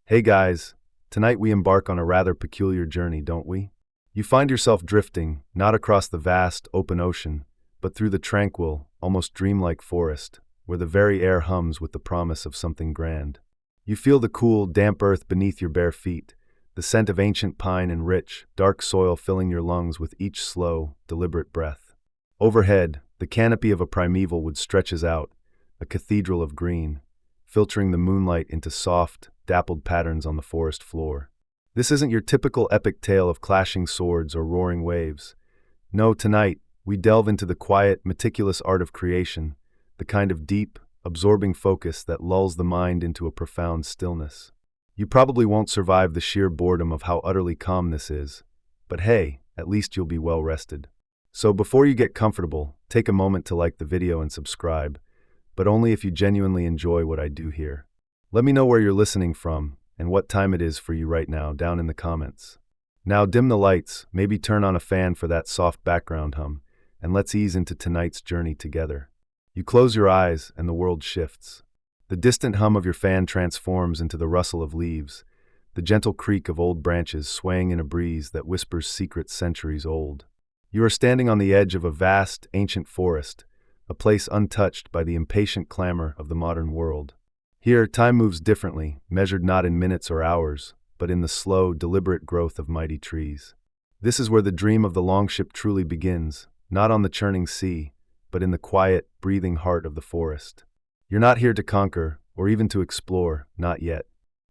Hey guys, tonight we embark on a rather peculiar journey, don't we? You find yourself drifting, not across the vast, open ocean, but through the tranquil, almost dreamlike forest, where the very air hums with the promise of something grand. You feel the cool, damp earth beneath your bare feet, the scent of ancient pine and rich, dark soil filling your lungs with each slow, deliberate breath. Overhead, the canopy of a primeval wood stretches out, a cathedral of green, filtering the moonlight into soft, dappled patterns on the forest floor. This isn't your typical epic tale of clashing swords or roaring waves. No, tonight, we delve into the quiet, meticulous art of creation, the kind of deep, absorbing focus that lulls the mind into a profound stillness. You probably won't survive the sheer boredom of how utterly calm this is, but hey, at least you'll be well rested. So before you get comfortable, take a moment to like the video and subscribe, but only if you genuinely enjoy what I do here. Let me know where you're listening from and what time it is for you right now down in the comments. Now dim the lights, maybe turn on a fan for that soft background hum, and let's ease into tonight's journey together. You close your eyes and the world shifts. The distant hum of your fan transforms into the rustle of leaves, the gentle creak of old branches swaying in a breeze that whispers secrets centuries old. You are standing on the edge of a vast, ancient forest, a place untouched by the impatient clamor of the modern world. Here, time moves differently, measured not in minutes or hours, but in the slow, deliberate growth of mighty trees. This is where the dream of the longship truly begins, not on the churning sea, but in the quiet, breathing heart of the forest. You're not here to conquer, or even to explore, not yet.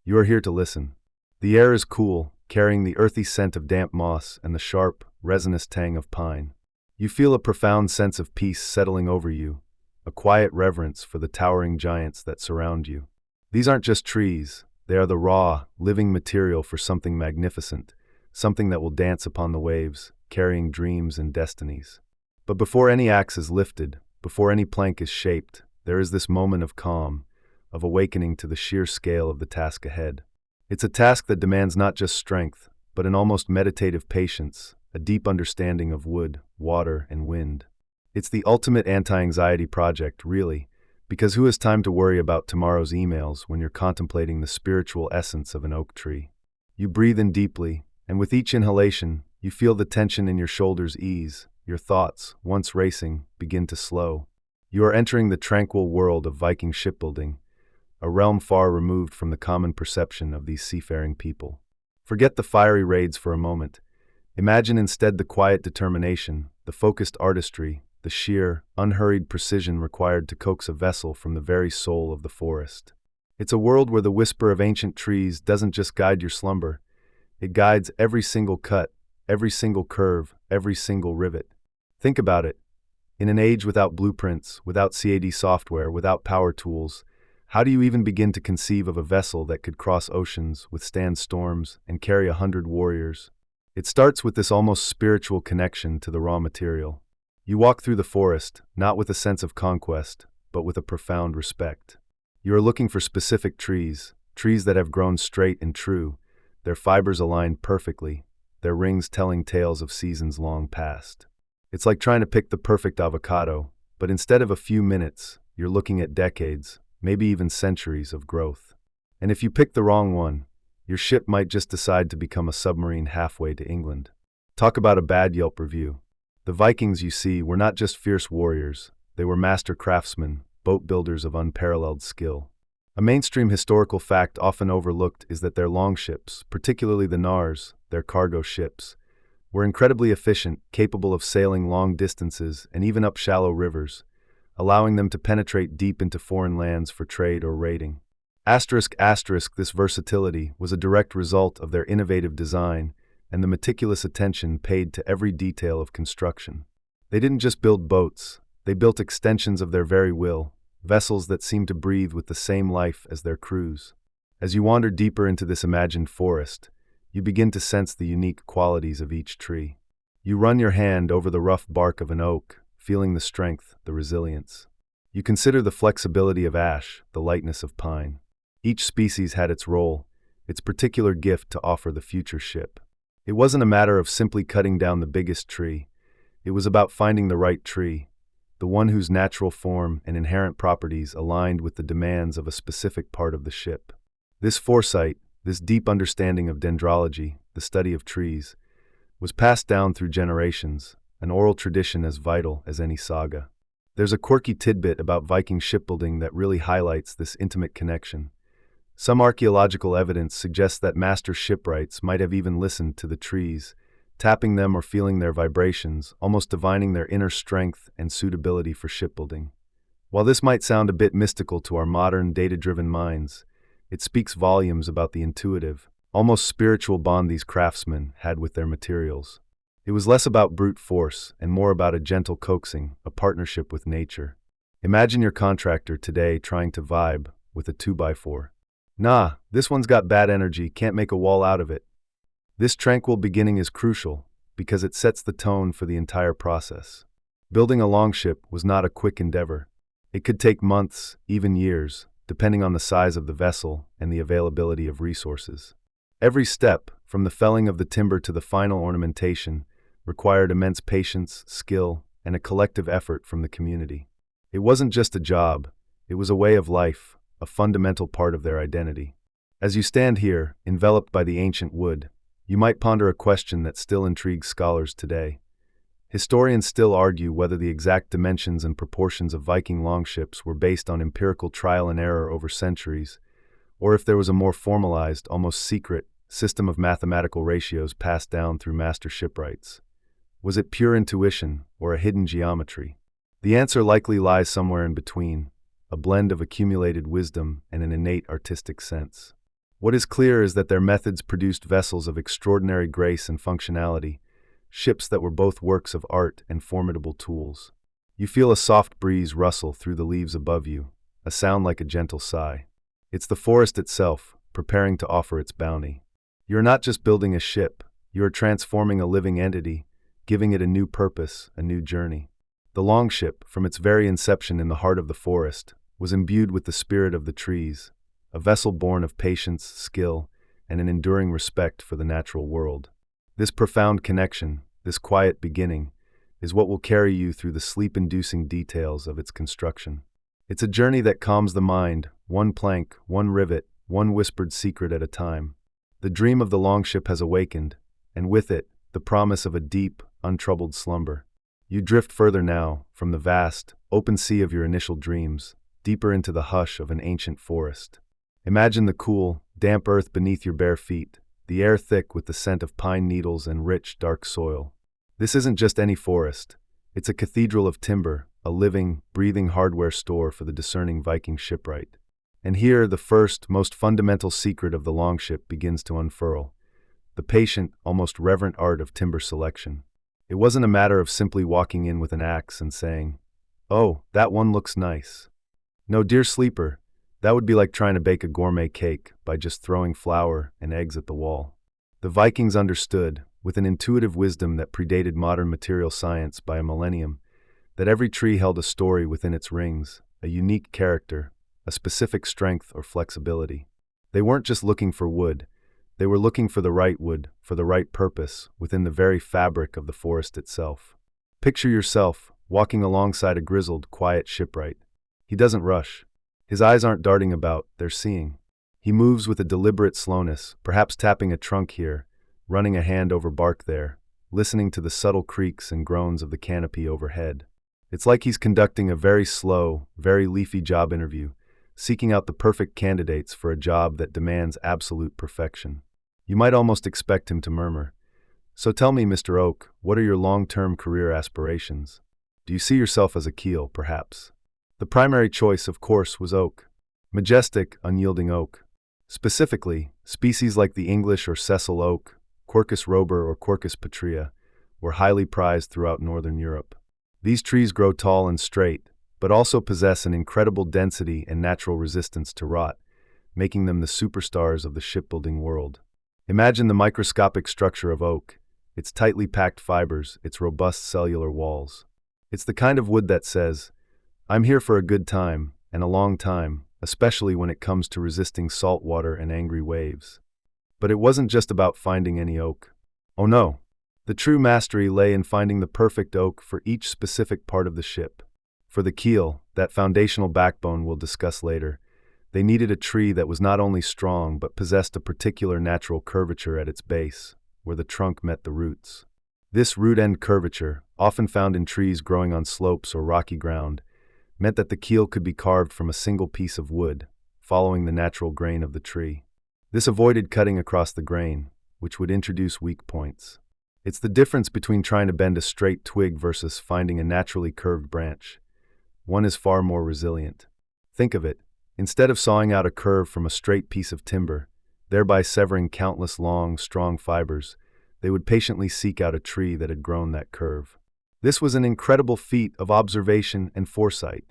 You are here to listen. The air is cool, carrying the earthy scent of damp moss and the sharp, resinous tang of pine. You feel a profound sense of peace settling over you, a quiet reverence for the towering giants that surround you. These aren't just trees, they are the raw, living material for something magnificent, something that will dance upon the waves, carrying dreams and destinies. But before any axe is lifted, before any plank is shaped, there is this moment of calm, of awakening to the sheer scale of the task ahead. It's a task that demands not just strength, but an almost meditative patience, a deep understanding of wood, water, and wind. It's the ultimate anti-anxiety project, really, because who has time to worry about tomorrow's emails when you're contemplating the spiritual essence of an oak tree? You breathe in deeply, and with each inhalation, you feel the tension in your shoulders ease, your thoughts, once racing, begin to slow. You are entering the tranquil world of Viking shipbuilding, a realm far removed from the common perception of these seafaring people. Forget the fiery raids for a moment. Imagine instead the quiet determination, the focused artistry, the sheer, unhurried precision required to coax a vessel from the very soul of the forest. It's a world where the whisper of ancient trees doesn't just guide your slumber, it guides every single cut, every single curve, every single rivet. Think about it. In an age without blueprints, without CAD software, without power tools, how do you even begin to conceive of a vessel that could cross oceans, withstand storms, and carry 100 warriors? It starts with this almost spiritual connection to the raw material. You walk through the forest, not with a sense of conquest, but with a profound respect. You are looking for specific trees that have grown straight and true, their fibers aligned perfectly, their rings telling tales of seasons long past. It's like trying to pick the perfect avocado, but instead of a few minutes, you're looking at decades, maybe even centuries of growth. And if you pick the wrong one, your ship might just decide to become a submarine halfway to England. Talk about a bad Yelp review. The Vikings, you see, were not just fierce warriors, they were master craftsmen, boat builders of unparalleled skill. A mainstream historical fact often overlooked is that their longships, particularly the Nars, their cargo ships, were incredibly efficient, capable of sailing long distances and even up shallow rivers, allowing them to penetrate deep into foreign lands for trade or raiding. This versatility was a direct result of their innovative design and the meticulous attention paid to every detail of construction. They didn't just build boats, they built extensions of their very will, vessels that seemed to breathe with the same life as their crews. As you wander deeper into this imagined forest, you begin to sense the unique qualities of each tree. You run your hand over the rough bark of an oak, feeling the strength, the resilience. You consider the flexibility of ash, the lightness of pine. Each species had its role, its particular gift to offer the future ship. It wasn't a matter of simply cutting down the biggest tree. It was about finding the right tree, the one whose natural form and inherent properties aligned with the demands of a specific part of the ship. This foresight, This deep understanding of dendrology, the study of trees, was passed down through generations, an oral tradition as vital as any saga. There's a quirky tidbit about Viking shipbuilding that really highlights this intimate connection. Some archaeological evidence suggests that master shipwrights might have even listened to the trees, tapping them or feeling their vibrations, almost divining their inner strength and suitability for shipbuilding. While this might sound a bit mystical to our modern, data-driven minds, it speaks volumes about the intuitive, almost spiritual bond these craftsmen had with their materials. It was less about brute force and more about a gentle coaxing, a partnership with nature. Imagine your contractor today trying to vibe with a 2x4. Nah, this one's got bad energy, can't make a wall out of it. This tranquil beginning is crucial because it sets the tone for the entire process. Building a longship was not a quick endeavor. It could take months, even years, depending on the size of the vessel and the availability of resources. Every step, from the felling of the timber to the final ornamentation, required immense patience, skill, and a collective effort from the community. It wasn't just a job, it was a way of life, a fundamental part of their identity. As you stand here, enveloped by the ancient wood, you might ponder a question that still intrigues scholars today. Historians still argue whether the exact dimensions and proportions of Viking longships were based on empirical trial and error over centuries, or if there was a more formalized, almost secret, system of mathematical ratios passed down through master shipwrights. Was it pure intuition or a hidden geometry? The answer likely lies somewhere in between, a blend of accumulated wisdom and an innate artistic sense. What is clear is that their methods produced vessels of extraordinary grace and functionality, ships that were both works of art and formidable tools. You feel a soft breeze rustle through the leaves above you, a sound like a gentle sigh. It's the forest itself, preparing to offer its bounty. You're not just building a ship, you are transforming a living entity, giving it a new purpose, a new journey. The longship, from its very inception in the heart of the forest, was imbued with the spirit of the trees, a vessel born of patience, skill, and an enduring respect for the natural world. This profound connection, this quiet beginning, is what will carry you through the sleep-inducing details of its construction. It's a journey that calms the mind, one plank, one rivet, one whispered secret at a time. The dream of the longship has awakened, and with it, the promise of a deep, untroubled slumber. You drift further now, from the vast, open sea of your initial dreams, deeper into the hush of an ancient forest. Imagine the cool, damp earth beneath your bare feet, the air thick with the scent of pine needles and rich, dark soil. This isn't just any forest. It's a cathedral of timber, a living, breathing hardware store for the discerning Viking shipwright. And here, the first, most fundamental secret of the longship begins to unfurl. The patient, almost reverent art of timber selection. It wasn't a matter of simply walking in with an axe and saying, "Oh, that one looks nice." No, dear sleeper, that would be like trying to bake a gourmet cake by just throwing flour and eggs at the wall. The Vikings understood, with an intuitive wisdom that predated modern material science by a millennium, that every tree held a story within its rings, a unique character, a specific strength or flexibility. They weren't just looking for wood, they were looking for the right wood, for the right purpose, within the very fabric of the forest itself. Picture yourself, walking alongside a grizzled, quiet shipwright. He doesn't rush. His eyes aren't darting about, they're seeing. He moves with a deliberate slowness, perhaps tapping a trunk here, running a hand over bark there, listening to the subtle creaks and groans of the canopy overhead. It's like he's conducting a very slow, very leafy job interview, seeking out the perfect candidates for a job that demands absolute perfection. You might almost expect him to murmur, "So tell me, Mr. Oak, what are your long-term career aspirations? Do you see yourself as a keel, perhaps?" The primary choice, of course, was oak. Majestic, unyielding oak. Specifically, species like the English or Cecil oak, Quercus robur or Quercus patria, were highly prized throughout northern Europe. These trees grow tall and straight, but also possess an incredible density and natural resistance to rot, making them the superstars of the shipbuilding world. Imagine the microscopic structure of oak, its tightly packed fibers, its robust cellular walls. It's the kind of wood that says, "I'm here for a good time, and a long time, especially when it comes to resisting salt water and angry waves." But it wasn't just about finding any oak. Oh no. The true mastery lay in finding the perfect oak for each specific part of the ship. For the keel, that foundational backbone we'll discuss later, They needed a tree that was not only strong but possessed a particular natural curvature at its base, where the trunk met the roots. This root-end curvature, often found in trees growing on slopes or rocky ground, meant that the keel could be carved from a single piece of wood, following the natural grain of the tree. This avoided cutting across the grain, which would introduce weak points. It's the difference between trying to bend a straight twig versus finding a naturally curved branch. One is far more resilient. Think of it. Instead of sawing out a curve from a straight piece of timber, thereby severing countless long, strong fibers, they would patiently seek out a tree that had grown that curve. This was an incredible feat of observation and foresight.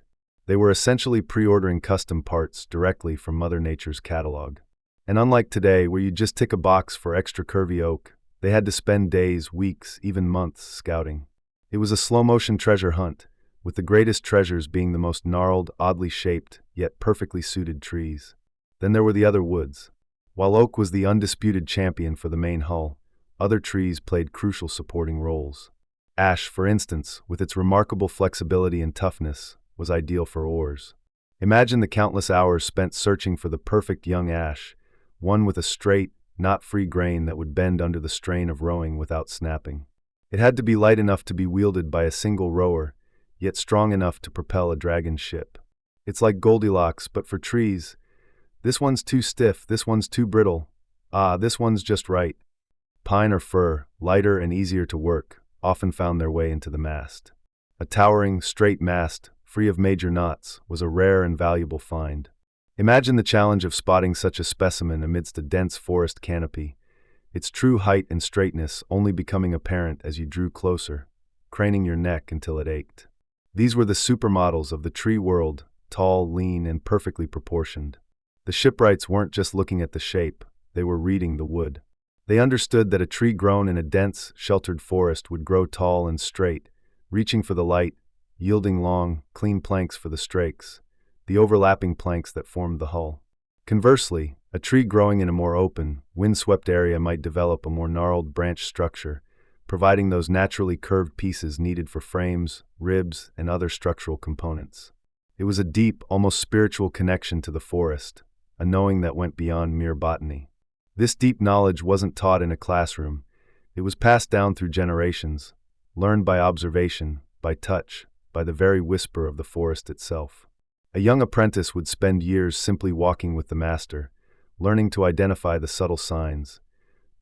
They were essentially pre-ordering custom parts directly from Mother Nature's catalog. And unlike today, where you just tick a box for extra curvy oak, they had to spend days, weeks, even months scouting. It was a slow-motion treasure hunt, with the greatest treasures being the most gnarled, oddly shaped, yet perfectly suited trees. Then there were the other woods. While oak was the undisputed champion for the main hull, other trees played crucial supporting roles. Ash, for instance, with its remarkable flexibility and toughness, was ideal for oars. Imagine the countless hours spent searching for the perfect young ash, one with a straight, knot-free grain that would bend under the strain of rowing without snapping. It had to be light enough to be wielded by a single rower, yet strong enough to propel a dragon ship. It's like Goldilocks, but for trees. This one's too stiff, this one's too brittle. This one's just right. Pine or fir, lighter and easier to work, often found their way into the mast. A towering, straight mast, free of major knots, was a rare and valuable find. Imagine the challenge of spotting such a specimen amidst a dense forest canopy, its true height and straightness only becoming apparent as you drew closer, craning your neck until it ached. These were the supermodels of the tree world, tall, lean, and perfectly proportioned. The shipwrights weren't just looking at the shape, they were reading the wood. They understood that a tree grown in a dense, sheltered forest would grow tall and straight, reaching for the light, yielding long, clean planks for the strakes, the overlapping planks that formed the hull. Conversely, a tree growing in a more open, windswept area might develop a more gnarled branch structure, providing those naturally curved pieces needed for frames, ribs, and other structural components. It was a deep, almost spiritual connection to the forest, a knowing that went beyond mere botany. This deep knowledge wasn't taught in a classroom. It was passed down through generations, learned by observation, by touch, by the very whisper of the forest itself. A young apprentice would spend years simply walking with the master, learning to identify the subtle signs,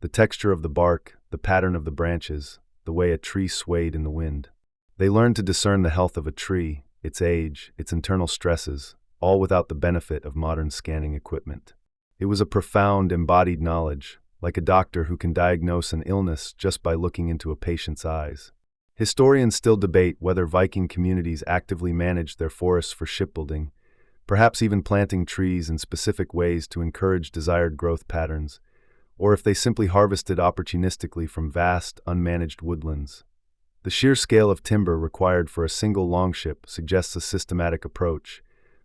the texture of the bark, the pattern of the branches, the way a tree swayed in the wind. They learned to discern the health of a tree, its age, its internal stresses, all without the benefit of modern scanning equipment. It was a profound, embodied knowledge, like a doctor who can diagnose an illness just by looking into a patient's eyes. Historians still debate whether Viking communities actively managed their forests for shipbuilding, perhaps even planting trees in specific ways to encourage desired growth patterns, or if they simply harvested opportunistically from vast, unmanaged woodlands. The sheer scale of timber required for a single longship suggests a systematic approach,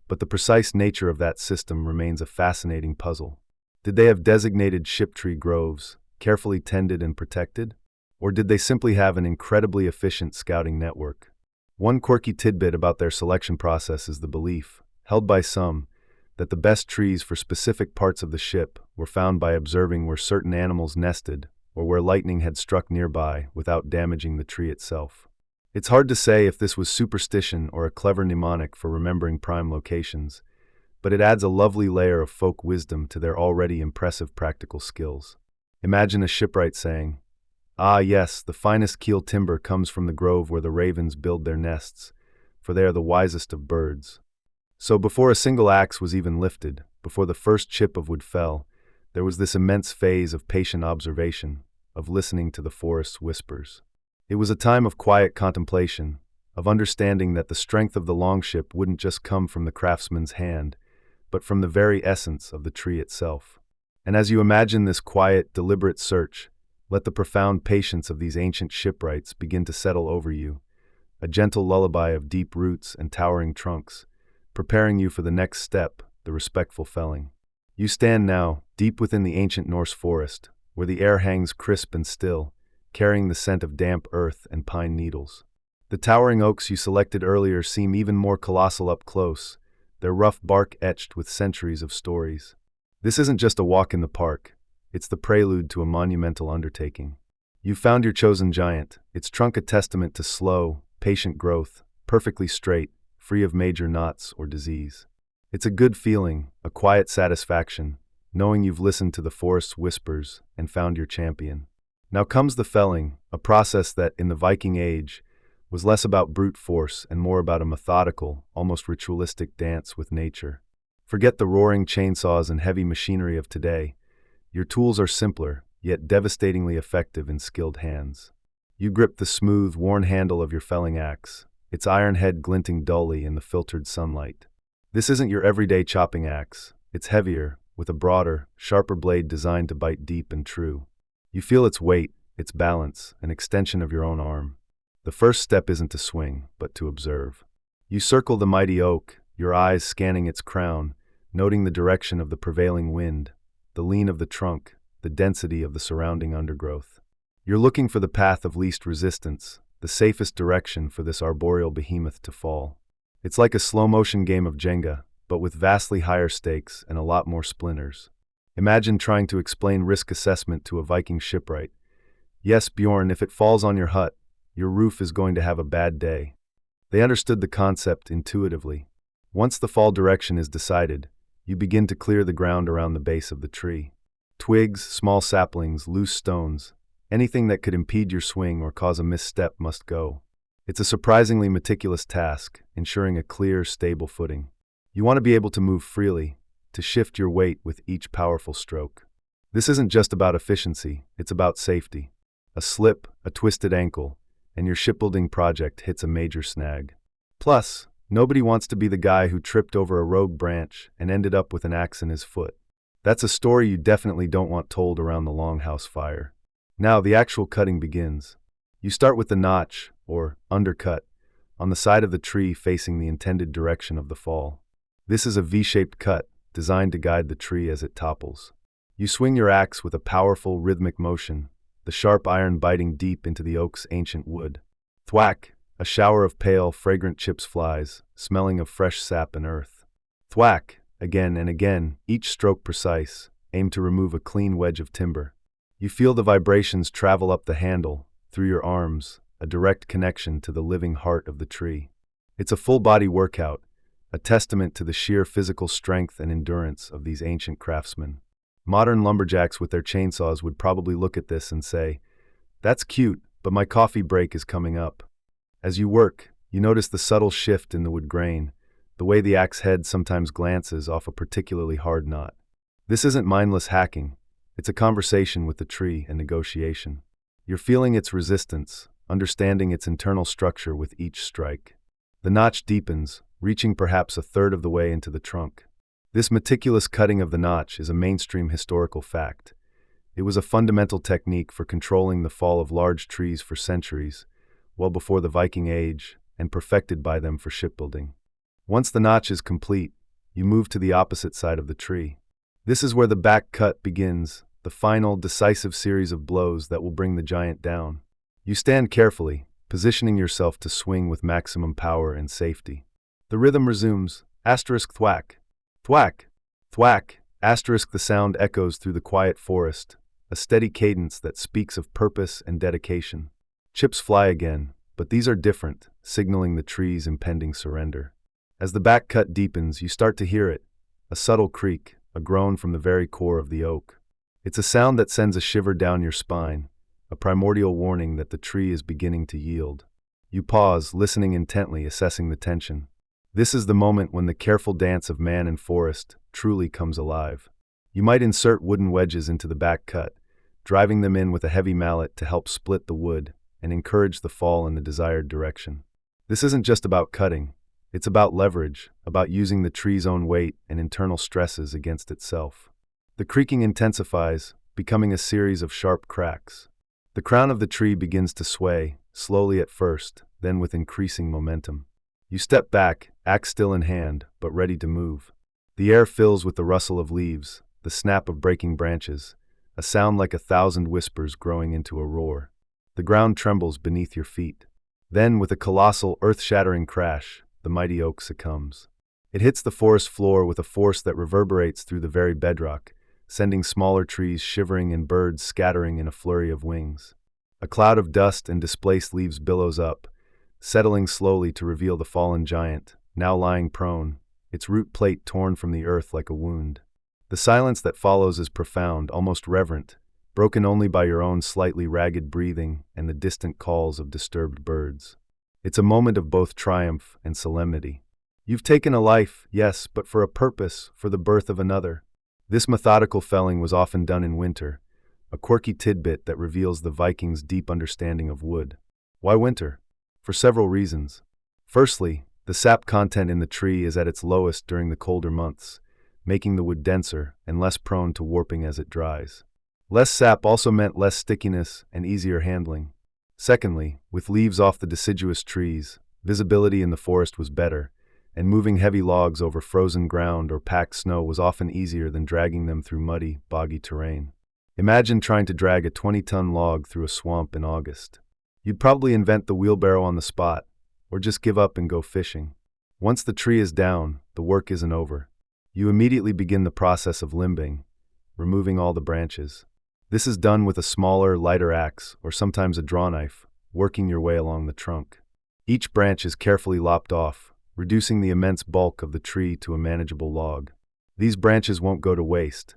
but the precise nature of that system remains a fascinating puzzle. Did they have designated ship tree groves, carefully tended and protected? Or did they simply have an incredibly efficient scouting network? One quirky tidbit about their selection process is the belief, held by some, that the best trees for specific parts of the ship were found by observing where certain animals nested or where lightning had struck nearby without damaging the tree itself. It's hard to say if this was superstition or a clever mnemonic for remembering prime locations, but it adds a lovely layer of folk wisdom to their already impressive practical skills. Imagine a shipwright saying, "Ah yes, the finest keel timber comes from the grove where the ravens build their nests, for they are the wisest of birds." So before a single axe was even lifted, before the first chip of wood fell, there was this immense phase of patient observation, of listening to the forest's whispers. It was a time of quiet contemplation, of understanding that the strength of the longship wouldn't just come from the craftsman's hand, but from the very essence of the tree itself. And as you imagine this quiet, deliberate search, let the profound patience of these ancient shipwrights begin to settle over you, a gentle lullaby of deep roots and towering trunks, preparing you for the next step, the respectful felling. You stand now, deep within the ancient Norse forest, where the air hangs crisp and still, carrying the scent of damp earth and pine needles. The towering oaks you selected earlier seem even more colossal up close, their rough bark etched with centuries of stories. This isn't just a walk in the park, it's the prelude to a monumental undertaking. You've found your chosen giant, its trunk a testament to slow, patient growth, perfectly straight, free of major knots or disease. It's a good feeling, a quiet satisfaction, knowing you've listened to the forest's whispers and found your champion. Now comes the felling, a process that, in the Viking Age, was less about brute force and more about a methodical, almost ritualistic dance with nature. Forget the roaring chainsaws and heavy machinery of today. Your tools are simpler, yet devastatingly effective in skilled hands. You grip the smooth, worn handle of your felling axe, its iron head glinting dully in the filtered sunlight. This isn't your everyday chopping axe. It's heavier, with a broader, sharper blade designed to bite deep and true. You feel its weight, its balance, an extension of your own arm. The first step isn't to swing, but to observe. You circle the mighty oak, your eyes scanning its crown, noting the direction of the prevailing wind, the lean of the trunk, the density of the surrounding undergrowth. You're looking for the path of least resistance, the safest direction for this arboreal behemoth to fall. It's like a slow-motion game of Jenga, but with vastly higher stakes and a lot more splinters. Imagine trying to explain risk assessment to a Viking shipwright. Yes, Bjorn, if it falls on your hut, your roof is going to have a bad day. They understood the concept intuitively. Once the fall direction is decided, you begin to clear the ground around the base of the tree. Twigs, small saplings, loose stones, anything that could impede your swing or cause a misstep must go. It's a surprisingly meticulous task, ensuring a clear, stable footing. You want to be able to move freely, to shift your weight with each powerful stroke. This isn't just about efficiency, it's about safety. A slip, a twisted ankle, and your shipbuilding project hits a major snag. Plus, nobody wants to be the guy who tripped over a rogue branch and ended up with an axe in his foot. That's a story you definitely don't want told around the longhouse fire. Now the actual cutting begins. You start with the notch, or undercut, on the side of the tree facing the intended direction of the fall. This is a V-shaped cut, designed to guide the tree as it topples. You swing your axe with a powerful, rhythmic motion, the sharp iron biting deep into the oak's ancient wood. Thwack! A shower of pale, fragrant chips flies, smelling of fresh sap and earth. Thwack! Again and again, each stroke precise, aimed to remove a clean wedge of timber. You feel the vibrations travel up the handle, through your arms, a direct connection to the living heart of the tree. It's a full-body workout, a testament to the sheer physical strength and endurance of these ancient craftsmen. Modern lumberjacks with their chainsaws would probably look at this and say, "That's cute, but my coffee break is coming up." As you work, you notice the subtle shift in the wood grain, the way the axe head sometimes glances off a particularly hard knot. This isn't mindless hacking, it's a conversation with the tree and negotiation. You're feeling its resistance, understanding its internal structure with each strike. The notch deepens, reaching perhaps a third of the way into the trunk. This meticulous cutting of the notch is a mainstream historical fact. It was a fundamental technique for controlling the fall of large trees for centuries, well before the Viking Age, and perfected by them for shipbuilding. Once the notch is complete, you move to the opposite side of the tree. This is where the back cut begins, the final, decisive series of blows that will bring the giant down. You stand carefully, positioning yourself to swing with maximum power and safety. The rhythm resumes, asterisk thwack, thwack, thwack, asterisk. The sound echoes through the quiet forest, a steady cadence that speaks of purpose and dedication. Chips fly again, but these are different, signaling the tree's impending surrender. As the back cut deepens, you start to hear it, a subtle creak, a groan from the very core of the oak. It's a sound that sends a shiver down your spine, a primordial warning that the tree is beginning to yield. You pause, listening intently, assessing the tension. This is the moment when the careful dance of man and forest truly comes alive. You might insert wooden wedges into the back cut, driving them in with a heavy mallet to help split the wood and encourage the fall in the desired direction. This isn't just about cutting, it's about leverage, about using the tree's own weight and internal stresses against itself. The creaking intensifies, becoming a series of sharp cracks. The crown of the tree begins to sway, slowly at first, then with increasing momentum. You step back, axe still in hand, but ready to move. The air fills with the rustle of leaves, the snap of breaking branches, a sound like 1,000 whispers growing into a roar. The ground trembles beneath your feet. Then, with a colossal, earth-shattering crash, the mighty oak succumbs. It hits the forest floor with a force that reverberates through the very bedrock, sending smaller trees shivering and birds scattering in a flurry of wings. A cloud of dust and displaced leaves billows up, settling slowly to reveal the fallen giant, now lying prone, its root plate torn from the earth like a wound. The silence that follows is profound, almost reverent, broken only by your own slightly ragged breathing and the distant calls of disturbed birds. It's a moment of both triumph and solemnity. You've taken a life, yes, but for a purpose, for the birth of another. This methodical felling was often done in winter, a quirky tidbit that reveals the Vikings' deep understanding of wood. Why winter? For several reasons. Firstly, the sap content in the tree is at its lowest during the colder months, making the wood denser and less prone to warping as it dries. Less sap also meant less stickiness and easier handling. Secondly, with leaves off the deciduous trees, visibility in the forest was better, and moving heavy logs over frozen ground or packed snow was often easier than dragging them through muddy, boggy terrain. Imagine trying to drag a 20-ton log through a swamp in August. You'd probably invent the wheelbarrow on the spot, or just give up and go fishing. Once the tree is down, the work isn't over. You immediately begin the process of limbing, removing all the branches. This is done with a smaller, lighter axe, or sometimes a draw knife, working your way along the trunk. Each branch is carefully lopped off, reducing the immense bulk of the tree to a manageable log. These branches won't go to waste.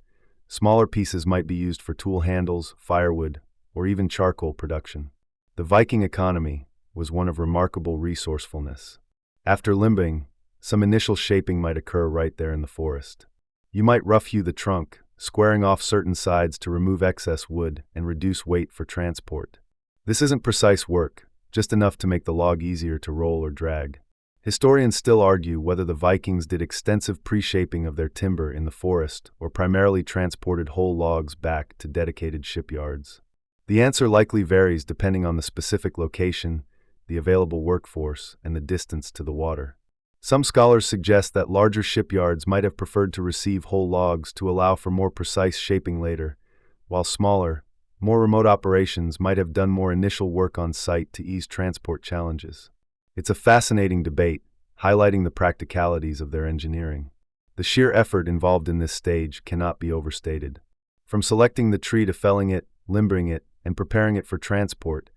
Smaller pieces might be used for tool handles, firewood, or even charcoal production. The Viking economy was one of remarkable resourcefulness. After limbing, some initial shaping might occur right there in the forest. You might rough-hew the trunk, squaring off certain sides to remove excess wood and reduce weight for transport. This isn't precise work, just enough to make the log easier to roll or drag. Historians still argue whether the Vikings did extensive pre-shaping of their timber in the forest or primarily transported whole logs back to dedicated shipyards. The answer likely varies depending on the specific location, the available workforce, and the distance to the water. Some scholars suggest that larger shipyards might have preferred to receive whole logs to allow for more precise shaping later, while smaller, more remote operations might have done more initial work on site to ease transport challenges. It's a fascinating debate, highlighting the practicalities of their engineering. The sheer effort involved in this stage cannot be overstated. From selecting the tree to felling it, limbering it, and preparing it for transport,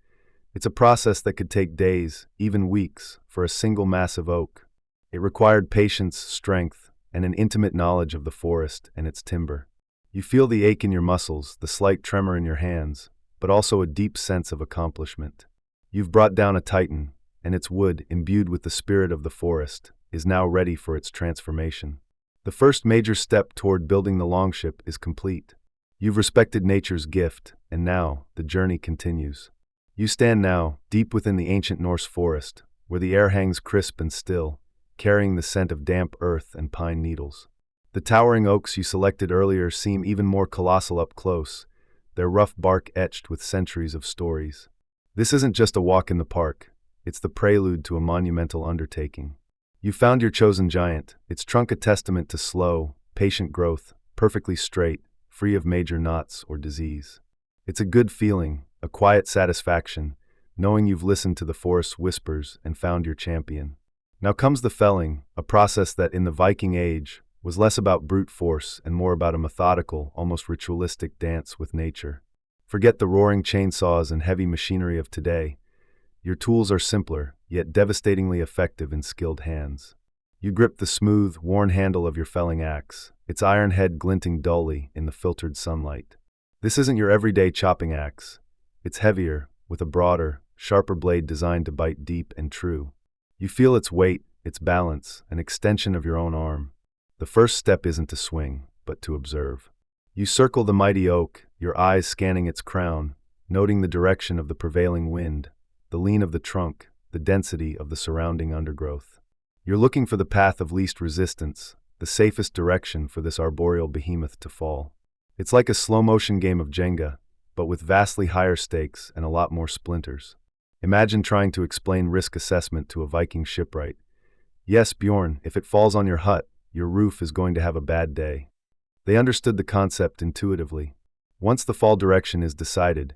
it's a process that could take days, even weeks, for a single massive oak. It required patience, strength, and an intimate knowledge of the forest and its timber. You feel the ache in your muscles, the slight tremor in your hands, but also a deep sense of accomplishment. You've brought down a titan, and its wood, imbued with the spirit of the forest, is now ready for its transformation. The first major step toward building the longship is complete. You've respected nature's gift, and now the journey continues. You stand now, deep within the ancient Norse forest, where the air hangs crisp and still, carrying the scent of damp earth and pine needles. The towering oaks you selected earlier seem even more colossal up close, their rough bark etched with centuries of stories. This isn't just a walk in the park. It's the prelude to a monumental undertaking. You found your chosen giant, its trunk a testament to slow, patient growth, perfectly straight, free of major knots or disease. It's a good feeling, a quiet satisfaction, knowing you've listened to the forest's whispers and found your champion. Now comes the felling, a process that in the Viking Age was less about brute force and more about a methodical, almost ritualistic dance with nature. Forget the roaring chainsaws and heavy machinery of today. Your tools are simpler, yet devastatingly effective in skilled hands. You grip the smooth, worn handle of your felling axe, its iron head glinting dully in the filtered sunlight. This isn't your everyday chopping axe. It's heavier, with a broader, sharper blade designed to bite deep and true. You feel its weight, its balance, an extension of your own arm. The first step isn't to swing, but to observe. You circle the mighty oak, your eyes scanning its crown, noting the direction of the prevailing wind, the lean of the trunk, the density of the surrounding undergrowth. You're looking for the path of least resistance, the safest direction for this arboreal behemoth to fall. It's like a slow-motion game of Jenga, but with vastly higher stakes and a lot more splinters. Imagine trying to explain risk assessment to a Viking shipwright. Yes, Bjorn, if it falls on your hut, your roof is going to have a bad day. They understood the concept intuitively. Once the fall direction is decided,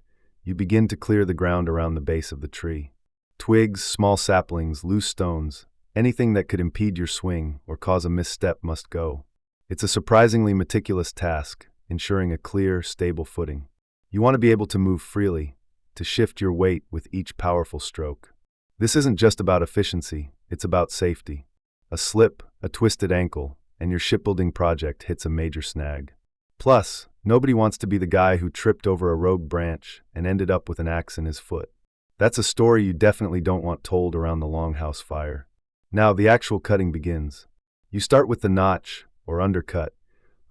you begin to clear the ground around the base of the tree. Twigs, small saplings, loose stones, Anything that could impede your swing or cause a misstep must go. It's a surprisingly meticulous task, ensuring a clear, stable footing. You want to be able to move freely, to shift your weight with each powerful stroke. This isn't just about efficiency, it's about safety. A slip, a twisted ankle, and your shipbuilding project hits a major snag. Plus, nobody wants to be the guy who tripped over a rogue branch and ended up with an axe in his foot. That's a story you definitely don't want told around the longhouse fire. Now, the actual cutting begins. You start with the notch, or undercut,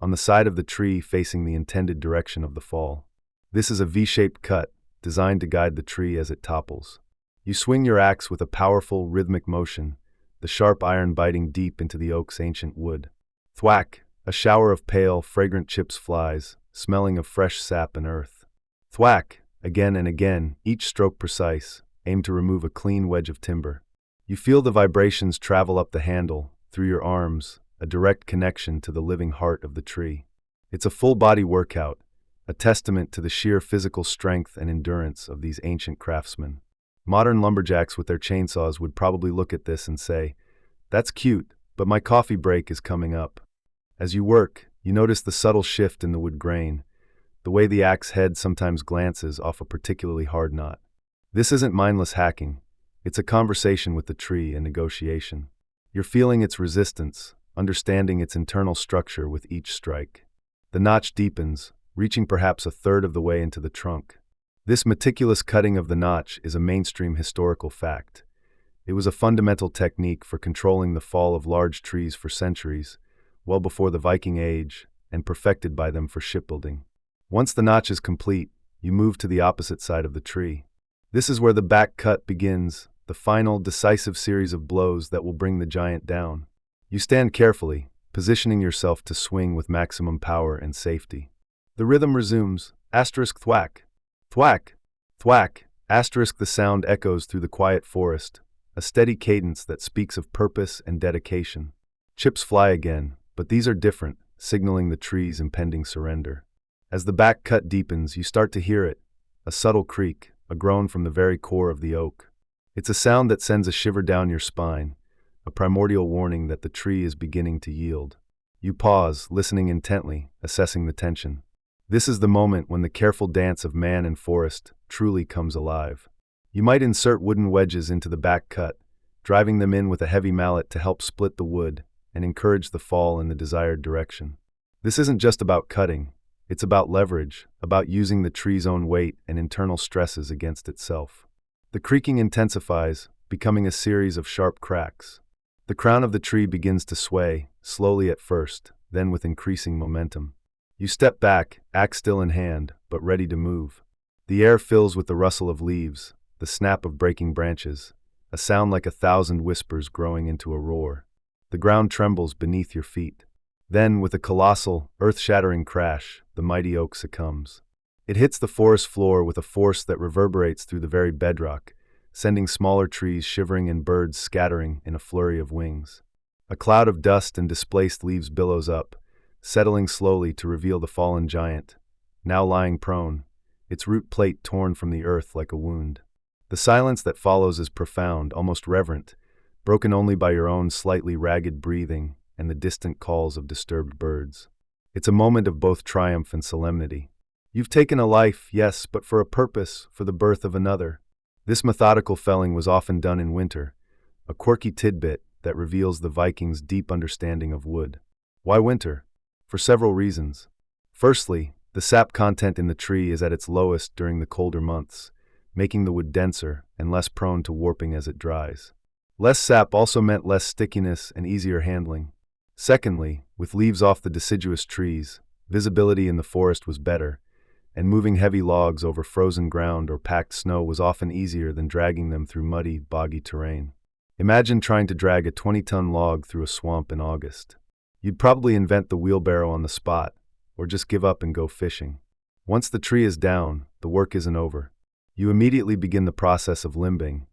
on the side of the tree facing the intended direction of the fall. This is a V-shaped cut, designed to guide the tree as it topples. You swing your axe with a powerful, rhythmic motion, the sharp iron biting deep into the oak's ancient wood. Thwack! A shower of pale, fragrant chips flies, smelling of fresh sap and earth. Thwack! Again and again, each stroke precise, aimed to remove a clean wedge of timber. You feel the vibrations travel up the handle, through your arms, a direct connection to the living heart of the tree. It's a full-body workout, a testament to the sheer physical strength and endurance of these ancient craftsmen. Modern lumberjacks with their chainsaws would probably look at this and say, "That's cute, but my coffee break is coming up." As you work, you notice the subtle shift in the wood grain, the way the axe head sometimes glances off a particularly hard knot. This isn't mindless hacking, it's a conversation with the tree and negotiation. You're feeling its resistance, understanding its internal structure with each strike. The notch deepens, reaching perhaps a third of the way into the trunk. This meticulous cutting of the notch is a mainstream historical fact. It was a fundamental technique for controlling the fall of large trees for centuries, well before the Viking Age, and perfected by them for shipbuilding. Once the notch is complete, you move to the opposite side of the tree. This is where the back cut begins, the final, decisive series of blows that will bring the giant down. You stand carefully, positioning yourself to swing with maximum power and safety. The rhythm resumes, asterisk thwack. Thwack! Thwack! Asterisk the sound echoes through the quiet forest, a steady cadence that speaks of purpose and dedication. Chips fly again, but these are different, signaling the tree's impending surrender. As the back cut deepens, you start to hear it, a subtle creak, a groan from the very core of the oak. It's a sound that sends a shiver down your spine, a primordial warning that the tree is beginning to yield. You pause, listening intently, assessing the tension. This is the moment when the careful dance of man and forest truly comes alive. You might insert wooden wedges into the back cut, driving them in with a heavy mallet to help split the wood and encourage the fall in the desired direction. This isn't just about cutting, it's about leverage, about using the tree's own weight and internal stresses against itself. The creaking intensifies, becoming a series of sharp cracks. The crown of the tree begins to sway, slowly at first, then with increasing momentum. You step back, axe still in hand, but ready to move. The air fills with the rustle of leaves, the snap of breaking branches, a sound like 1,000 whispers growing into a roar. The ground trembles beneath your feet. Then, with a colossal, earth-shattering crash, the mighty oak succumbs. It hits the forest floor with a force that reverberates through the very bedrock, sending smaller trees shivering and birds scattering in a flurry of wings. A cloud of dust and displaced leaves billows up, settling slowly to reveal the fallen giant, now lying prone, its root plate torn from the earth like a wound. The silence that follows is profound, almost reverent, broken only by your own slightly ragged breathing and the distant calls of disturbed birds. It's a moment of both triumph and solemnity. You've taken a life, yes, but for a purpose, for the birth of another. This methodical felling was often done in winter, a quirky tidbit that reveals the Vikings' deep understanding of wood. Why winter? For several reasons. Firstly, the sap content in the tree is at its lowest during the colder months, making the wood denser and less prone to warping as it dries. Less sap also meant less stickiness and easier handling. Secondly, with leaves off the deciduous trees, visibility in the forest was better, and moving heavy logs over frozen ground or packed snow was often easier than dragging them through muddy, boggy terrain. Imagine trying to drag a 20-ton log through a swamp in August. You'd probably invent the wheelbarrow on the spot, or just give up and go fishing. Once the tree is down, the work isn't over. You immediately begin the process of limbing,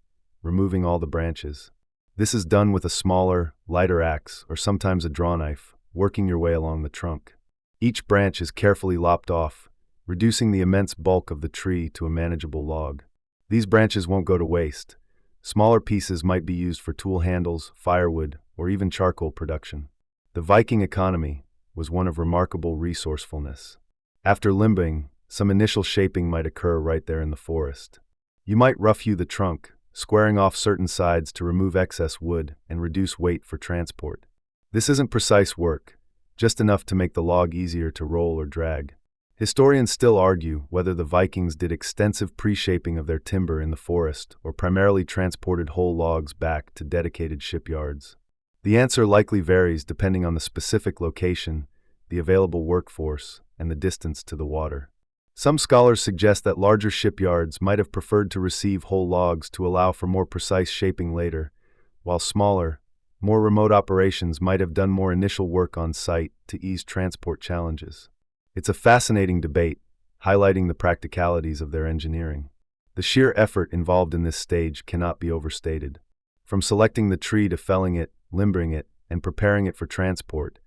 removing all the branches. This is done with a smaller, lighter axe, or sometimes a draw knife, working your way along the trunk. Each branch is carefully lopped off, reducing the immense bulk of the tree to a manageable log. These branches won't go to waste. Smaller pieces might be used for tool handles, firewood, or even charcoal production. The Viking economy was one of remarkable resourcefulness. After limbing, some initial shaping might occur right there in the forest. You might rough-hew the trunk, squaring off certain sides to remove excess wood and reduce weight for transport. This isn't precise work, just enough to make the log easier to roll or drag. Historians still argue whether the Vikings did extensive pre-shaping of their timber in the forest or primarily transported whole logs back to dedicated shipyards. The answer likely varies depending on the specific location, the available workforce, and the distance to the water. Some scholars suggest that larger shipyards might have preferred to receive whole logs to allow for more precise shaping later, while smaller, more remote operations might have done more initial work on site to ease transport challenges. It's a fascinating debate, highlighting the practicalities of their engineering. The sheer effort involved in this stage cannot be overstated. From selecting the tree to felling it, limbering it, and preparing it for transport,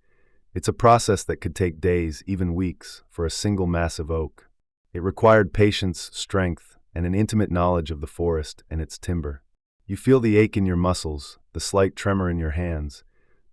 it's a process that could take days, even weeks, for a single massive oak. It required patience, strength, and an intimate knowledge of the forest and its timber. You feel the ache in your muscles, the slight tremor in your hands,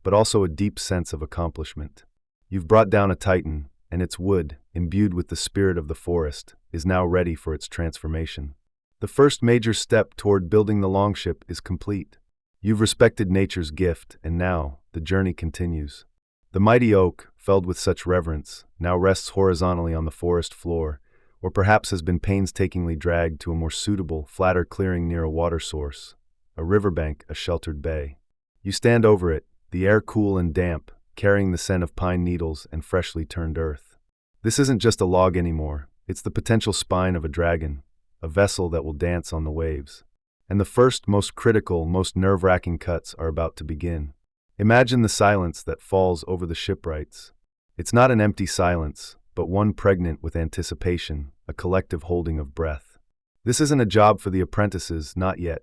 but also a deep sense of accomplishment. You've brought down a titan, and its wood, imbued with the spirit of the forest, is now ready for its transformation. The first major step toward building the longship is complete. You've respected nature's gift, and now, the journey continues. The mighty oak, felled with such reverence, now rests horizontally on the forest floor, or perhaps has been painstakingly dragged to a more suitable, flatter clearing near a water source, a riverbank, a sheltered bay. You stand over it, the air cool and damp, carrying the scent of pine needles and freshly turned earth. This isn't just a log anymore, it's the potential spine of a dragon, a vessel that will dance on the waves. And the first, most critical, most nerve-wracking cuts are about to begin. Imagine the silence that falls over the shipwrights. It's not an empty silence, but one pregnant with anticipation, a collective holding of breath. This isn't a job for the apprentices, not yet.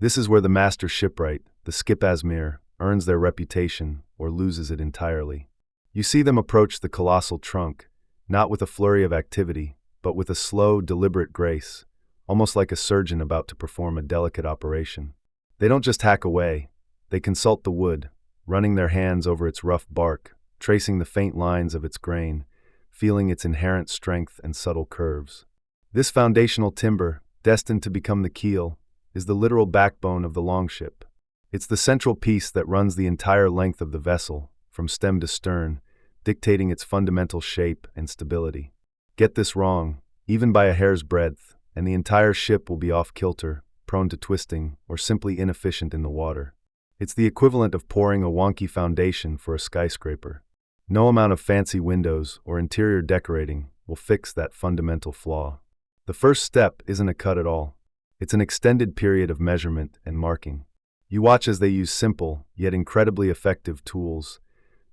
This is where the master shipwright, the skipasmir, earns their reputation or loses it entirely. You see them approach the colossal trunk, not with a flurry of activity, but with a slow, deliberate grace, almost like a surgeon about to perform a delicate operation. They don't just hack away, they consult the wood, running their hands over its rough bark, tracing the faint lines of its grain, feeling its inherent strength and subtle curves. This foundational timber, destined to become the keel, is the literal backbone of the longship. It's the central piece that runs the entire length of the vessel, from stem to stern, dictating its fundamental shape and stability. Get this wrong, even by a hair's breadth, and the entire ship will be off-kilter, prone to twisting, or simply inefficient in the water. It's the equivalent of pouring a wonky foundation for a skyscraper. No amount of fancy windows or interior decorating will fix that fundamental flaw. The first step isn't a cut at all. It's an extended period of measurement and marking. You watch as they use simple, yet incredibly effective tools,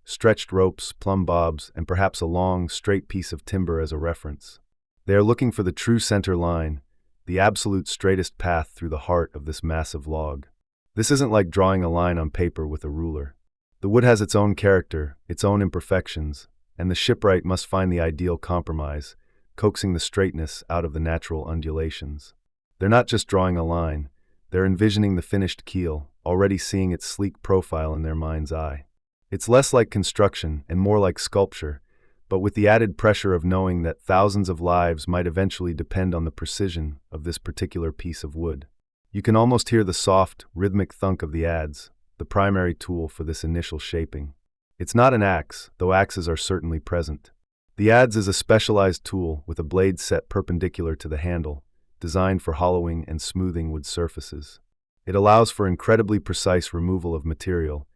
stretched ropes, plumb bobs, and perhaps a long, straight piece of timber as a reference. They are looking for the true center line, the absolute straightest path through the heart of this massive log. This isn't like drawing a line on paper with a ruler. The wood has its own character, its own imperfections, and the shipwright must find the ideal compromise, coaxing the straightness out of the natural undulations. They're not just drawing a line, they're envisioning the finished keel, already seeing its sleek profile in their mind's eye. It's less like construction and more like sculpture, but with the added pressure of knowing that thousands of lives might eventually depend on the precision of this particular piece of wood. You can almost hear the soft, rhythmic thunk of the adze, the primary tool for this initial shaping. It's not an axe, though axes are certainly present. The adze is a specialized tool with a blade set perpendicular to the handle, designed for hollowing and smoothing wood surfaces. It allows for incredibly precise removal of material,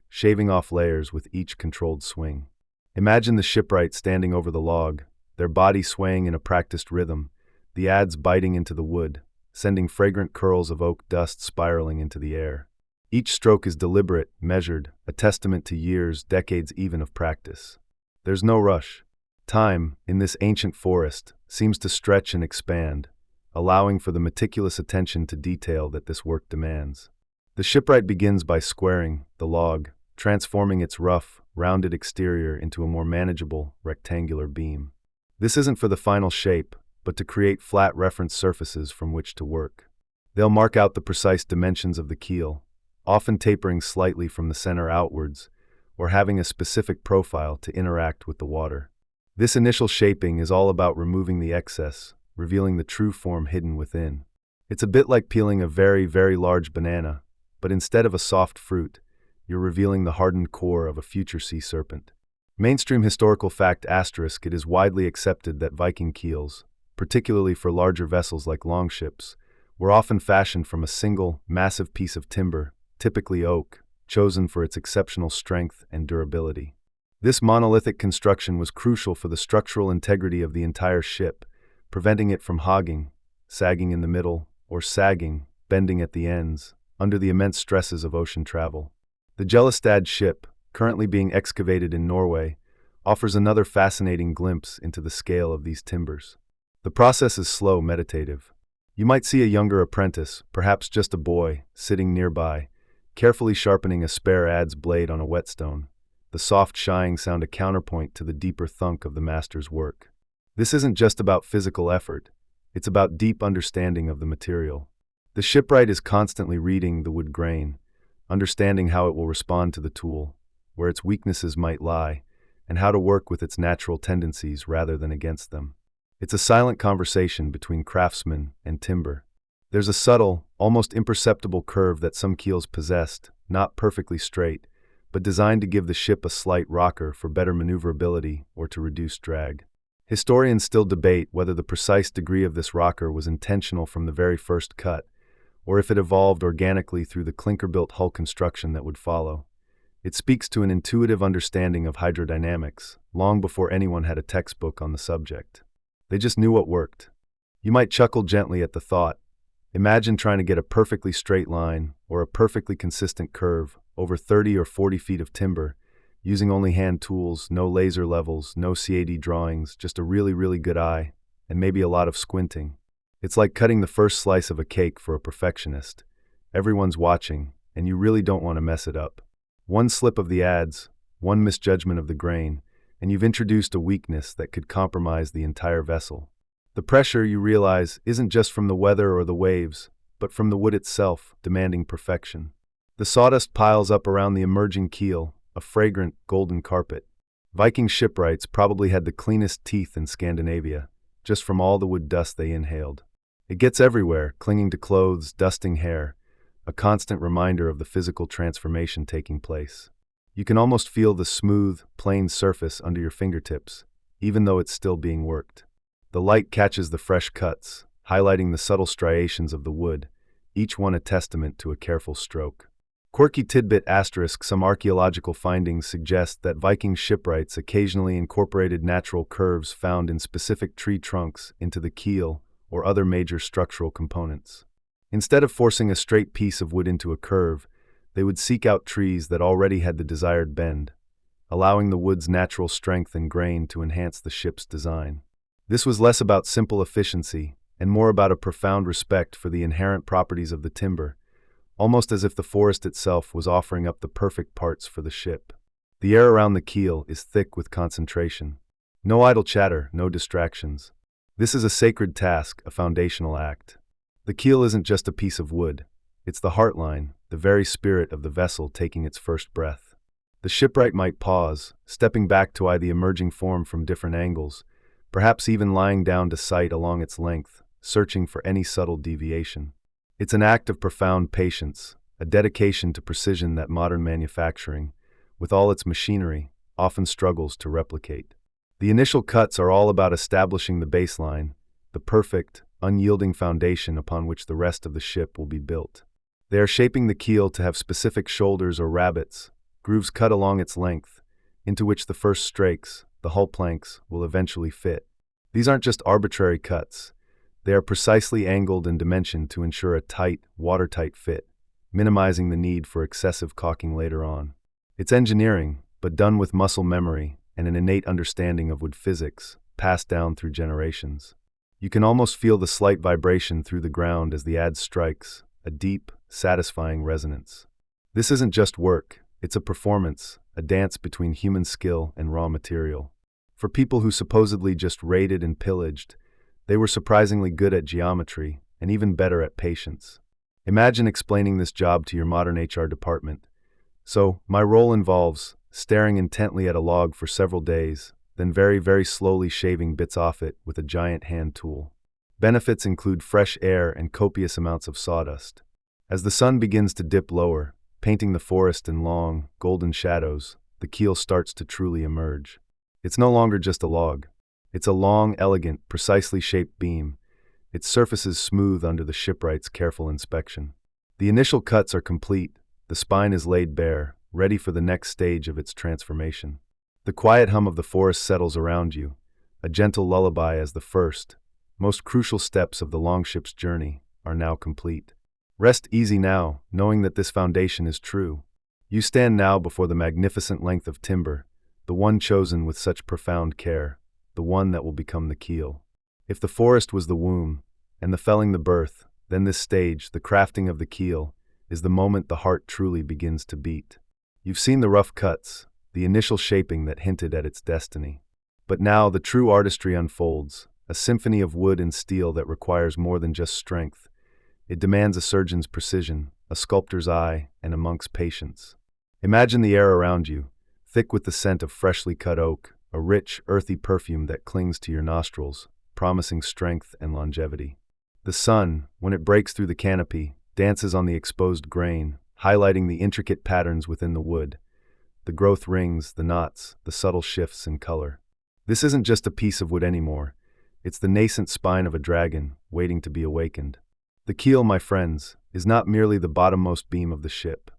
shaving off layers with each controlled swing. Imagine the shipwright standing over the log, their body swaying in a practiced rhythm, the adze biting into the wood, sending fragrant curls of oak dust spiraling into the air. Each stroke is deliberate, measured, a testament to years, decades even of practice. There's no rush. Time, in this ancient forest, seems to stretch and expand, allowing for the meticulous attention to detail that this work demands. The shipwright begins by squaring the log, transforming its rough, rounded exterior into a more manageable, rectangular beam. This isn't for the final shape, but to create flat reference surfaces from which to work. They'll mark out the precise dimensions of the keel, often tapering slightly from the center outwards, or having a specific profile to interact with the water. This initial shaping is all about removing the excess, revealing the true form hidden within. It's a bit like peeling a very, very large banana, but instead of a soft fruit, you're revealing the hardened core of a future sea serpent. Mainstream historical fact asterisk: it is widely accepted that Viking keels, particularly for larger vessels like longships, were often fashioned from a single, massive piece of timber, typically oak, chosen for its exceptional strength and durability. This monolithic construction was crucial for the structural integrity of the entire ship, preventing it from hogging, sagging in the middle, or sagging, bending at the ends, under the immense stresses of ocean travel. The Jelestad ship, currently being excavated in Norway, offers another fascinating glimpse into the scale of these timbers. The process is slow, meditative. You might see a younger apprentice, perhaps just a boy, sitting nearby, carefully sharpening a spare adze blade on a whetstone. The soft shying sound a counterpoint to the deeper thunk of the master's work. This isn't just about physical effort, it's about deep understanding of the material. The shipwright is constantly reading the wood grain, understanding how it will respond to the tool, where its weaknesses might lie, and how to work with its natural tendencies rather than against them. It's a silent conversation between craftsman and timber. There's a subtle, almost imperceptible curve that some keels possessed, not perfectly straight, but designed to give the ship a slight rocker for better maneuverability or to reduce drag. Historians still debate whether the precise degree of this rocker was intentional from the very first cut, or if it evolved organically through the clinker-built hull construction that would follow. It speaks to an intuitive understanding of hydrodynamics, long before anyone had a textbook on the subject. They just knew what worked. You might chuckle gently at the thought. Imagine trying to get a perfectly straight line, or a perfectly consistent curve, over 30 or 40 feet of timber, using only hand tools, no laser levels, no CAD drawings, just a really, really good eye, and maybe a lot of squinting. It's like cutting the first slice of a cake for a perfectionist. Everyone's watching, and you really don't want to mess it up. One slip of the adze, one misjudgment of the grain, and you've introduced a weakness that could compromise the entire vessel. The pressure, you realize, isn't just from the weather or the waves, but from the wood itself, demanding perfection. The sawdust piles up around the emerging keel, a fragrant, golden carpet. Viking shipwrights probably had the cleanest teeth in Scandinavia, just from all the wood dust they inhaled. It gets everywhere, clinging to clothes, dusting hair, a constant reminder of the physical transformation taking place. You can almost feel the smooth, plain surface under your fingertips, even though it's still being worked. The light catches the fresh cuts, highlighting the subtle striations of the wood, each one a testament to a careful stroke. Quirky tidbit asterisk: some archaeological findings suggest that Viking shipwrights occasionally incorporated natural curves found in specific tree trunks into the keel or other major structural components. Instead of forcing a straight piece of wood into a curve, they would seek out trees that already had the desired bend, allowing the wood's natural strength and grain to enhance the ship's design. This was less about simple efficiency and more about a profound respect for the inherent properties of the timber, almost as if the forest itself was offering up the perfect parts for the ship. The air around the keel is thick with concentration. No idle chatter, no distractions. This is a sacred task, a foundational act. The keel isn't just a piece of wood. It's the heartline, the very spirit of the vessel taking its first breath. The shipwright might pause, stepping back to eye the emerging form from different angles, perhaps even lying down to sight along its length, searching for any subtle deviation. It's an act of profound patience, a dedication to precision that modern manufacturing, with all its machinery, often struggles to replicate. The initial cuts are all about establishing the baseline, the perfect, unyielding foundation upon which the rest of the ship will be built. They are shaping the keel to have specific shoulders or rivets, grooves cut along its length, into which the first strakes, the hull planks, will eventually fit. These aren't just arbitrary cuts. They are precisely angled and dimensioned to ensure a tight, watertight fit, minimizing the need for excessive caulking later on. It's engineering, but done with muscle memory and an innate understanding of wood physics, passed down through generations. You can almost feel the slight vibration through the ground as the adze strikes, a deep, satisfying resonance. This isn't just work, it's a performance, a dance between human skill and raw material. For people who supposedly just raided and pillaged, they were surprisingly good at geometry and even better at patience. Imagine explaining this job to your modern HR department. So, my role involves staring intently at a log for several days, then very, very slowly shaving bits off it with a giant hand tool. Benefits include fresh air and copious amounts of sawdust. As the sun begins to dip lower, painting the forest in long, golden shadows, the keel starts to truly emerge. It's no longer just a log. It's a long, elegant, precisely shaped beam. Its surface is smooth under the shipwright's careful inspection. The initial cuts are complete, the spine is laid bare, ready for the next stage of its transformation. The quiet hum of the forest settles around you, a gentle lullaby as the first, most crucial steps of the Longship's journey are now complete. Rest easy now, knowing that this foundation is true. You stand now before the magnificent length of timber, the one chosen with such profound care, the one that will become the keel. If the forest was the womb, and the felling the birth, then this stage, the crafting of the keel, is the moment the heart truly begins to beat. You've seen the rough cuts, the initial shaping that hinted at its destiny. But now the true artistry unfolds, a symphony of wood and steel that requires more than just strength. It demands a surgeon's precision, a sculptor's eye, and a monk's patience. Imagine the air around you, thick with the scent of freshly cut oak, a rich, earthy perfume that clings to your nostrils, promising strength and longevity. The sun, when it breaks through the canopy, dances on the exposed grain, highlighting the intricate patterns within the wood, the growth rings, the knots, the subtle shifts in color. This isn't just a piece of wood anymore. It's the nascent spine of a dragon, waiting to be awakened. The keel, my friends, is not merely the bottommost beam of the ship.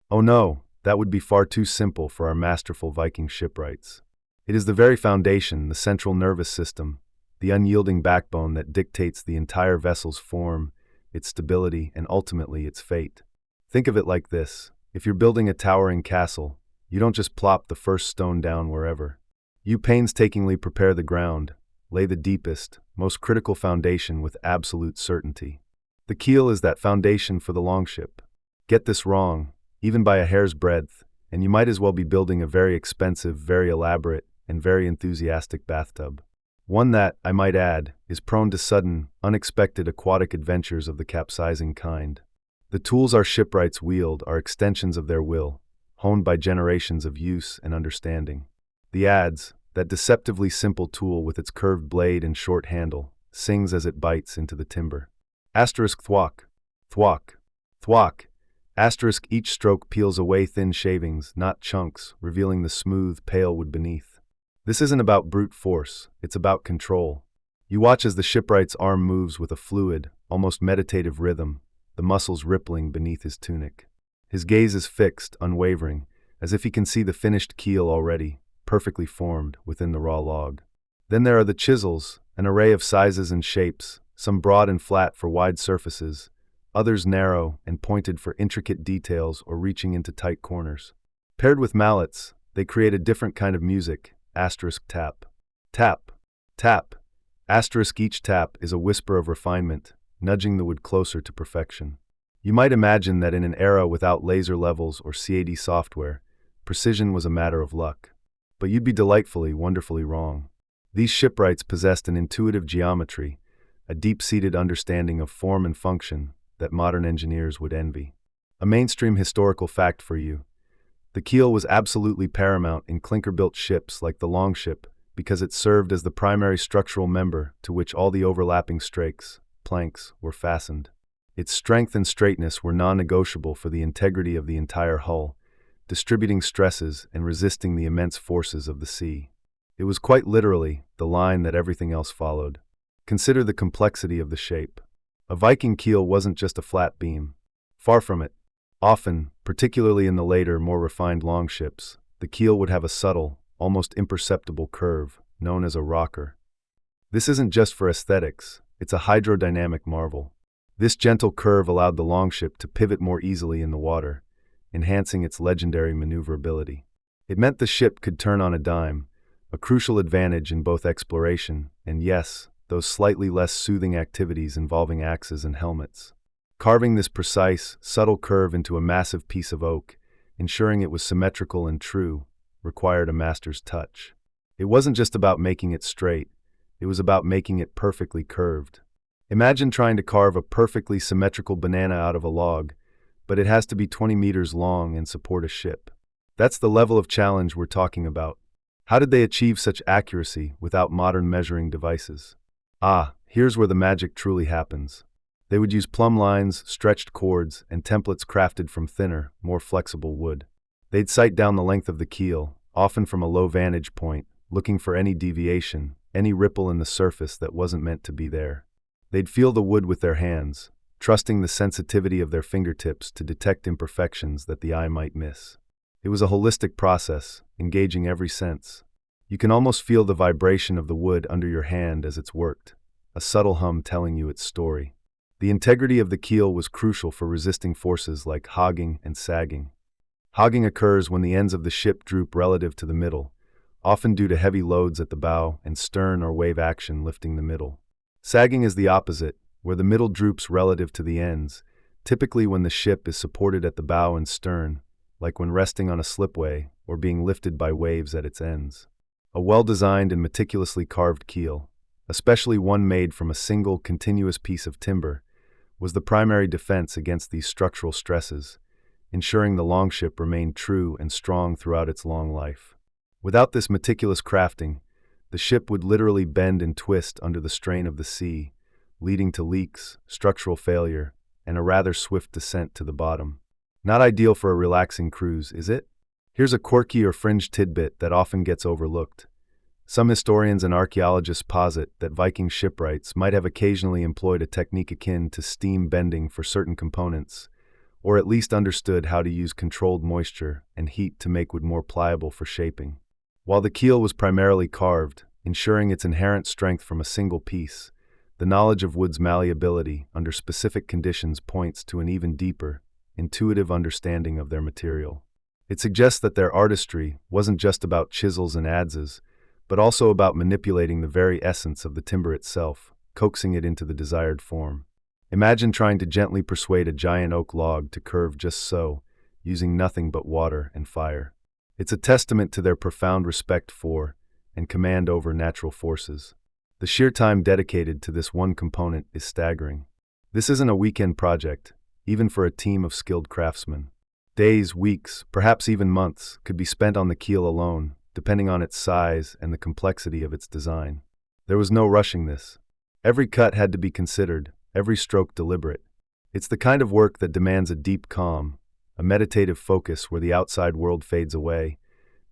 Oh no, that would be far too simple for our masterful Viking shipwrights. It is the very foundation, the central nervous system, the unyielding backbone that dictates the entire vessel's form, its stability, and ultimately its fate. Think of it like this. If you're building a towering castle, you don't just plop the first stone down wherever. You painstakingly prepare the ground, lay the deepest, most critical foundation with absolute certainty. The keel is that foundation for the longship. Get this wrong, even by a hair's breadth, and you might as well be building a very expensive, very elaborate, and very enthusiastic bathtub. One that, I might add, is prone to sudden, unexpected aquatic adventures of the capsizing kind. The tools our shipwrights wield are extensions of their will, honed by generations of use and understanding. The adze, that deceptively simple tool with its curved blade and short handle, sings as it bites into the timber. Asterisk thwack, thwack, thwack. Asterisk each stroke peels away thin shavings, not chunks, revealing the smooth, pale wood beneath. This isn't about brute force, it's about control. You watch as the shipwright's arm moves with a fluid, almost meditative rhythm, the muscles rippling beneath his tunic. His gaze is fixed, unwavering, as if he can see the finished keel already, perfectly formed, within the raw log. Then there are the chisels, an array of sizes and shapes, some broad and flat for wide surfaces, others narrow and pointed for intricate details or reaching into tight corners. Paired with mallets, they create a different kind of music. Asterisk tap. Tap. Tap. Asterisk each tap is a whisper of refinement, nudging the wood closer to perfection. You might imagine that in an era without laser levels or CAD software, precision was a matter of luck. But you'd be delightfully, wonderfully wrong. These shipwrights possessed an intuitive geometry, a deep-seated understanding of form and function that modern engineers would envy. A mainstream historical fact for you. The keel was absolutely paramount in clinker-built ships like the Longship because it served as the primary structural member to which all the overlapping strakes, planks, were fastened. Its strength and straightness were non-negotiable for the integrity of the entire hull, distributing stresses and resisting the immense forces of the sea. It was quite literally the line that everything else followed. Consider the complexity of the shape. A Viking keel wasn't just a flat beam. Far from it. Often, particularly in the later, more refined longships, the keel would have a subtle, almost imperceptible curve, known as a rocker. This isn't just for aesthetics, it's a hydrodynamic marvel. This gentle curve allowed the longship to pivot more easily in the water, enhancing its legendary maneuverability. It meant the ship could turn on a dime, a crucial advantage in both exploration and, yes, those slightly less soothing activities involving axes and helmets. Carving this precise, subtle curve into a massive piece of oak, ensuring it was symmetrical and true, required a master's touch. It wasn't just about making it straight, it was about making it perfectly curved. Imagine trying to carve a perfectly symmetrical banana out of a log, but it has to be 20 meters long and support a ship. That's the level of challenge we're talking about. How did they achieve such accuracy without modern measuring devices? Here's where the magic truly happens. They would use plumb lines, stretched cords, and templates crafted from thinner, more flexible wood. They'd sight down the length of the keel, often from a low vantage point, looking for any deviation, any ripple in the surface that wasn't meant to be there. They'd feel the wood with their hands, trusting the sensitivity of their fingertips to detect imperfections that the eye might miss. It was a holistic process, engaging every sense. You can almost feel the vibration of the wood under your hand as it's worked, a subtle hum telling you its story. The integrity of the keel was crucial for resisting forces like hogging and sagging. Hogging occurs when the ends of the ship droop relative to the middle, often due to heavy loads at the bow and stern or wave action lifting the middle. Sagging is the opposite, where the middle droops relative to the ends, typically when the ship is supported at the bow and stern, like when resting on a slipway or being lifted by waves at its ends. A well-designed and meticulously carved keel, especially one made from a single continuous piece of timber, was the primary defense against these structural stresses, ensuring the longship remained true and strong throughout its long life. Without this meticulous crafting, the ship would literally bend and twist under the strain of the sea, leading to leaks, structural failure, and a rather swift descent to the bottom. Not ideal for a relaxing cruise, is it? Here's a quirky or fringe tidbit that often gets overlooked. Some historians and archaeologists posit that Viking shipwrights might have occasionally employed a technique akin to steam bending for certain components, or at least understood how to use controlled moisture and heat to make wood more pliable for shaping. While the keel was primarily carved, ensuring its inherent strength from a single piece, the knowledge of wood's malleability under specific conditions points to an even deeper, intuitive understanding of their material. It suggests that their artistry wasn't just about chisels and adzes, but also about manipulating the very essence of the timber itself, coaxing it into the desired form. Imagine trying to gently persuade a giant oak log to curve just so, using nothing but water and fire. It's a testament to their profound respect for and command over natural forces. The sheer time dedicated to this one component is staggering. This isn't a weekend project, even for a team of skilled craftsmen. Days, weeks, perhaps even months could be spent on the keel alone, depending on its size and the complexity of its design. There was no rushing this. Every cut had to be considered, every stroke deliberate. It's the kind of work that demands a deep calm, a meditative focus where the outside world fades away,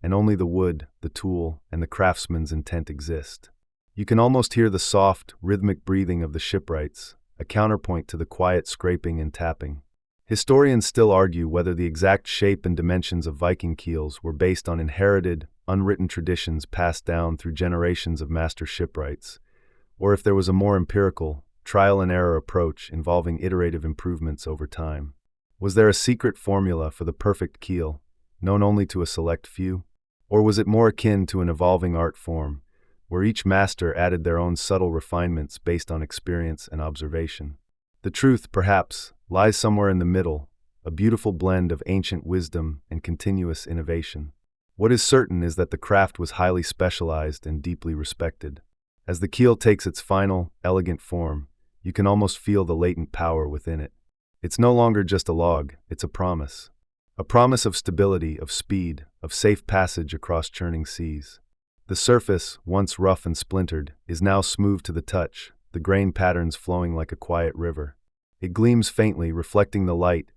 and only the wood, the tool, and the craftsman's intent exist. You can almost hear the soft, rhythmic breathing of the shipwrights, a counterpoint to the quiet scraping and tapping. Historians still argue whether the exact shape and dimensions of Viking keels were based on inherited, unwritten traditions passed down through generations of master shipwrights, or if there was a more empirical, trial-and-error approach involving iterative improvements over time. Was there a secret formula for the perfect keel, known only to a select few? Or was it more akin to an evolving art form, where each master added their own subtle refinements based on experience and observation? The truth, perhaps, lies somewhere in the middle, a beautiful blend of ancient wisdom and continuous innovation. What is certain is that the craft was highly specialized and deeply respected. As the keel takes its final, elegant form, you can almost feel the latent power within it. It's no longer just a log, it's a promise. A promise of stability, of speed, of safe passage across churning seas. The surface, once rough and splintered, is now smooth to the touch, the grain patterns flowing like a quiet river. It gleams faintly, reflecting the light,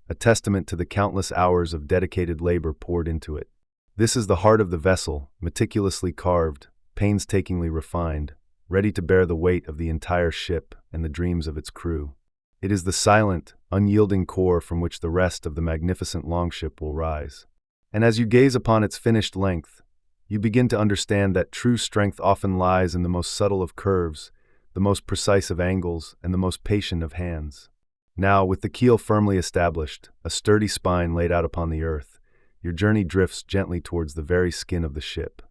a testament to the countless hours of dedicated labor poured into it. This is the heart of the vessel, meticulously carved, painstakingly refined, ready to bear the weight of the entire ship and the dreams of its crew. It is the silent, unyielding core from which the rest of the magnificent longship will rise. And as you gaze upon its finished length, you begin to understand that true strength often lies in the most subtle of curves, the most precise of angles, and the most patient of hands. Now, with the keel firmly established, a sturdy spine laid out upon the earth, your journey drifts gently towards the very skin of the ship,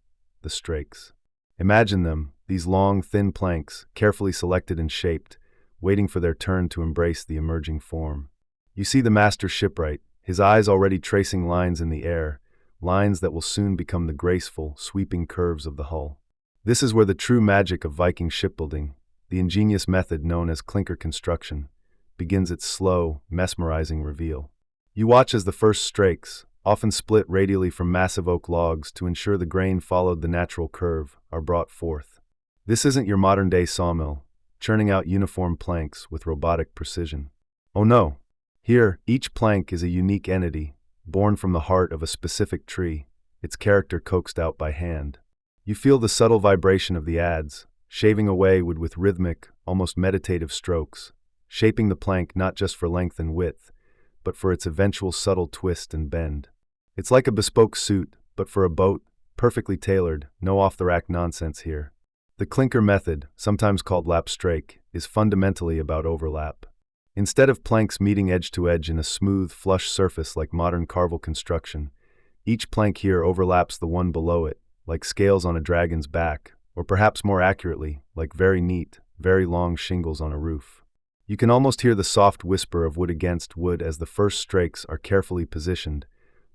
the strakes. Imagine them, these long, thin planks, carefully selected and shaped, waiting for their turn to embrace the emerging form. You see the master shipwright, his eyes already tracing lines in the air, lines that will soon become the graceful, sweeping curves of the hull. This is where the true magic of Viking shipbuilding, the ingenious method known as clinker construction, begins its slow, mesmerizing reveal. You watch as the first strakes, often split radially from massive oak logs to ensure the grain followed the natural curve, are brought forth. This isn't your modern-day sawmill, churning out uniform planks with robotic precision. Oh no! Here, each plank is a unique entity, born from the heart of a specific tree, its character coaxed out by hand. You feel the subtle vibration of the adze, shaving away wood with rhythmic, almost meditative strokes, shaping the plank not just for length and width, but for its eventual subtle twist and bend. It's like a bespoke suit, but for a boat, perfectly tailored, no off-the-rack nonsense here. The clinker method, sometimes called lap strake, is fundamentally about overlap. Instead of planks meeting edge to edge in a smooth, flush surface like modern carvel construction, each plank here overlaps the one below it, like scales on a dragon's back, or perhaps more accurately, like very neat, very long shingles on a roof. You can almost hear the soft whisper of wood against wood as the first strakes are carefully positioned,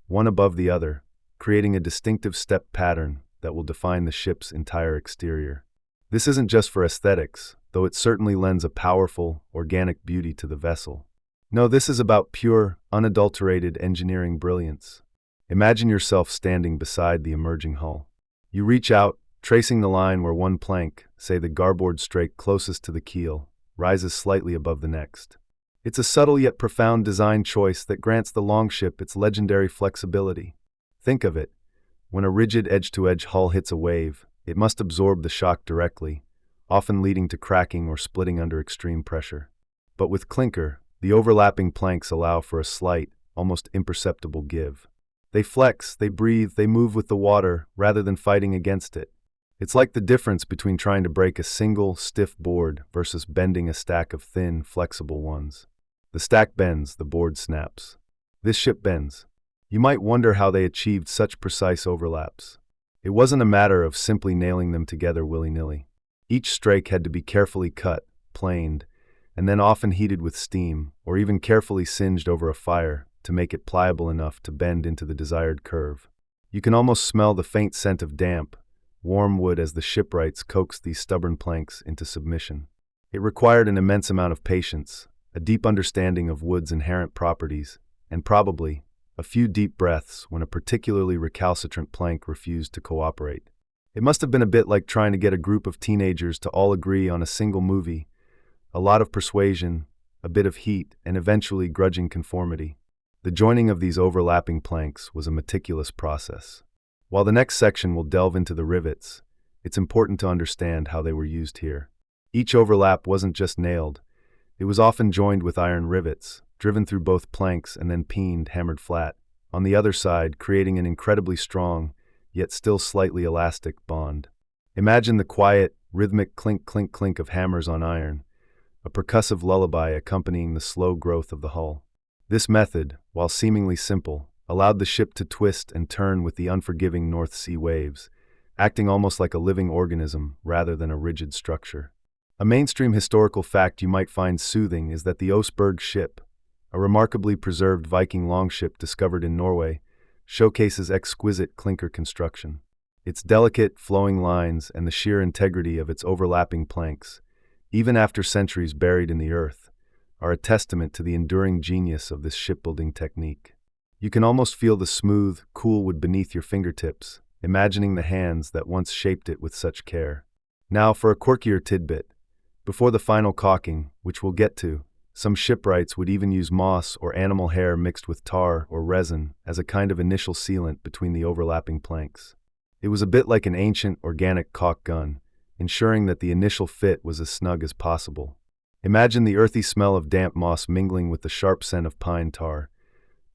one above the other, creating a distinctive step pattern that will define the ship's entire exterior. This isn't just for aesthetics, though it certainly lends a powerful, organic beauty to the vessel. No, this is about pure, unadulterated engineering brilliance. Imagine yourself standing beside the emerging hull. You reach out, tracing the line where one plank, say the garboard strake closest to the keel, rises slightly above the next. It's a subtle yet profound design choice that grants the Longship its legendary flexibility. Think of it. When a rigid edge-to-edge hull hits a wave, it must absorb the shock directly, often leading to cracking or splitting under extreme pressure. But with clinker, the overlapping planks allow for a slight, almost imperceptible give. They flex, they breathe, they move with the water, rather than fighting against it. It's like the difference between trying to break a single, stiff board versus bending a stack of thin, flexible ones. The stack bends, the board snaps. This ship bends. You might wonder how they achieved such precise overlaps. It wasn't a matter of simply nailing them together willy-nilly. Each strake had to be carefully cut, planed, and then often heated with steam, or even carefully singed over a fire to make it pliable enough to bend into the desired curve. You can almost smell the faint scent of damp, warm wood as the shipwrights coaxed these stubborn planks into submission. It required an immense amount of patience, a deep understanding of wood's inherent properties, and probably a few deep breaths when a particularly recalcitrant plank refused to cooperate. It must have been a bit like trying to get a group of teenagers to all agree on a single movie, a lot of persuasion, a bit of heat, and eventually grudging conformity. The joining of these overlapping planks was a meticulous process. While the next section will delve into the rivets, it's important to understand how they were used here. Each overlap wasn't just nailed, it was often joined with iron rivets, driven through both planks and then peened, hammered flat, on the other side, creating an incredibly strong, yet still slightly elastic bond. Imagine the quiet, rhythmic clink-clink-clink of hammers on iron, a percussive lullaby accompanying the slow growth of the hull. This method, while seemingly simple, allowed the ship to twist and turn with the unforgiving North Sea waves, acting almost like a living organism rather than a rigid structure. A mainstream historical fact you might find soothing is that the Oseberg ship, a remarkably preserved Viking longship discovered in Norway, showcases exquisite clinker construction. Its delicate, flowing lines and the sheer integrity of its overlapping planks, even after centuries buried in the earth, are a testament to the enduring genius of this shipbuilding technique. You can almost feel the smooth, cool wood beneath your fingertips, imagining the hands that once shaped it with such care. Now for a quirkier tidbit. Before the final caulking, which we'll get to, some shipwrights would even use moss or animal hair mixed with tar or resin as a kind of initial sealant between the overlapping planks. It was a bit like an ancient organic caulk gun, ensuring that the initial fit was as snug as possible. Imagine the earthy smell of damp moss mingling with the sharp scent of pine tar,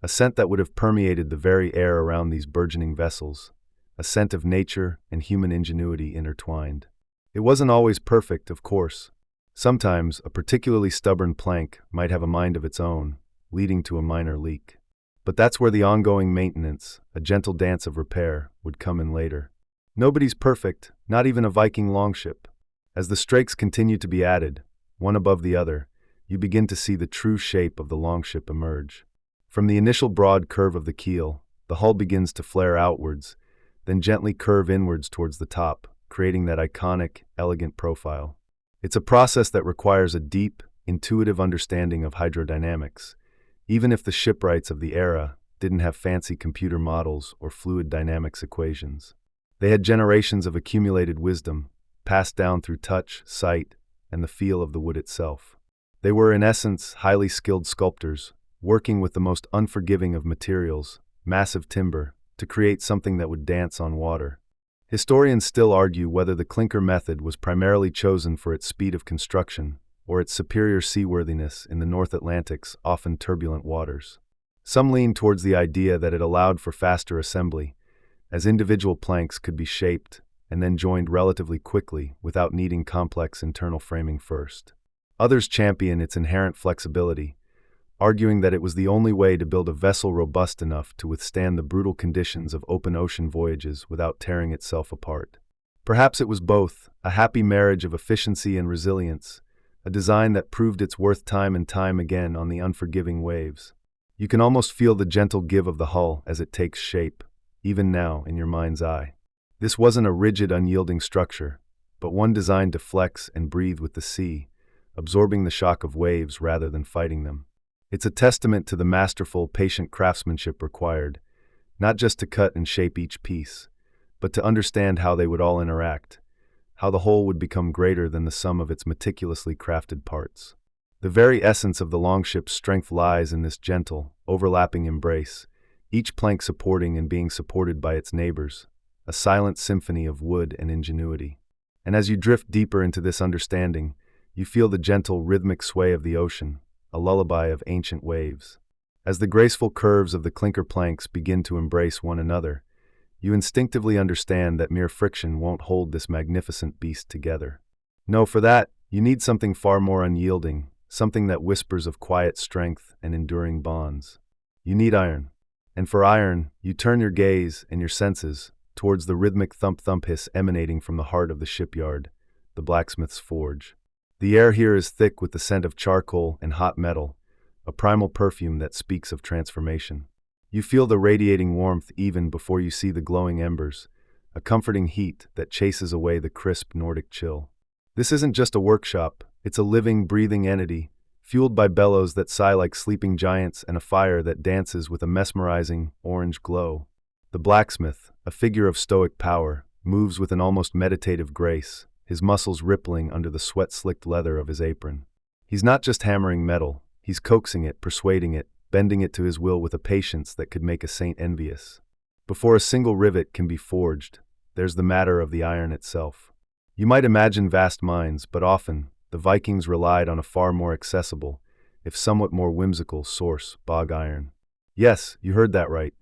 a scent that would have permeated the very air around these burgeoning vessels, a scent of nature and human ingenuity intertwined. It wasn't always perfect, of course. Sometimes, a particularly stubborn plank might have a mind of its own, leading to a minor leak. But that's where the ongoing maintenance, a gentle dance of repair, would come in later. Nobody's perfect, not even a Viking longship. As the strakes continue to be added, one above the other, you begin to see the true shape of the longship emerge. From the initial broad curve of the keel, the hull begins to flare outwards, then gently curve inwards towards the top, creating that iconic, elegant profile. It's a process that requires a deep, intuitive understanding of hydrodynamics, even if the shipwrights of the era didn't have fancy computer models or fluid dynamics equations. They had generations of accumulated wisdom, passed down through touch, sight, and the feel of the wood itself. They were, in essence, highly skilled sculptors, working with the most unforgiving of materials, massive timber, to create something that would dance on water. Historians still argue whether the clinker method was primarily chosen for its speed of construction or its superior seaworthiness in the North Atlantic's often turbulent waters. Some lean towards the idea that it allowed for faster assembly, as individual planks could be shaped and then joined relatively quickly without needing complex internal framing first. Others champion its inherent flexibility, arguing that it was the only way to build a vessel robust enough to withstand the brutal conditions of open ocean voyages without tearing itself apart. Perhaps it was both, a happy marriage of efficiency and resilience, a design that proved its worth time and time again on the unforgiving waves. You can almost feel the gentle give of the hull as it takes shape, even now in your mind's eye. This wasn't a rigid, unyielding structure, but one designed to flex and breathe with the sea, absorbing the shock of waves rather than fighting them. It's a testament to the masterful, patient craftsmanship required, not just to cut and shape each piece, but to understand how they would all interact, how the whole would become greater than the sum of its meticulously crafted parts. The very essence of the longship's strength lies in this gentle, overlapping embrace, each plank supporting and being supported by its neighbors, a silent symphony of wood and ingenuity. And as you drift deeper into this understanding, you feel the gentle, rhythmic sway of the ocean, a lullaby of ancient waves. As the graceful curves of the clinker planks begin to embrace one another, you instinctively understand that mere friction won't hold this magnificent beast together. No, for that, you need something far more unyielding, something that whispers of quiet strength and enduring bonds. You need iron. And for iron, you turn your gaze and your senses towards the rhythmic thump-thump hiss emanating from the heart of the shipyard, the blacksmith's forge. The air here is thick with the scent of charcoal and hot metal, a primal perfume that speaks of transformation. You feel the radiating warmth even before you see the glowing embers, a comforting heat that chases away the crisp Nordic chill. This isn't just a workshop, it's a living, breathing entity, fueled by bellows that sigh like sleeping giants and a fire that dances with a mesmerizing, orange glow. The blacksmith, a figure of stoic power, moves with an almost meditative grace, his muscles rippling under the sweat-slicked leather of his apron. He's not just hammering metal, he's coaxing it, persuading it, bending it to his will with a patience that could make a saint envious. Before a single rivet can be forged, there's the matter of the iron itself. You might imagine vast mines, but often, the Vikings relied on a far more accessible, if somewhat more whimsical, source, bog iron. Yes, you heard that right.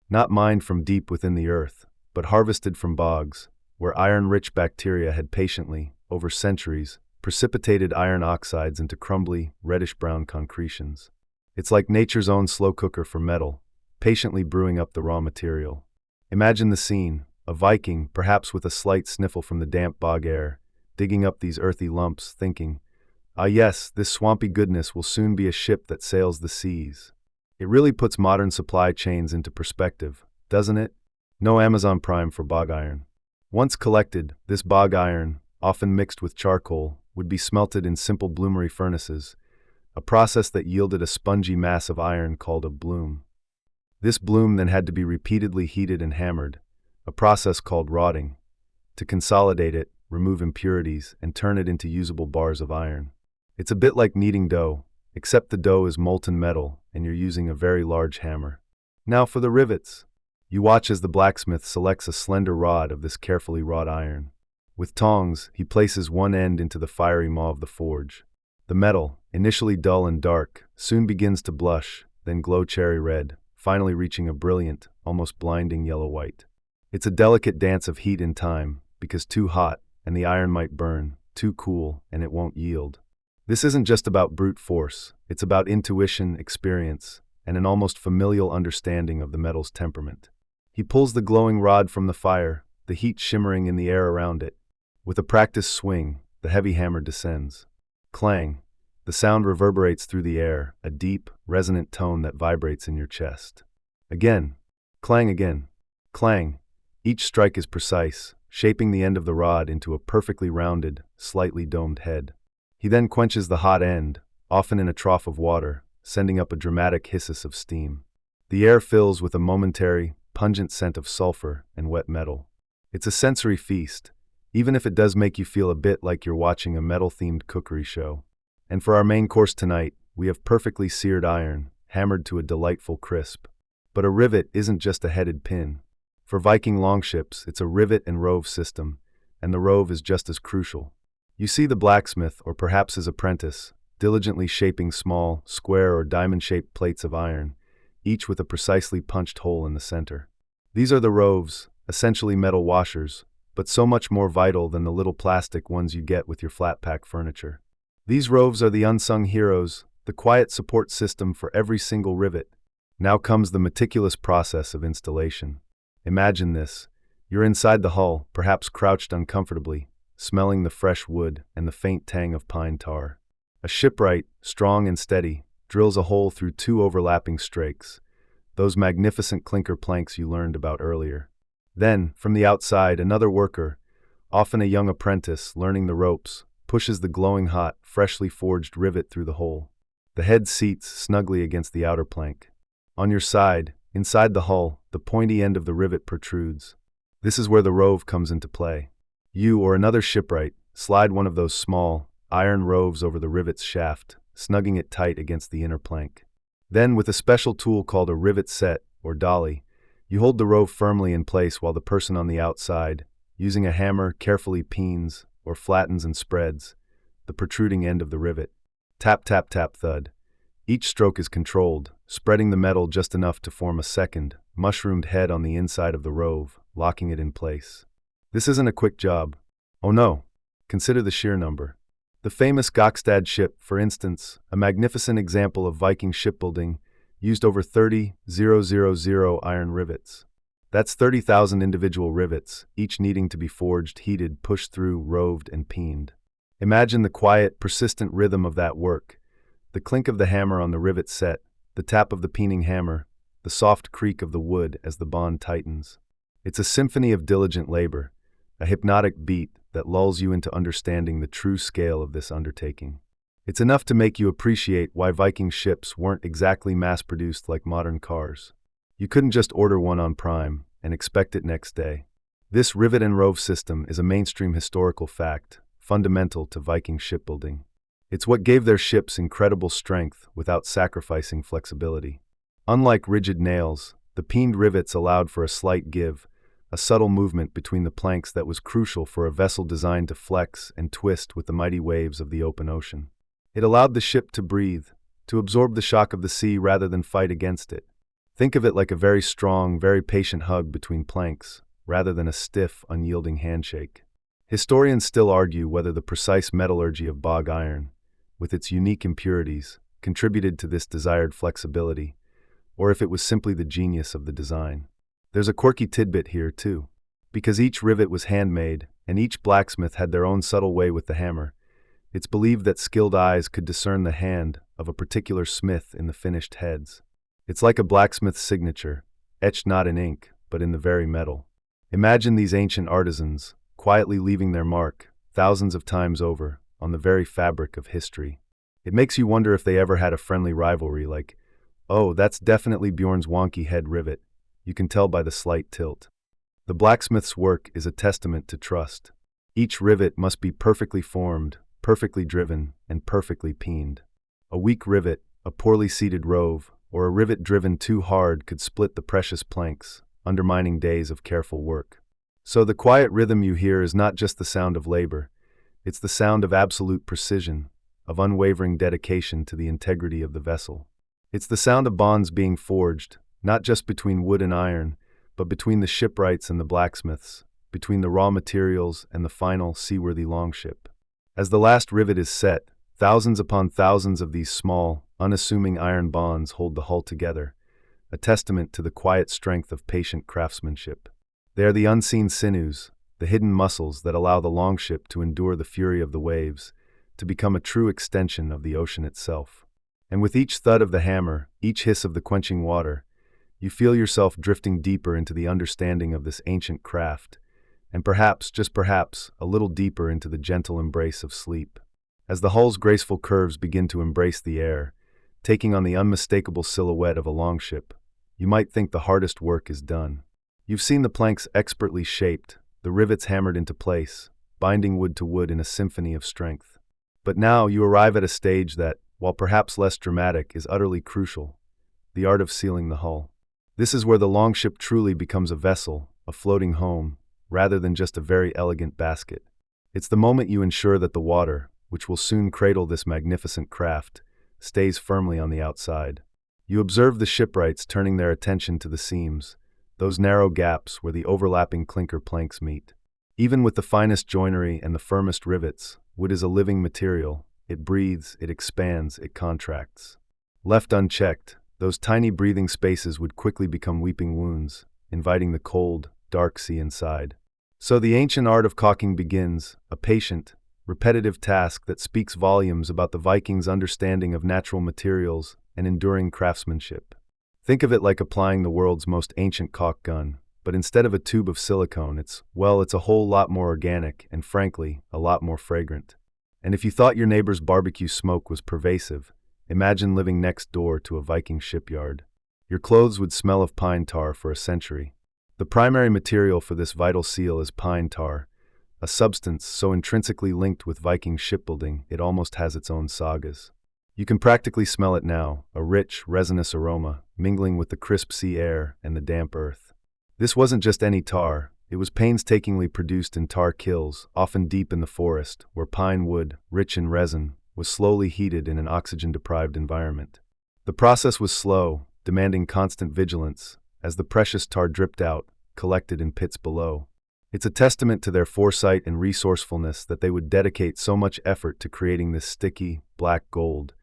Not mined from deep within the earth, but harvested from bogs, where iron-rich bacteria had patiently, over centuries, precipitated iron oxides into crumbly, reddish-brown concretions. It's like nature's own slow cooker for metal, patiently brewing up the raw material. Imagine the scene, a Viking, perhaps with a slight sniffle from the damp bog air, digging up these earthy lumps, thinking, "Ah yes, this swampy goodness will soon be a ship that sails the seas." It really puts modern supply chains into perspective, doesn't it? No Amazon Prime for bog iron. Once collected, this bog iron, often mixed with charcoal, would be smelted in simple bloomery furnaces, a process that yielded a spongy mass of iron called a bloom. This bloom then had to be repeatedly heated and hammered, a process called rotting, to consolidate it, remove impurities, and turn it into usable bars of iron. It's a bit like kneading dough, except the dough is molten metal and you're using a very large hammer. Now for the rivets. You watch as the blacksmith selects a slender rod of this carefully wrought iron. With tongs, he places one end into the fiery maw of the forge. The metal, initially dull and dark, soon begins to blush, then glow cherry red, finally reaching a brilliant, almost blinding yellow-white. It's a delicate dance of heat and time, because too hot, and the iron might burn, too cool, and it won't yield. This isn't just about brute force, it's about intuition, experience, and an almost familial understanding of the metal's temperament. He pulls the glowing rod from the fire, the heat shimmering in the air around it. With a practiced swing, the heavy hammer descends. Clang. The sound reverberates through the air, a deep, resonant tone that vibrates in your chest. Again. Clang again. Clang. Each strike is precise, shaping the end of the rod into a perfectly rounded, slightly domed head. He then quenches the hot end, often in a trough of water, sending up a dramatic hiss of steam. The air fills with a momentary, pungent scent of sulfur and wet metal. It's a sensory feast, even if it does make you feel a bit like you're watching a metal-themed cookery show. And for our main course tonight, we have perfectly seared iron, hammered to a delightful crisp. But a rivet isn't just a headed pin. For Viking Longships, it's a rivet and rove system, and the rove is just as crucial. You see the blacksmith, or perhaps his apprentice, diligently shaping small, square or diamond-shaped plates of iron, each with a precisely punched hole in the center. These are the roves, essentially metal washers, but so much more vital than the little plastic ones you get with your flat-pack furniture. These roves are the unsung heroes, the quiet support system for every single rivet. Now comes the meticulous process of installation. Imagine this. You're inside the hull, perhaps crouched uncomfortably, smelling the fresh wood and the faint tang of pine tar. A shipwright, strong and steady, drills a hole through two overlapping strakes, those magnificent clinker planks you learned about earlier. Then, from the outside, another worker, often a young apprentice learning the ropes, pushes the glowing hot, freshly forged rivet through the hole. The head seats snugly against the outer plank. On your side, inside the hull, the pointy end of the rivet protrudes. This is where the rove comes into play. You or another shipwright slide one of those small, iron roves over the rivet's shaft, snugging it tight against the inner plank. Then, with a special tool called a rivet set, or dolly, you hold the rove firmly in place while the person on the outside, using a hammer, carefully peens, or flattens and spreads, the protruding end of the rivet. Tap, tap, tap, thud. Each stroke is controlled, spreading the metal just enough to form a second, mushroomed head on the inside of the rove, locking it in place. This isn't a quick job. Oh no, consider the sheer number. The famous Gokstad ship, for instance, a magnificent example of Viking shipbuilding, used over 30,000 iron rivets. That's 30,000 individual rivets, each needing to be forged, heated, pushed through, roved, and peened. Imagine the quiet, persistent rhythm of that work. The clink of the hammer on the rivet set, the tap of the peening hammer, the soft creak of the wood as the bond tightens. It's a symphony of diligent labor, a hypnotic beat that lulls you into understanding the true scale of this undertaking. It's enough to make you appreciate why Viking ships weren't exactly mass-produced like modern cars. You couldn't just order one on Prime and expect it next day. This rivet and rove system is a mainstream historical fact, fundamental to Viking shipbuilding. It's what gave their ships incredible strength without sacrificing flexibility. Unlike rigid nails, the peened rivets allowed for a slight give, a subtle movement between the planks that was crucial for a vessel designed to flex and twist with the mighty waves of the open ocean. It allowed the ship to breathe, to absorb the shock of the sea rather than fight against it. Think of it like a very strong, very patient hug between planks, rather than a stiff, unyielding handshake. Historians still argue whether the precise metallurgy of bog iron, with its unique impurities, contributed to this desired flexibility, or if it was simply the genius of the design. There's a quirky tidbit here, too. Because each rivet was handmade, and each blacksmith had their own subtle way with the hammer, it's believed that skilled eyes could discern the hand of a particular smith in the finished heads. It's like a blacksmith's signature, etched not in ink, but in the very metal. Imagine these ancient artisans, quietly leaving their mark, thousands of times over, on the very fabric of history. It makes you wonder if they ever had a friendly rivalry like, oh, that's definitely Bjorn's wonky head rivet. You can tell by the slight tilt. The blacksmith's work is a testament to trust. Each rivet must be perfectly formed, perfectly driven, and perfectly peened. A weak rivet, a poorly seated rove, or a rivet driven too hard could split the precious planks, undermining days of careful work. So the quiet rhythm you hear is not just the sound of labor, it's the sound of absolute precision, of unwavering dedication to the integrity of the vessel. It's the sound of bonds being forged, not just between wood and iron, but between the shipwrights and the blacksmiths, between the raw materials and the final seaworthy longship. As the last rivet is set, thousands upon thousands of these small, unassuming iron bonds hold the hull together, a testament to the quiet strength of patient craftsmanship. They are the unseen sinews, the hidden muscles that allow the longship to endure the fury of the waves, to become a true extension of the ocean itself. And with each thud of the hammer, each hiss of the quenching water, you feel yourself drifting deeper into the understanding of this ancient craft, and perhaps, just perhaps, a little deeper into the gentle embrace of sleep. As the hull's graceful curves begin to embrace the air, taking on the unmistakable silhouette of a longship, you might think the hardest work is done. You've seen the planks expertly shaped, the rivets hammered into place, binding wood to wood in a symphony of strength. But now you arrive at a stage that, while perhaps less dramatic, is utterly crucial: the art of sealing the hull. This is where the longship truly becomes a vessel, a floating home, rather than just a very elegant basket. It's the moment you ensure that the water, which will soon cradle this magnificent craft, stays firmly on the outside. You observe the shipwrights turning their attention to the seams, those narrow gaps where the overlapping clinker planks meet. Even with the finest joinery and the firmest rivets, wood is a living material. It breathes, it expands, it contracts. Left unchecked, those tiny breathing spaces would quickly become weeping wounds, inviting the cold, dark sea inside. So the ancient art of caulking begins, a patient, repetitive task that speaks volumes about the Vikings' understanding of natural materials and enduring craftsmanship. Think of it like applying the world's most ancient caulk gun, but instead of a tube of silicone, it's a whole lot more organic and, frankly, a lot more fragrant. And if you thought your neighbor's barbecue smoke was pervasive, imagine living next door to a Viking shipyard. Your clothes would smell of pine tar for a century. The primary material for this vital seal is pine tar, a substance so intrinsically linked with Viking shipbuilding it almost has its own sagas. You can practically smell it now, a rich, resinous aroma, mingling with the crisp sea air and the damp earth. This wasn't just any tar, it was painstakingly produced in tar kilns, often deep in the forest, where pine wood, rich in resin, was slowly heated in an oxygen-deprived environment. The process was slow, demanding constant vigilance, as the precious tar dripped out, collected in pits below. It's a testament to their foresight and resourcefulness that they would dedicate so much effort to creating this sticky, black gold,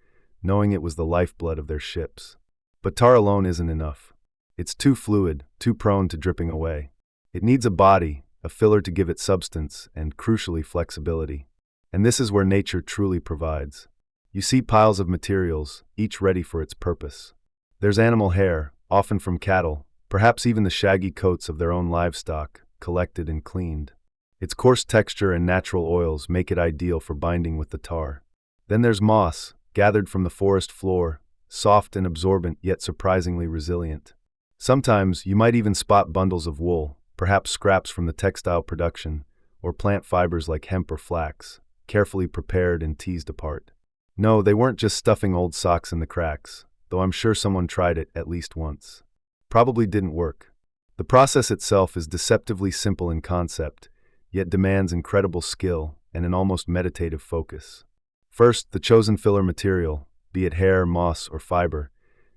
knowing it was the lifeblood of their ships. But tar alone isn't enough. It's too fluid, too prone to dripping away. It needs a body, a filler to give it substance, and, crucially, flexibility. And this is where nature truly provides. You see piles of materials, each ready for its purpose. There's animal hair, often from cattle, perhaps even the shaggy coats of their own livestock, collected and cleaned. Its coarse texture and natural oils make it ideal for binding with the tar. Then there's moss, gathered from the forest floor, soft and absorbent yet surprisingly resilient. Sometimes you might even spot bundles of wool, perhaps scraps from the textile production, or plant fibers like hemp or flax, carefully prepared and teased apart. No, they weren't just stuffing old socks in the cracks, though I'm sure someone tried it at least once. Probably didn't work. The process itself is deceptively simple in concept, yet demands incredible skill and an almost meditative focus. First, the chosen filler material, be it hair, moss, or fiber,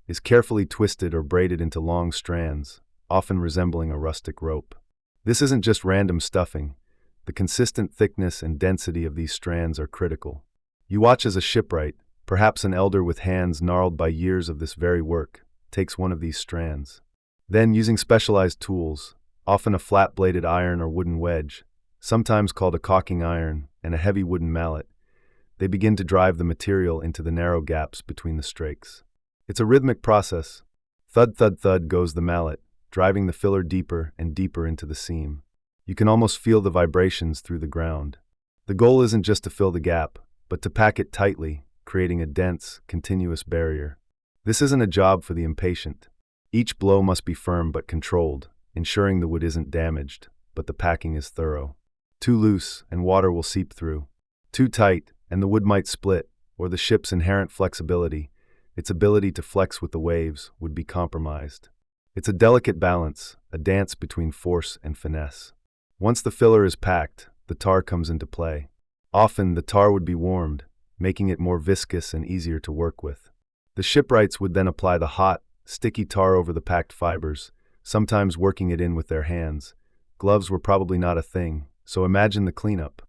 is carefully twisted or braided into long strands, often resembling a rustic rope. This isn't just random stuffing. The consistent thickness and density of these strands are critical. You watch as a shipwright, perhaps an elder with hands gnarled by years of this very work, takes one of these strands. Then, using specialized tools, often a flat-bladed iron or wooden wedge, sometimes called a caulking iron, and a heavy wooden mallet, they begin to drive the material into the narrow gaps between the strakes. It's a rhythmic process. Thud, thud, thud goes the mallet, driving the filler deeper and deeper into the seam. You can almost feel the vibrations through the ground. The goal isn't just to fill the gap, but to pack it tightly, creating a dense, continuous barrier. This isn't a job for the impatient. Each blow must be firm but controlled, ensuring the wood isn't damaged, but the packing is thorough. Too loose, and water will seep through. Too tight, and the wood might split, or the ship's inherent flexibility, its ability to flex with the waves, would be compromised. It's a delicate balance, a dance between force and finesse. Once the filler is packed, the tar comes into play. Often, the tar would be warmed, making it more viscous and easier to work with. The shipwrights would then apply the hot, sticky tar over the packed fibers, sometimes working it in with their hands. Gloves were probably not a thing, so imagine the cleanup.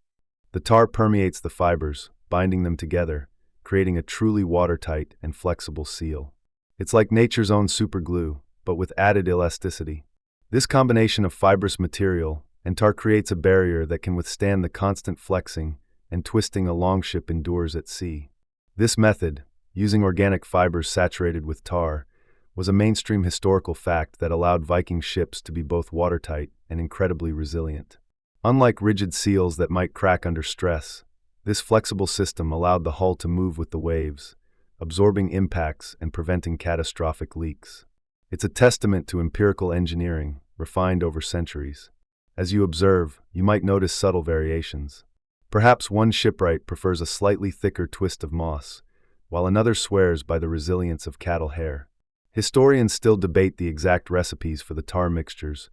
The tar permeates the fibers, binding them together, creating a truly watertight and flexible seal. It's like nature's own superglue, but with added elasticity. This combination of fibrous material and tar creates a barrier that can withstand the constant flexing and twisting a longship endures at sea. This method, using organic fibers saturated with tar, was a mainstream historical fact that allowed Viking ships to be both watertight and incredibly resilient. Unlike rigid seals that might crack under stress, this flexible system allowed the hull to move with the waves, absorbing impacts and preventing catastrophic leaks. It's a testament to empirical engineering, refined over centuries. As you observe, you might notice subtle variations. Perhaps one shipwright prefers a slightly thicker twist of moss, while another swears by the resilience of cattle hair. Historians still debate the exact recipes for the tar mixtures,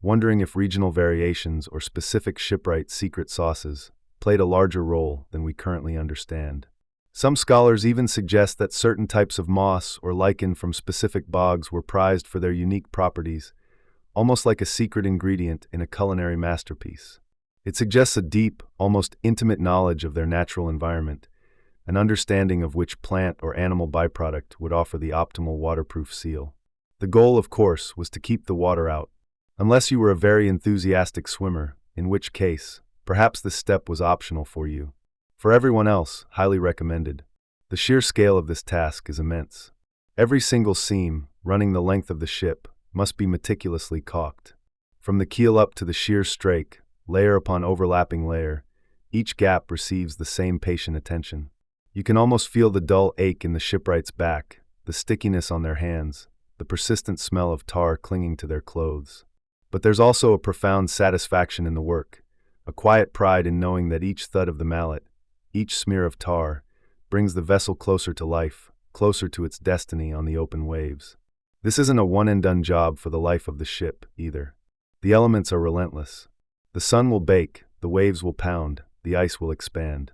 wondering if regional variations or specific shipwright secret sauces played a larger role than we currently understand. Some scholars even suggest that certain types of moss or lichen from specific bogs were prized for their unique properties, almost like a secret ingredient in a culinary masterpiece. It suggests a deep, almost intimate knowledge of their natural environment, an understanding of which plant or animal byproduct would offer the optimal waterproof seal. The goal, of course, was to keep the water out, unless you were a very enthusiastic swimmer, in which case, perhaps this step was optional for you. For everyone else, highly recommended. The sheer scale of this task is immense. Every single seam, running the length of the ship, must be meticulously caulked. From the keel up to the sheer strake, layer upon overlapping layer, each gap receives the same patient attention. You can almost feel the dull ache in the shipwright's back, the stickiness on their hands, the persistent smell of tar clinging to their clothes. But there's also a profound satisfaction in the work, a quiet pride in knowing that each thud of the mallet, each smear of tar, brings the vessel closer to life, closer to its destiny on the open waves. This isn't a one-and-done job for the life of the ship, either. The elements are relentless. The sun will bake, the waves will pound, the ice will expand.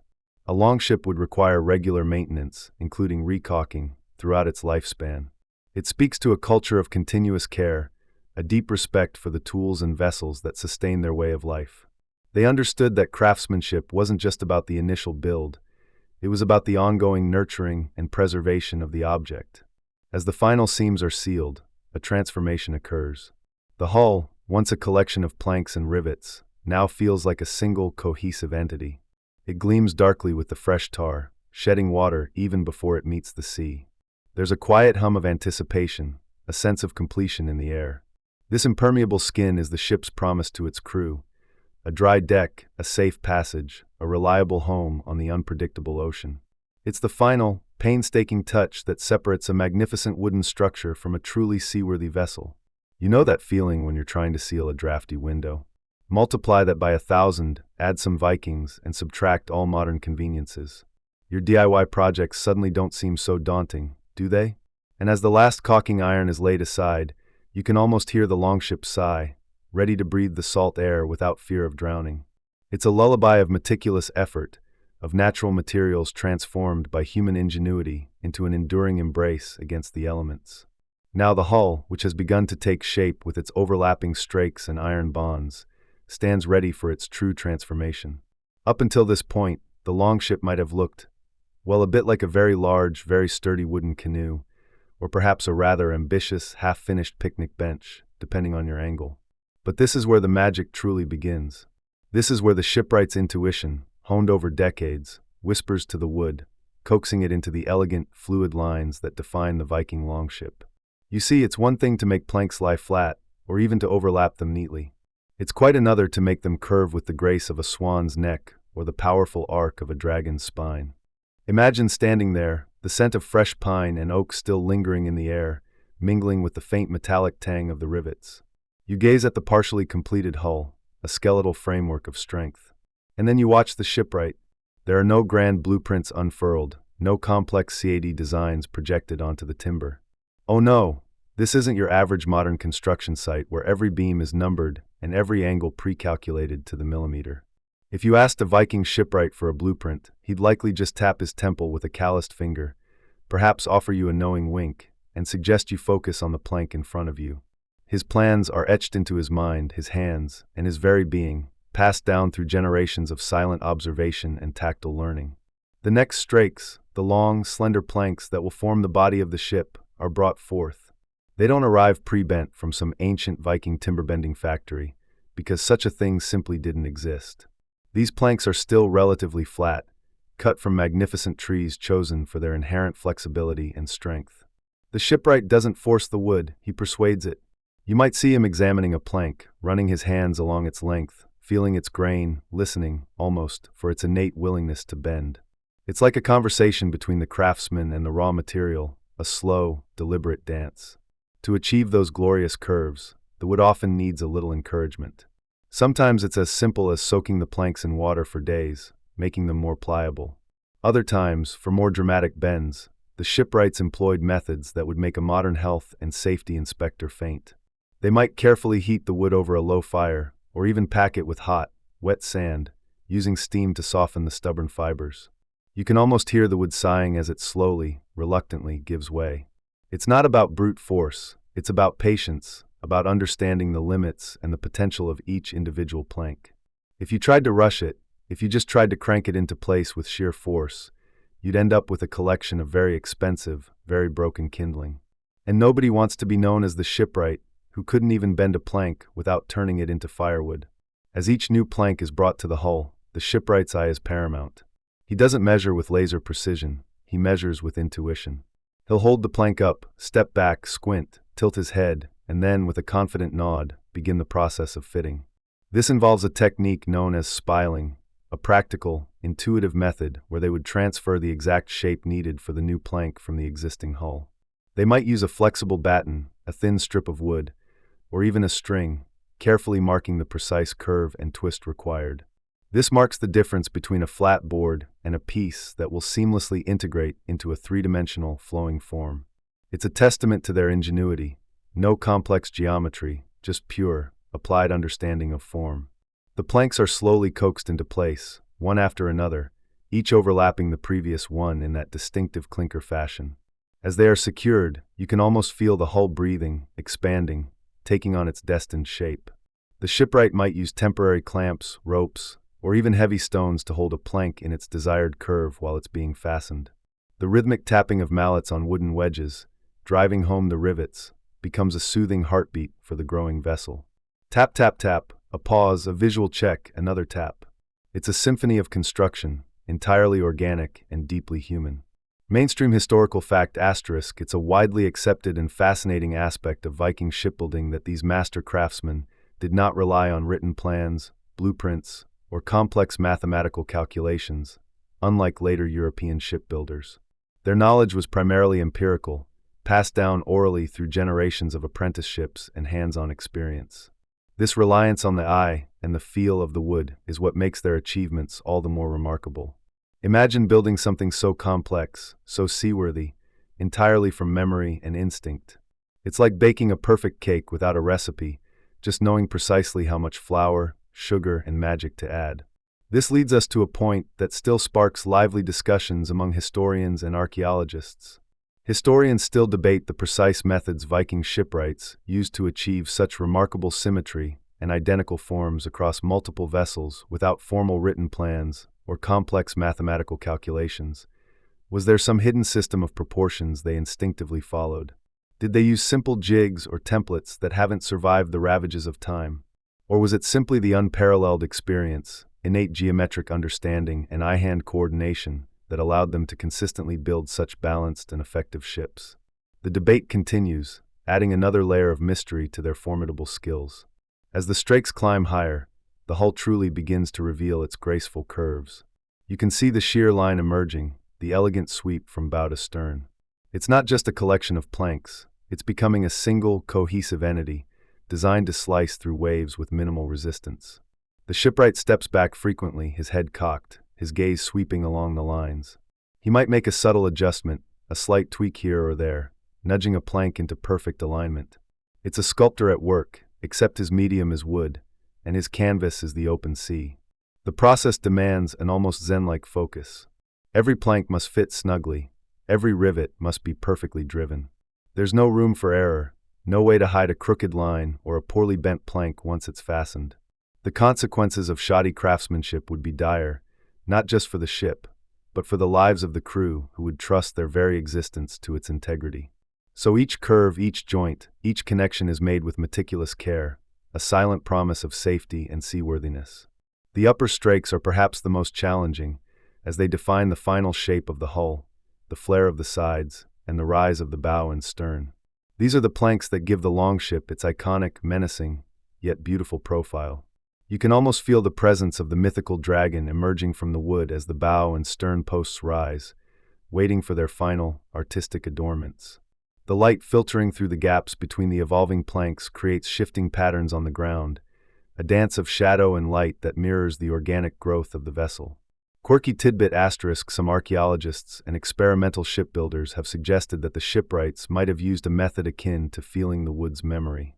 A longship would require regular maintenance, including recaulking, throughout its lifespan. It speaks to a culture of continuous care, a deep respect for the tools and vessels that sustain their way of life. They understood that craftsmanship wasn't just about the initial build, it was about the ongoing nurturing and preservation of the object. As the final seams are sealed, a transformation occurs. The hull, once a collection of planks and rivets, now feels like a single cohesive entity. It gleams darkly with the fresh tar, shedding water even before it meets the sea. There's a quiet hum of anticipation, a sense of completion in the air. This impermeable skin is the ship's promise to its crew. A dry deck, a safe passage, a reliable home on the unpredictable ocean. It's the final, painstaking touch that separates a magnificent wooden structure from a truly seaworthy vessel. You know that feeling when you're trying to seal a drafty window. Multiply that by 1,000, add some Vikings, and subtract all modern conveniences. Your DIY projects suddenly don't seem so daunting, do they? And as the last caulking iron is laid aside, you can almost hear the longship sigh, ready to breathe the salt air without fear of drowning. It's a lullaby of meticulous effort, of natural materials transformed by human ingenuity into an enduring embrace against the elements. Now the hull, which has begun to take shape with its overlapping strakes and iron bonds, stands ready for its true transformation. Up until this point, the longship might have looked, well, a bit like a very large, very sturdy wooden canoe, or perhaps a rather ambitious, half-finished picnic bench, depending on your angle. But this is where the magic truly begins. This is where the shipwright's intuition, honed over decades, whispers to the wood, coaxing it into the elegant, fluid lines that define the Viking longship. You see, it's one thing to make planks lie flat, or even to overlap them neatly. It's quite another to make them curve with the grace of a swan's neck or the powerful arc of a dragon's spine. Imagine standing there, the scent of fresh pine and oak still lingering in the air, mingling with the faint metallic tang of the rivets. You gaze at the partially completed hull, a skeletal framework of strength. And then you watch the shipwright. There are no grand blueprints unfurled, no complex CAD designs projected onto the timber. Oh no, this isn't your average modern construction site where every beam is numbered and every angle pre-calculated to the millimeter. If you asked a Viking shipwright for a blueprint, he'd likely just tap his temple with a calloused finger, perhaps offer you a knowing wink, and suggest you focus on the plank in front of you. His plans are etched into his mind, his hands, and his very being, passed down through generations of silent observation and tactile learning. The next strakes, the long, slender planks that will form the body of the ship, are brought forth. They don't arrive pre-bent from some ancient Viking timber-bending factory, because such a thing simply didn't exist. These planks are still relatively flat, cut from magnificent trees chosen for their inherent flexibility and strength. The shipwright doesn't force the wood, he persuades it. You might see him examining a plank, running his hands along its length, feeling its grain, listening, almost, for its innate willingness to bend. It's like a conversation between the craftsman and the raw material, a slow, deliberate dance. To achieve those glorious curves, the wood often needs a little encouragement. Sometimes it's as simple as soaking the planks in water for days, making them more pliable. Other times, for more dramatic bends, the shipwrights employed methods that would make a modern health and safety inspector faint. They might carefully heat the wood over a low fire, or even pack it with hot, wet sand, using steam to soften the stubborn fibers. You can almost hear the wood sighing as it slowly, reluctantly gives way. It's not about brute force, it's about patience, about understanding the limits and the potential of each individual plank. If you tried to rush it, if you just tried to crank it into place with sheer force, you'd end up with a collection of very expensive, very broken kindling. And nobody wants to be known as the shipwright who couldn't even bend a plank without turning it into firewood. As each new plank is brought to the hull, the shipwright's eye is paramount. He doesn't measure with laser precision, he measures with intuition. He'll hold the plank up, step back, squint, tilt his head, and then, with a confident nod, begin the process of fitting. This involves a technique known as spiling, a practical, intuitive method where they would transfer the exact shape needed for the new plank from the existing hull. They might use a flexible batten, a thin strip of wood, or even a string, carefully marking the precise curve and twist required. This marks the difference between a flat board and a piece that will seamlessly integrate into a three-dimensional, flowing form. It's a testament to their ingenuity. No complex geometry, just pure, applied understanding of form. The planks are slowly coaxed into place, one after another, each overlapping the previous one in that distinctive clinker fashion. As they are secured, you can almost feel the hull breathing, expanding, taking on its destined shape. The shipwright might use temporary clamps, ropes, or even heavy stones to hold a plank in its desired curve while it's being fastened. The rhythmic tapping of mallets on wooden wedges, driving home the rivets, becomes a soothing heartbeat for the growing vessel. Tap, tap, tap, a pause, a visual check, another tap. It's a symphony of construction, entirely organic and deeply human. Mainstream historical fact asterisk, it's a widely accepted and fascinating aspect of Viking shipbuilding that these master craftsmen did not rely on written plans, blueprints, or complex mathematical calculations, unlike later European shipbuilders. Their knowledge was primarily empirical, passed down orally through generations of apprenticeships and hands-on experience. This reliance on the eye and the feel of the wood is what makes their achievements all the more remarkable. Imagine building something so complex, so seaworthy, entirely from memory and instinct. It's like baking a perfect cake without a recipe, just knowing precisely how much flour, sugar, and magic to add. This leads us to a point that still sparks lively discussions among historians and archaeologists. Historians still debate the precise methods Viking shipwrights used to achieve such remarkable symmetry and identical forms across multiple vessels without formal written plans or complex mathematical calculations. Was there some hidden system of proportions they instinctively followed? Did they use simple jigs or templates that haven't survived the ravages of time? Or was it simply the unparalleled experience, innate geometric understanding, and eye-hand coordination that allowed them to consistently build such balanced and effective ships? The debate continues, adding another layer of mystery to their formidable skills. As the strakes climb higher, the hull truly begins to reveal its graceful curves. You can see the sheer line emerging, the elegant sweep from bow to stern. It's not just a collection of planks, it's becoming a single, cohesive entity, designed to slice through waves with minimal resistance. The shipwright steps back frequently, his head cocked, his gaze sweeping along the lines. He might make a subtle adjustment, a slight tweak here or there, nudging a plank into perfect alignment. It's a sculptor at work, except his medium is wood, and his canvas is the open sea. The process demands an almost zen-like focus. Every plank must fit snugly, every rivet must be perfectly driven. There's no room for error, no way to hide a crooked line or a poorly bent plank once it's fastened. The consequences of shoddy craftsmanship would be dire, not just for the ship, but for the lives of the crew who would trust their very existence to its integrity. So each curve, each joint, each connection is made with meticulous care, a silent promise of safety and seaworthiness. The upper strakes are perhaps the most challenging, as they define the final shape of the hull, the flare of the sides, and the rise of the bow and stern. These are the planks that give the longship its iconic, menacing, yet beautiful profile. You can almost feel the presence of the mythical dragon emerging from the wood as the bow and stern posts rise, waiting for their final, artistic adornments. The light filtering through the gaps between the evolving planks creates shifting patterns on the ground, a dance of shadow and light that mirrors the organic growth of the vessel. Quirky tidbit asterisk: some archaeologists and experimental shipbuilders have suggested that the shipwrights might have used a method akin to feeling the wood's memory.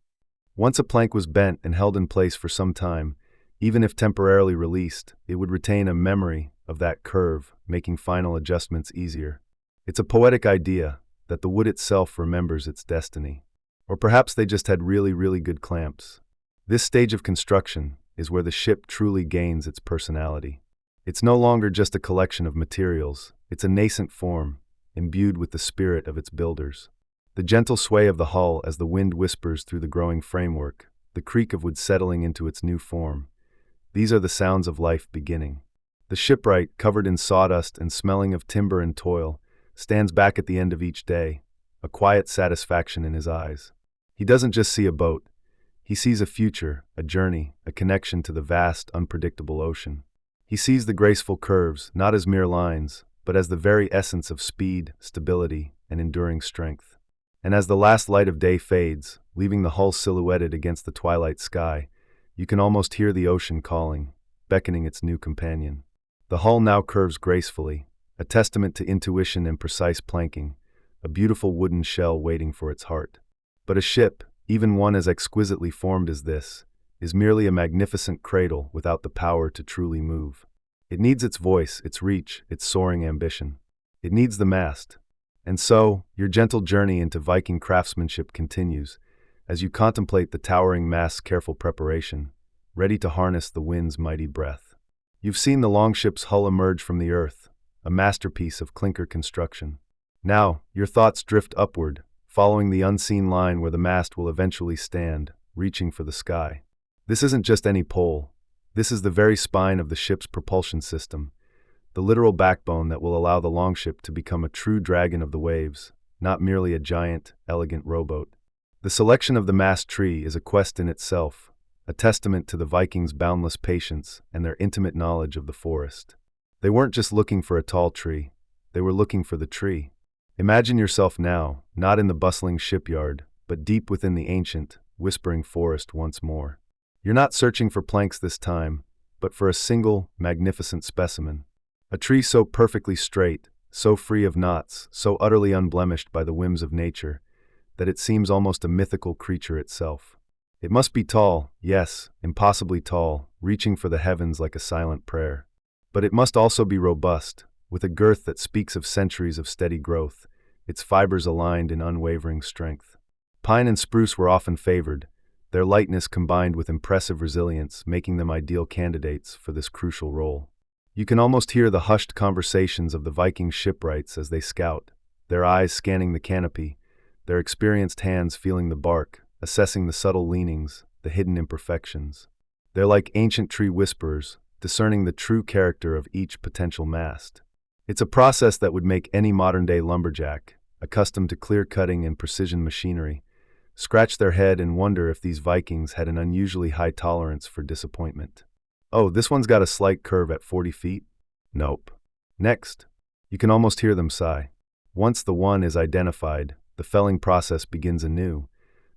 Once a plank was bent and held in place for some time, even if temporarily released, it would retain a memory of that curve, making final adjustments easier. It's a poetic idea that the wood itself remembers its destiny. Or perhaps they just had really good clamps. This stage of construction is where the ship truly gains its personality. It's no longer just a collection of materials, it's a nascent form, imbued with the spirit of its builders. The gentle sway of the hull as the wind whispers through the growing framework, the creak of wood settling into its new form. These are the sounds of life beginning. The shipwright, covered in sawdust and smelling of timber and toil, stands back at the end of each day, a quiet satisfaction in his eyes. He doesn't just see a boat. He sees a future, a journey, a connection to the vast, unpredictable ocean. He sees the graceful curves, not as mere lines, but as the very essence of speed, stability, and enduring strength. And as the last light of day fades, leaving the hull silhouetted against the twilight sky, you can almost hear the ocean calling, beckoning its new companion. The hull now curves gracefully, a testament to intuition and precise planking, a beautiful wooden shell waiting for its heart. But a ship, even one as exquisitely formed as this, is merely a magnificent cradle without the power to truly move. It needs its voice, its reach, its soaring ambition. It needs the mast. And so, your gentle journey into Viking craftsmanship continues, as you contemplate the towering mast's careful preparation, ready to harness the wind's mighty breath. You've seen the longship's hull emerge from the earth, a masterpiece of clinker construction. Now, your thoughts drift upward, following the unseen line where the mast will eventually stand, reaching for the sky. This isn't just any pole. This is the very spine of the ship's propulsion system, the literal backbone that will allow the longship to become a true dragon of the waves, not merely a giant, elegant rowboat. The selection of the mast tree is a quest in itself, a testament to the Vikings' boundless patience and their intimate knowledge of the forest. They weren't just looking for a tall tree, they were looking for the tree. Imagine yourself now, not in the bustling shipyard, but deep within the ancient, whispering forest once more. You're not searching for planks this time, but for a single, magnificent specimen. A tree so perfectly straight, so free of knots, so utterly unblemished by the whims of nature, that it seems almost a mythical creature itself. It must be tall, yes, impossibly tall, reaching for the heavens like a silent prayer. But it must also be robust, with a girth that speaks of centuries of steady growth, its fibers aligned in unwavering strength. Pine and spruce were often favored, their lightness combined with impressive resilience, making them ideal candidates for this crucial role. You can almost hear the hushed conversations of the Viking shipwrights as they scout, their eyes scanning the canopy, their experienced hands feeling the bark, assessing the subtle leanings, the hidden imperfections. They're like ancient tree whisperers, discerning the true character of each potential mast. It's a process that would make any modern-day lumberjack, accustomed to clear-cutting and precision machinery, scratch their head and wonder if these Vikings had an unusually high tolerance for disappointment. Oh, this one's got a slight curve at 40 feet? Nope. Next. You can almost hear them sigh. Once the one is identified, the felling process begins anew,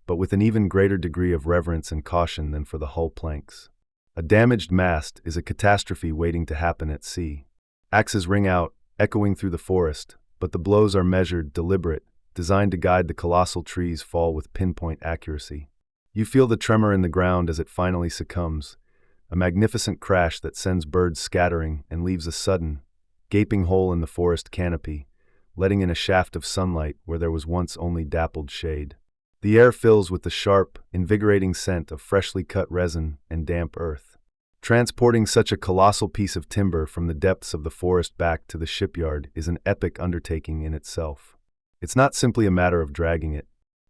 but with an even greater degree of reverence and caution than for the hull planks. A damaged mast is a catastrophe waiting to happen at sea. Axes ring out, echoing through the forest, but the blows are measured, deliberate, designed to guide the colossal tree's fall with pinpoint accuracy. You feel the tremor in the ground as it finally succumbs, a magnificent crash that sends birds scattering and leaves a sudden, gaping hole in the forest canopy, letting in a shaft of sunlight where there was once only dappled shade. The air fills with the sharp, invigorating scent of freshly cut resin and damp earth. Transporting such a colossal piece of timber from the depths of the forest back to the shipyard is an epic undertaking in itself. It's not simply a matter of dragging it.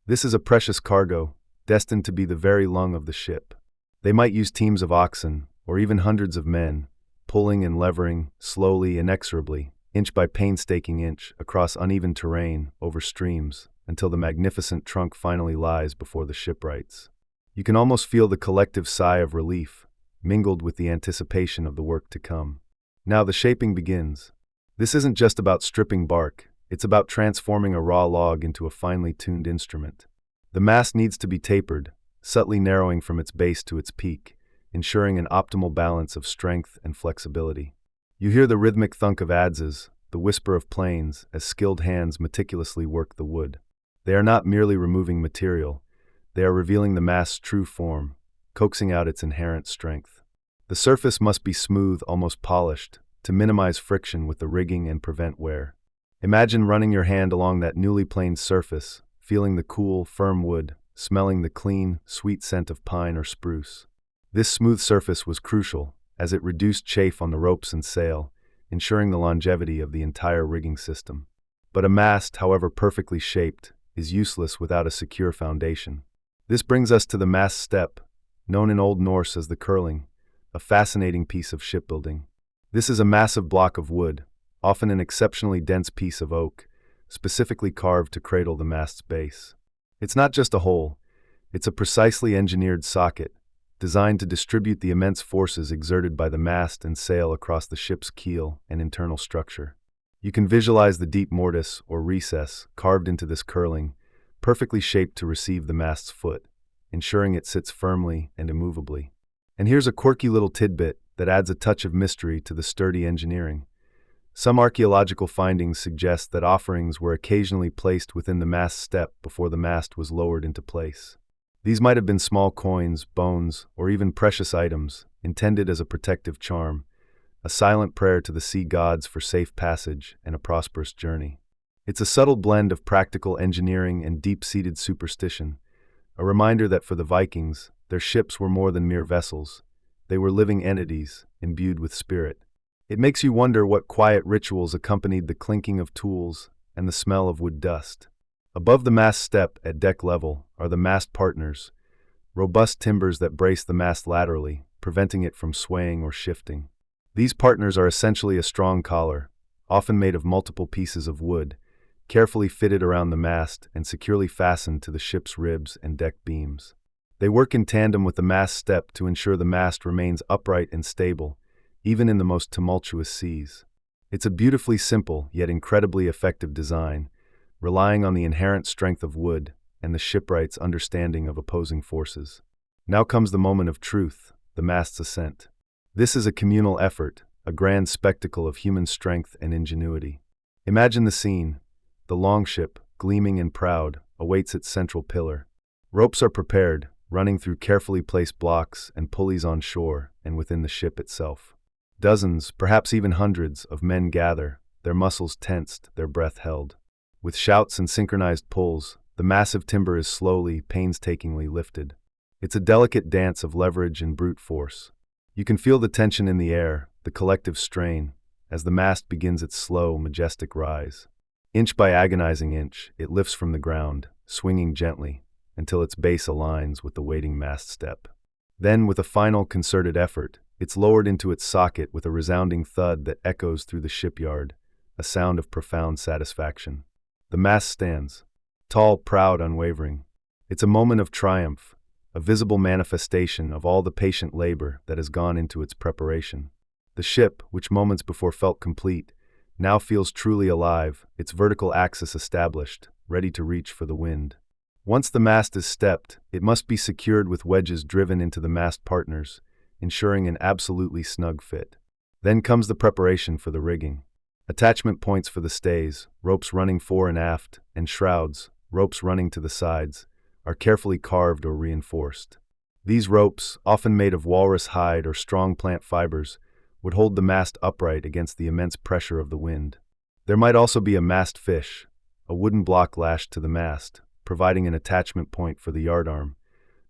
This is a precious cargo, destined to be the very lung of the ship. They might use teams of oxen, or even hundreds of men, pulling and levering, slowly, inexorably, inch by painstaking inch, across uneven terrain, over streams, until the magnificent trunk finally lies before the shipwrights. You can almost feel the collective sigh of relief, mingled with the anticipation of the work to come. Now the shaping begins. This isn't just about stripping bark, it's about transforming a raw log into a finely tuned instrument. The mast needs to be tapered, subtly narrowing from its base to its peak, ensuring an optimal balance of strength and flexibility. You hear the rhythmic thunk of adzes, the whisper of planes, as skilled hands meticulously work the wood. They are not merely removing material, they are revealing the mast's true form, coaxing out its inherent strength. The surface must be smooth, almost polished, to minimize friction with the rigging and prevent wear. Imagine running your hand along that newly planed surface, feeling the cool, firm wood, smelling the clean, sweet scent of pine or spruce. This smooth surface was crucial, as it reduced chafe on the ropes and sail, ensuring the longevity of the entire rigging system. But a mast, however perfectly shaped, is useless without a secure foundation. This brings us to the mast step, known in Old Norse as the curling, a fascinating piece of shipbuilding. This is a massive block of wood, often an exceptionally dense piece of oak, specifically carved to cradle the mast's base. It's not just a hole, it's a precisely engineered socket, designed to distribute the immense forces exerted by the mast and sail across the ship's keel and internal structure. You can visualize the deep mortise, or recess, carved into this curling, perfectly shaped to receive the mast's foot, ensuring it sits firmly and immovably. And here's a quirky little tidbit that adds a touch of mystery to the sturdy engineering. Some archaeological findings suggest that offerings were occasionally placed within the mast step before the mast was lowered into place. These might have been small coins, bones, or even precious items, intended as a protective charm, a silent prayer to the sea gods for safe passage and a prosperous journey. It's a subtle blend of practical engineering and deep-seated superstition, a reminder that for the Vikings, their ships were more than mere vessels. They were living entities, imbued with spirit. It makes you wonder what quiet rituals accompanied the clinking of tools and the smell of wood dust. Above the mast step at deck level are the mast partners, robust timbers that brace the mast laterally, preventing it from swaying or shifting. These partners are essentially a strong collar, often made of multiple pieces of wood, carefully fitted around the mast and securely fastened to the ship's ribs and deck beams. They work in tandem with the mast step to ensure the mast remains upright and stable, even in the most tumultuous seas. It's a beautifully simple yet incredibly effective design, relying on the inherent strength of wood and the shipwright's understanding of opposing forces. Now comes the moment of truth, the mast's ascent. This is a communal effort, a grand spectacle of human strength and ingenuity. Imagine the scene. The longship, gleaming and proud, awaits its central pillar. Ropes are prepared, running through carefully placed blocks and pulleys on shore and within the ship itself. Dozens, perhaps even hundreds, of men gather, their muscles tensed, their breath held. With shouts and synchronized pulls, the massive timber is slowly, painstakingly lifted. It's a delicate dance of leverage and brute force. You can feel the tension in the air, the collective strain, as the mast begins its slow, majestic rise. Inch by agonizing inch, it lifts from the ground, swinging gently, until its base aligns with the waiting mast step. Then, with a final concerted effort, it's lowered into its socket with a resounding thud that echoes through the shipyard, a sound of profound satisfaction. The mast stands, tall, proud, unwavering. It's a moment of triumph, a visible manifestation of all the patient labor that has gone into its preparation. The ship, which moments before felt complete, now feels truly alive, its vertical axis established, ready to reach for the wind. Once the mast is stepped, it must be secured with wedges driven into the mast partners, ensuring an absolutely snug fit. Then comes the preparation for the rigging. Attachment points for the stays, ropes running fore and aft, and shrouds, ropes running to the sides, are carefully carved or reinforced. These ropes, often made of walrus hide or strong plant fibers, would hold the mast upright against the immense pressure of the wind. There might also be a mast fish, a wooden block lashed to the mast, providing an attachment point for the yardarm,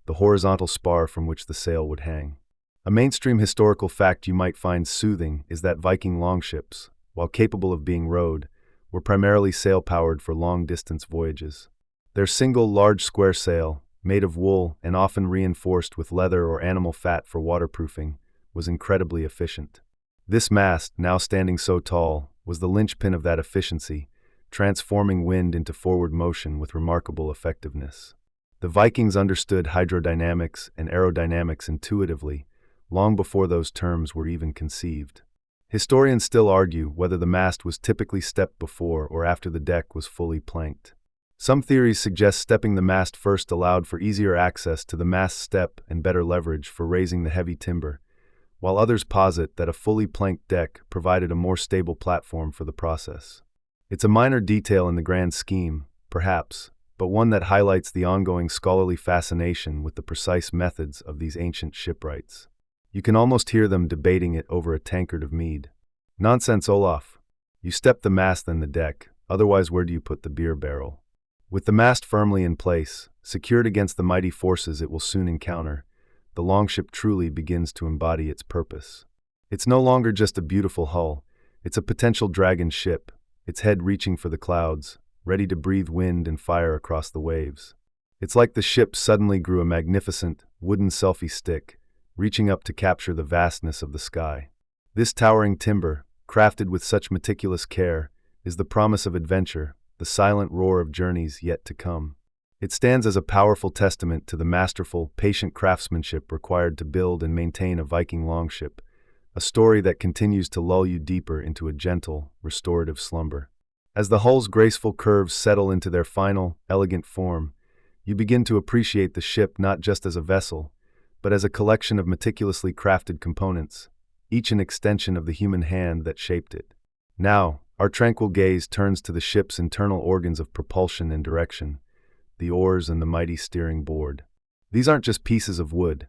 the horizontal spar from which the sail would hang. A mainstream historical fact you might find soothing is that Viking longships, while capable of being rowed, were primarily sail-powered for long-distance voyages. Their single large square sail, made of wool and often reinforced with leather or animal fat for waterproofing, was incredibly efficient. This mast, now standing so tall, was the linchpin of that efficiency, transforming wind into forward motion with remarkable effectiveness. The Vikings understood hydrodynamics and aerodynamics intuitively, long before those terms were even conceived. Historians still argue whether the mast was typically stepped before or after the deck was fully planked. Some theories suggest stepping the mast first allowed for easier access to the mast step and better leverage for raising the heavy timber, while others posit that a fully planked deck provided a more stable platform for the process. It's a minor detail in the grand scheme, perhaps, but one that highlights the ongoing scholarly fascination with the precise methods of these ancient shipwrights. You can almost hear them debating it over a tankard of mead. Nonsense, Olaf. You step the mast then the deck, otherwise where do you put the beer barrel? With the mast firmly in place, secured against the mighty forces it will soon encounter, the longship truly begins to embody its purpose. It's no longer just a beautiful hull, it's a potential dragon ship, its head reaching for the clouds, ready to breathe wind and fire across the waves. It's like the ship suddenly grew a magnificent, wooden selfie stick, reaching up to capture the vastness of the sky. This towering timber, crafted with such meticulous care, is the promise of adventure, the silent roar of journeys yet to come. It stands as a powerful testament to the masterful, patient craftsmanship required to build and maintain a Viking longship, a story that continues to lull you deeper into a gentle, restorative slumber. As the hull's graceful curves settle into their final, elegant form, you begin to appreciate the ship not just as a vessel, but as a collection of meticulously crafted components, each an extension of the human hand that shaped it. Now, our tranquil gaze turns to the ship's internal organs of propulsion and direction, the oars and the mighty steering board. These aren't just pieces of wood,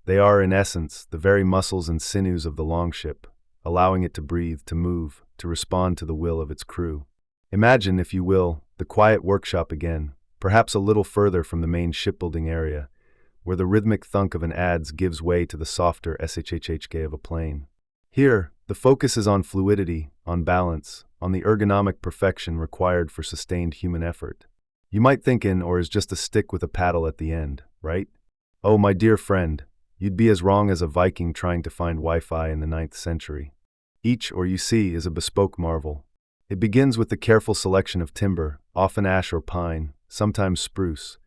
they are, in essence, the very muscles and sinews of the longship, allowing it to breathe, to move, to respond to the will of its crew. Imagine, if you will, the quiet workshop again, perhaps a little further from the main shipbuilding area, where the rhythmic thunk of an adze gives way to the softer shhhk of a plane. Here, the focus is on fluidity, on balance, on the ergonomic perfection required for sustained human effort. You might think or is just a stick with a paddle at the end, right? Oh, my dear friend, you'd be as wrong as a Viking trying to find Wi-Fi in the 9th century. Each, or you see, is a bespoke marvel. It begins with the careful selection of timber, often ash or pine, sometimes spruce,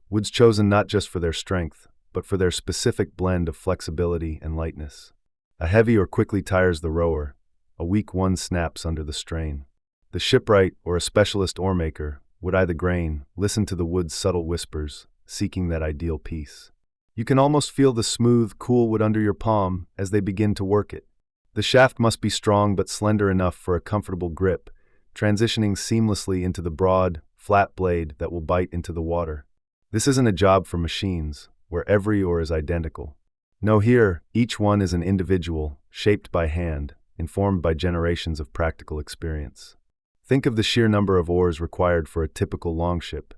woods chosen not just for their strength, but for their specific blend of flexibility and lightness. A heavy or quickly tires the rower, a weak one snaps under the strain. The shipwright, or a specialist oarmaker, would eye the grain, listen to the wood's subtle whispers, seeking that ideal piece. You can almost feel the smooth, cool wood under your palm as they begin to work it. The shaft must be strong but slender enough for a comfortable grip, transitioning seamlessly into the broad, flat blade that will bite into the water. This isn't a job for machines, where every oar is identical. No, here, each one is an individual, shaped by hand, informed by generations of practical experience. Think of the sheer number of oars required for a typical longship.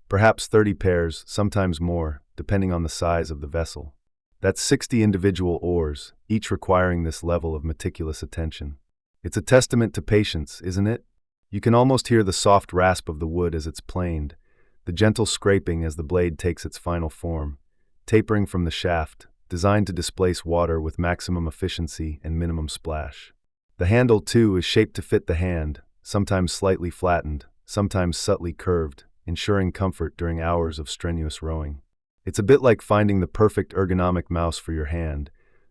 Perhaps 30 pairs, sometimes more, depending on the size of the vessel. That's 60 individual oars, each requiring this level of meticulous attention. It's a testament to patience, isn't it? You can almost hear the soft rasp of the wood as it's planed, the gentle scraping as the blade takes its final form, tapering from the shaft, designed to displace water with maximum efficiency and minimum splash. The handle, too, is shaped to fit the hand, sometimes slightly flattened, sometimes subtly curved, ensuring comfort during hours of strenuous rowing. It's a bit like finding the perfect ergonomic mouse for your hand,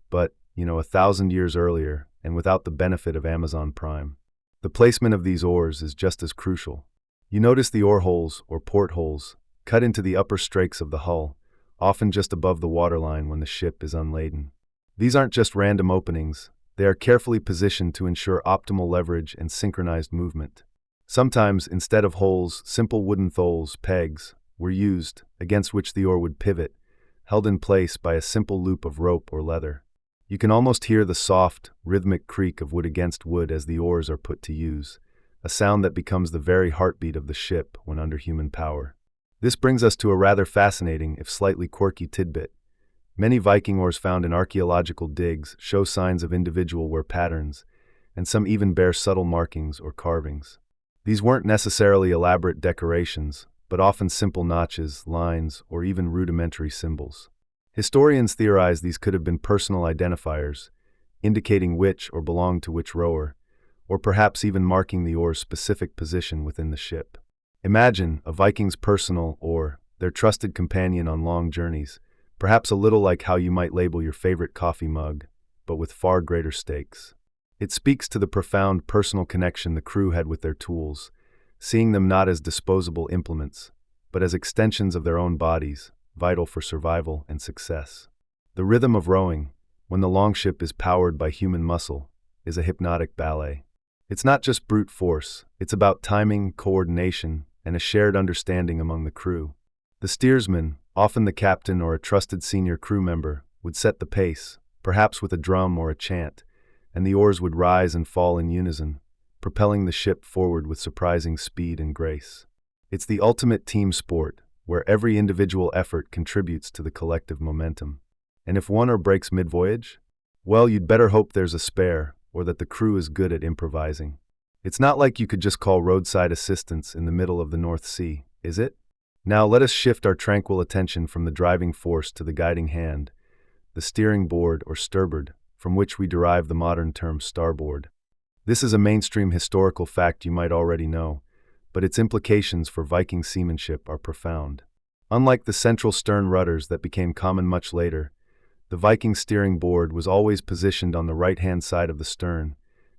but, 1,000 years earlier, and without the benefit of Amazon Prime. The placement of these oars is just as crucial. You notice the oar holes, or portholes, cut into the upper strakes of the hull, often just above the waterline when the ship is unladen. These aren't just random openings, they are carefully positioned to ensure optimal leverage and synchronized movement. Sometimes, instead of holes, simple wooden tholes, pegs, were used, against which the oar would pivot, held in place by a simple loop of rope or leather. You can almost hear the soft, rhythmic creak of wood against wood as the oars are put to use, a sound that becomes the very heartbeat of the ship when under human power. This brings us to a rather fascinating, if slightly quirky tidbit. Many Viking oars found in archaeological digs show signs of individual wear patterns, and some even bear subtle markings or carvings. These weren't necessarily elaborate decorations, but often simple notches, lines, or even rudimentary symbols. Historians theorize these could have been personal identifiers, indicating which or belonged to which rower, or perhaps even marking the oar's specific position within the ship. Imagine a Viking's personal oar, their trusted companion on long journeys, perhaps a little like how you might label your favorite coffee mug, but with far greater stakes. It speaks to the profound personal connection the crew had with their tools, seeing them not as disposable implements, but as extensions of their own bodies, vital for survival and success. The rhythm of rowing, when the longship is powered by human muscle, is a hypnotic ballet. It's not just brute force, it's about timing, coordination, and a shared understanding among the crew. The steersman, often the captain or a trusted senior crew member, would set the pace, perhaps with a drum or a chant, and the oars would rise and fall in unison, propelling the ship forward with surprising speed and grace. It's the ultimate team sport, where every individual effort contributes to the collective momentum. And if one oar breaks mid-voyage? Well, you'd better hope there's a spare, or that the crew is good at improvising. It's not like you could just call roadside assistance in the middle of the North Sea, is it? Now let us shift our tranquil attention from the driving force to the guiding hand, the steering board or starboard, from which we derive the modern term starboard. This is a mainstream historical fact you might already know, but its implications for Viking seamanship are profound. Unlike the central stern rudders that became common much later, the Viking steering board was always positioned on the right-hand side of the stern,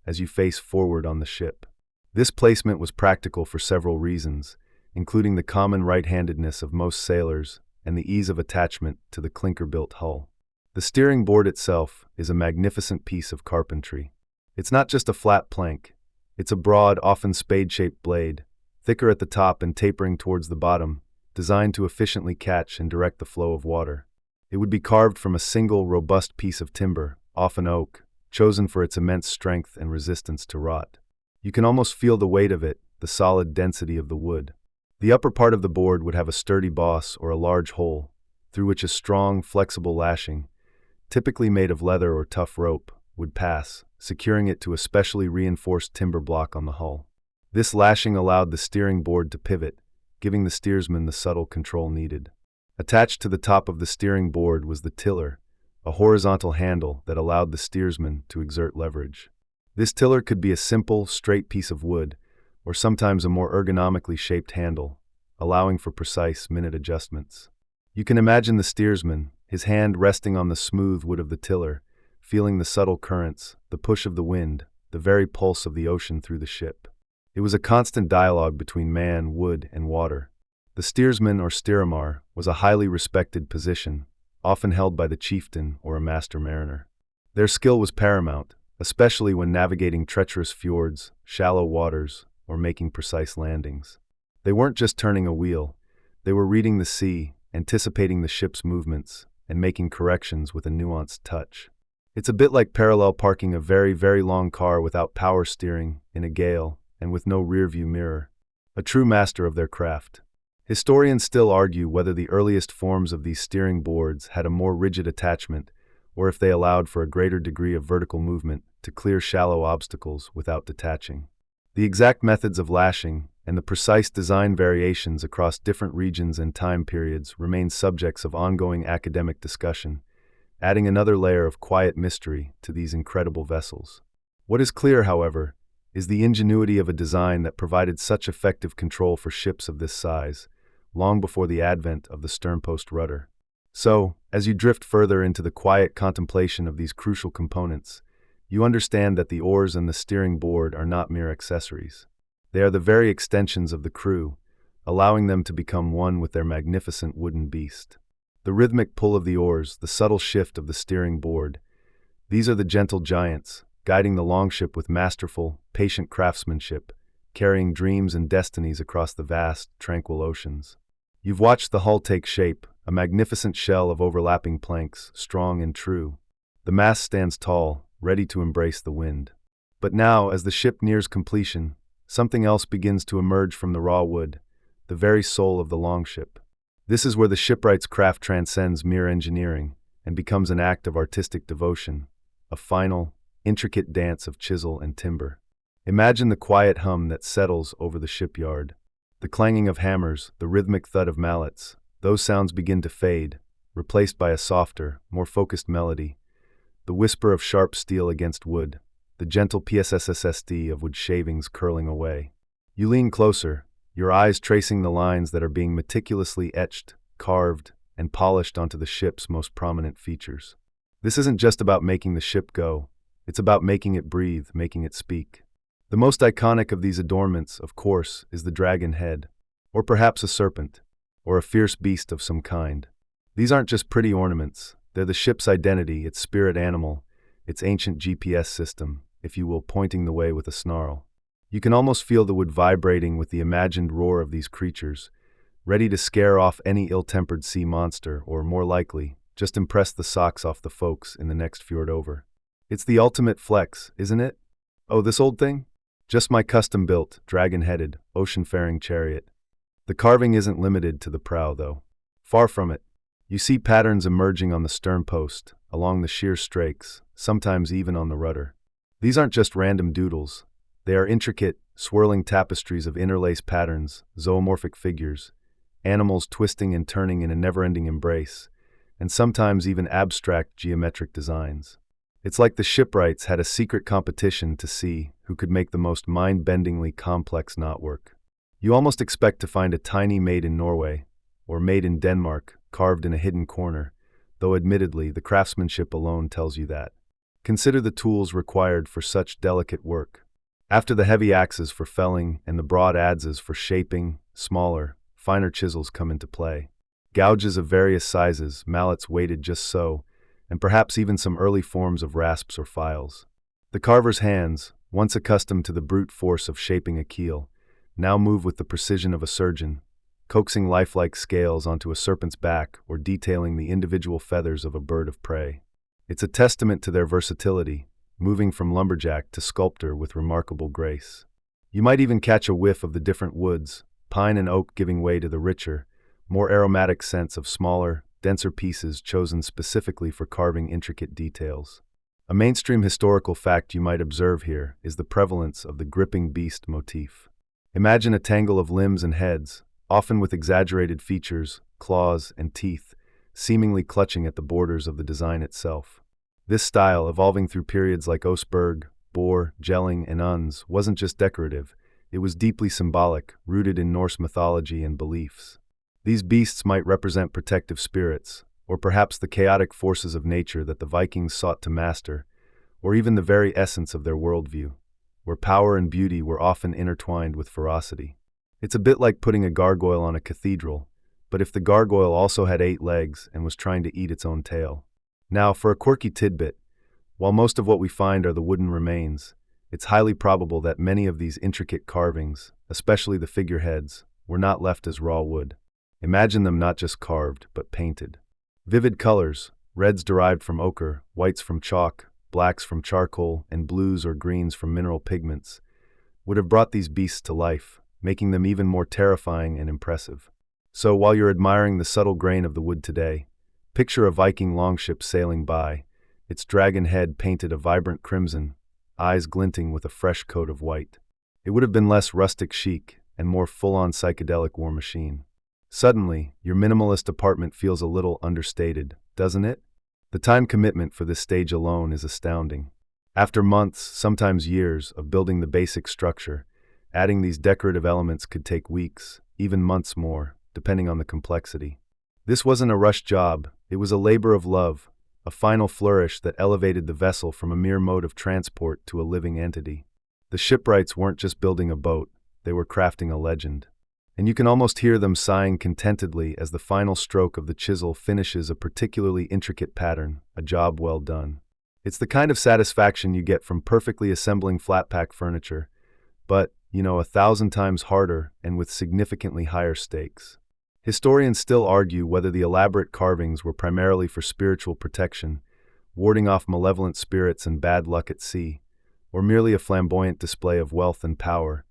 as you face forward on the ship. This placement was practical for several reasons, including the common right-handedness of most sailors and the ease of attachment to the clinker-built hull. The steering board itself is a magnificent piece of carpentry. It's not just a flat plank. It's a broad, often spade-shaped blade, thicker at the top and tapering towards the bottom, designed to efficiently catch and direct the flow of water. It would be carved from a single, robust piece of timber, often oak, chosen for its immense strength and resistance to rot. You can almost feel the weight of it, the solid density of the wood. The upper part of the board would have a sturdy boss or a large hole, through which a strong, flexible lashing, typically made of leather or tough rope, would pass, securing it to a specially reinforced timber block on the hull. This lashing allowed the steering board to pivot, giving the steersman the subtle control needed. Attached to the top of the steering board was the tiller, a horizontal handle that allowed the steersman to exert leverage. This tiller could be a simple, straight piece of wood, or sometimes a more ergonomically shaped handle, allowing for precise minute adjustments. You can imagine the steersman, his hand resting on the smooth wood of the tiller, feeling the subtle currents, the push of the wind, the very pulse of the ocean through the ship. It was a constant dialogue between man, wood, and water. The steersman or steeramar was a highly respected position, often held by the chieftain or a master mariner. Their skill was paramount, especially when navigating treacherous fjords, shallow waters, or making precise landings. They weren't just turning a wheel, they were reading the sea, anticipating the ship's movements, and making corrections with a nuanced touch. It's a bit like parallel parking a very, very long car without power steering, in a gale, and with no rear-view mirror. A true master of their craft. Historians still argue whether the earliest forms of these steering boards had a more rigid attachment, or if they allowed for a greater degree of vertical movement to clear shallow obstacles without detaching. The exact methods of lashing and the precise design variations across different regions and time periods remain subjects of ongoing academic discussion, adding another layer of quiet mystery to these incredible vessels. What is clear, however, is the ingenuity of a design that provided such effective control for ships of this size, long before the advent of the sternpost rudder. So, as you drift further into the quiet contemplation of these crucial components, you understand that the oars and the steering board are not mere accessories. They are the very extensions of the crew, allowing them to become one with their magnificent wooden beast. The rhythmic pull of the oars, the subtle shift of the steering board, these are the gentle giants, guiding the longship with masterful, patient craftsmanship, carrying dreams and destinies across the vast, tranquil oceans. You've watched the hull take shape, a magnificent shell of overlapping planks, strong and true. The mast stands tall, ready to embrace the wind. But now, as the ship nears completion, something else begins to emerge from the raw wood, the very soul of the longship. This is where the shipwright's craft transcends mere engineering and becomes an act of artistic devotion, a final, intricate dance of chisel and timber. Imagine the quiet hum that settles over the shipyard. The clanging of hammers, the rhythmic thud of mallets, those sounds begin to fade, replaced by a softer, more focused melody. The whisper of sharp steel against wood, the gentle PSSSD of wood shavings curling away. You lean closer, your eyes tracing the lines that are being meticulously etched, carved, and polished onto the ship's most prominent features. This isn't just about making the ship go, it's about making it breathe, making it speak. The most iconic of these adornments, of course, is the dragon head, or perhaps a serpent, or a fierce beast of some kind. These aren't just pretty ornaments, they're the ship's identity, its spirit animal, its ancient GPS system, if you will, pointing the way with a snarl. You can almost feel the wood vibrating with the imagined roar of these creatures, ready to scare off any ill-tempered sea monster, or more likely, just impress the socks off the folks in the next fjord over. It's the ultimate flex, isn't it? Oh, this old thing? Just my custom-built, dragon-headed, ocean-faring chariot. The carving isn't limited to the prow, though. Far from it. You see patterns emerging on the stern post, along the sheer strakes, sometimes even on the rudder. These aren't just random doodles. They are intricate, swirling tapestries of interlaced patterns, zoomorphic figures, animals twisting and turning in a never-ending embrace, and sometimes even abstract geometric designs. It's like the shipwrights had a secret competition to see who could make the most mind-bendingly complex knotwork. You almost expect to find a tiny made in Norway, or made in Denmark, carved in a hidden corner, though admittedly the craftsmanship alone tells you that. Consider the tools required for such delicate work. After the heavy axes for felling and the broad adzes for shaping, smaller, finer chisels come into play. Gouges of various sizes, mallets weighted just so, and perhaps even some early forms of rasps or files. The carver's hands, once accustomed to the brute force of shaping a keel, now move with the precision of a surgeon, coaxing lifelike scales onto a serpent's back or detailing the individual feathers of a bird of prey. It's a testament to their versatility, moving from lumberjack to sculptor with remarkable grace. You might even catch a whiff of the different woods, pine and oak giving way to the richer, more aromatic scents of smaller, denser pieces chosen specifically for carving intricate details. A mainstream historical fact you might observe here is the prevalence of the gripping beast motif. Imagine a tangle of limbs and heads, often with exaggerated features, claws, and teeth, seemingly clutching at the borders of the design itself. This style, evolving through periods like Oseberg, Bohr, Jelling, and Uns, wasn't just decorative, it was deeply symbolic, rooted in Norse mythology and beliefs. These beasts might represent protective spirits, or perhaps the chaotic forces of nature that the Vikings sought to master, or even the very essence of their worldview, where power and beauty were often intertwined with ferocity. It's a bit like putting a gargoyle on a cathedral, but if the gargoyle also had 8 legs and was trying to eat its own tail. Now, for a quirky tidbit, while most of what we find are the wooden remains, it's highly probable that many of these intricate carvings, especially the figureheads, were not left as raw wood. Imagine them not just carved, but painted. Vivid colors, reds derived from ochre, whites from chalk, blacks from charcoal, and blues or greens from mineral pigments, would have brought these beasts to life, making them even more terrifying and impressive. So while you're admiring the subtle grain of the wood today, picture a Viking longship sailing by, its dragon head painted a vibrant crimson, eyes glinting with a fresh coat of white. It would have been less rustic chic and more full-on psychedelic war machine. Suddenly, your minimalist apartment feels a little understated, doesn't it? The time commitment for this stage alone is astounding. After months, sometimes years, of building the basic structure, adding these decorative elements could take weeks, even months more, depending on the complexity. This wasn't a rushed job, it was a labor of love, a final flourish that elevated the vessel from a mere mode of transport to a living entity. The shipwrights weren't just building a boat, they were crafting a legend. And you can almost hear them sighing contentedly as the final stroke of the chisel finishes a particularly intricate pattern, a job well done. It's the kind of satisfaction you get from perfectly assembling flat-pack furniture, but, 1,000 times harder and with significantly higher stakes. Historians still argue whether the elaborate carvings were primarily for spiritual protection, warding off malevolent spirits and bad luck at sea, or merely a flamboyant display of wealth and power,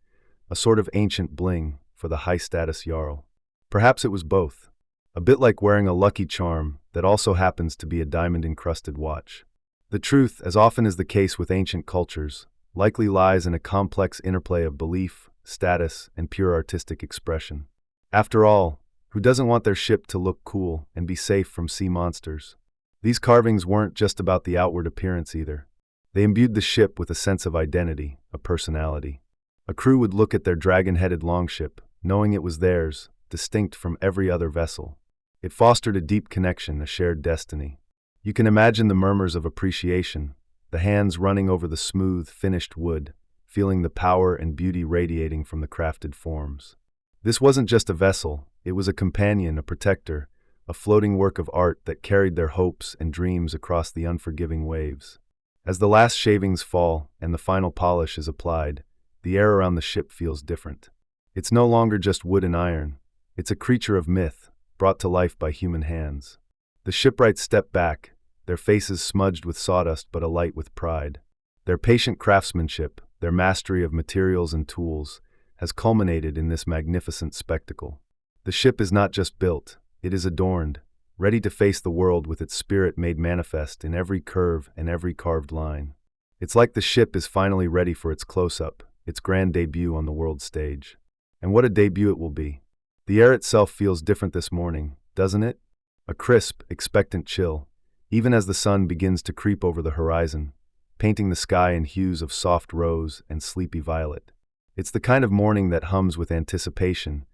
a sort of ancient bling for the high-status jarl. Perhaps it was both, a bit like wearing a lucky charm that also happens to be a diamond-encrusted watch. The truth, as often is the case with ancient cultures, likely lies in a complex interplay of belief, status, and pure artistic expression. After all, who doesn't want their ship to look cool and be safe from sea monsters? These carvings weren't just about the outward appearance either. They imbued the ship with a sense of identity, a personality. A crew would look at their dragon-headed longship, knowing it was theirs, distinct from every other vessel. It fostered a deep connection, a shared destiny. You can imagine the murmurs of appreciation, the hands running over the smooth, finished wood, feeling the power and beauty radiating from the crafted forms. This wasn't just a vessel, it was a companion, a protector, a floating work of art that carried their hopes and dreams across the unforgiving waves. As the last shavings fall and the final polish is applied, the air around the ship feels different. It's no longer just wood and iron, it's a creature of myth, brought to life by human hands. The shipwrights step back, their faces smudged with sawdust but alight with pride. Their patient craftsmanship, their mastery of materials and tools, has culminated in this magnificent spectacle. The ship is not just built, it is adorned, ready to face the world with its spirit made manifest in every curve and every carved line. It's like the ship is finally ready for its close-up, its grand debut on the world stage. And what a debut it will be. The air itself feels different this morning, doesn't it? A crisp, expectant chill, even as the sun begins to creep over the horizon, painting the sky in hues of soft rose and sleepy violet. It's the kind of morning that hums with anticipation,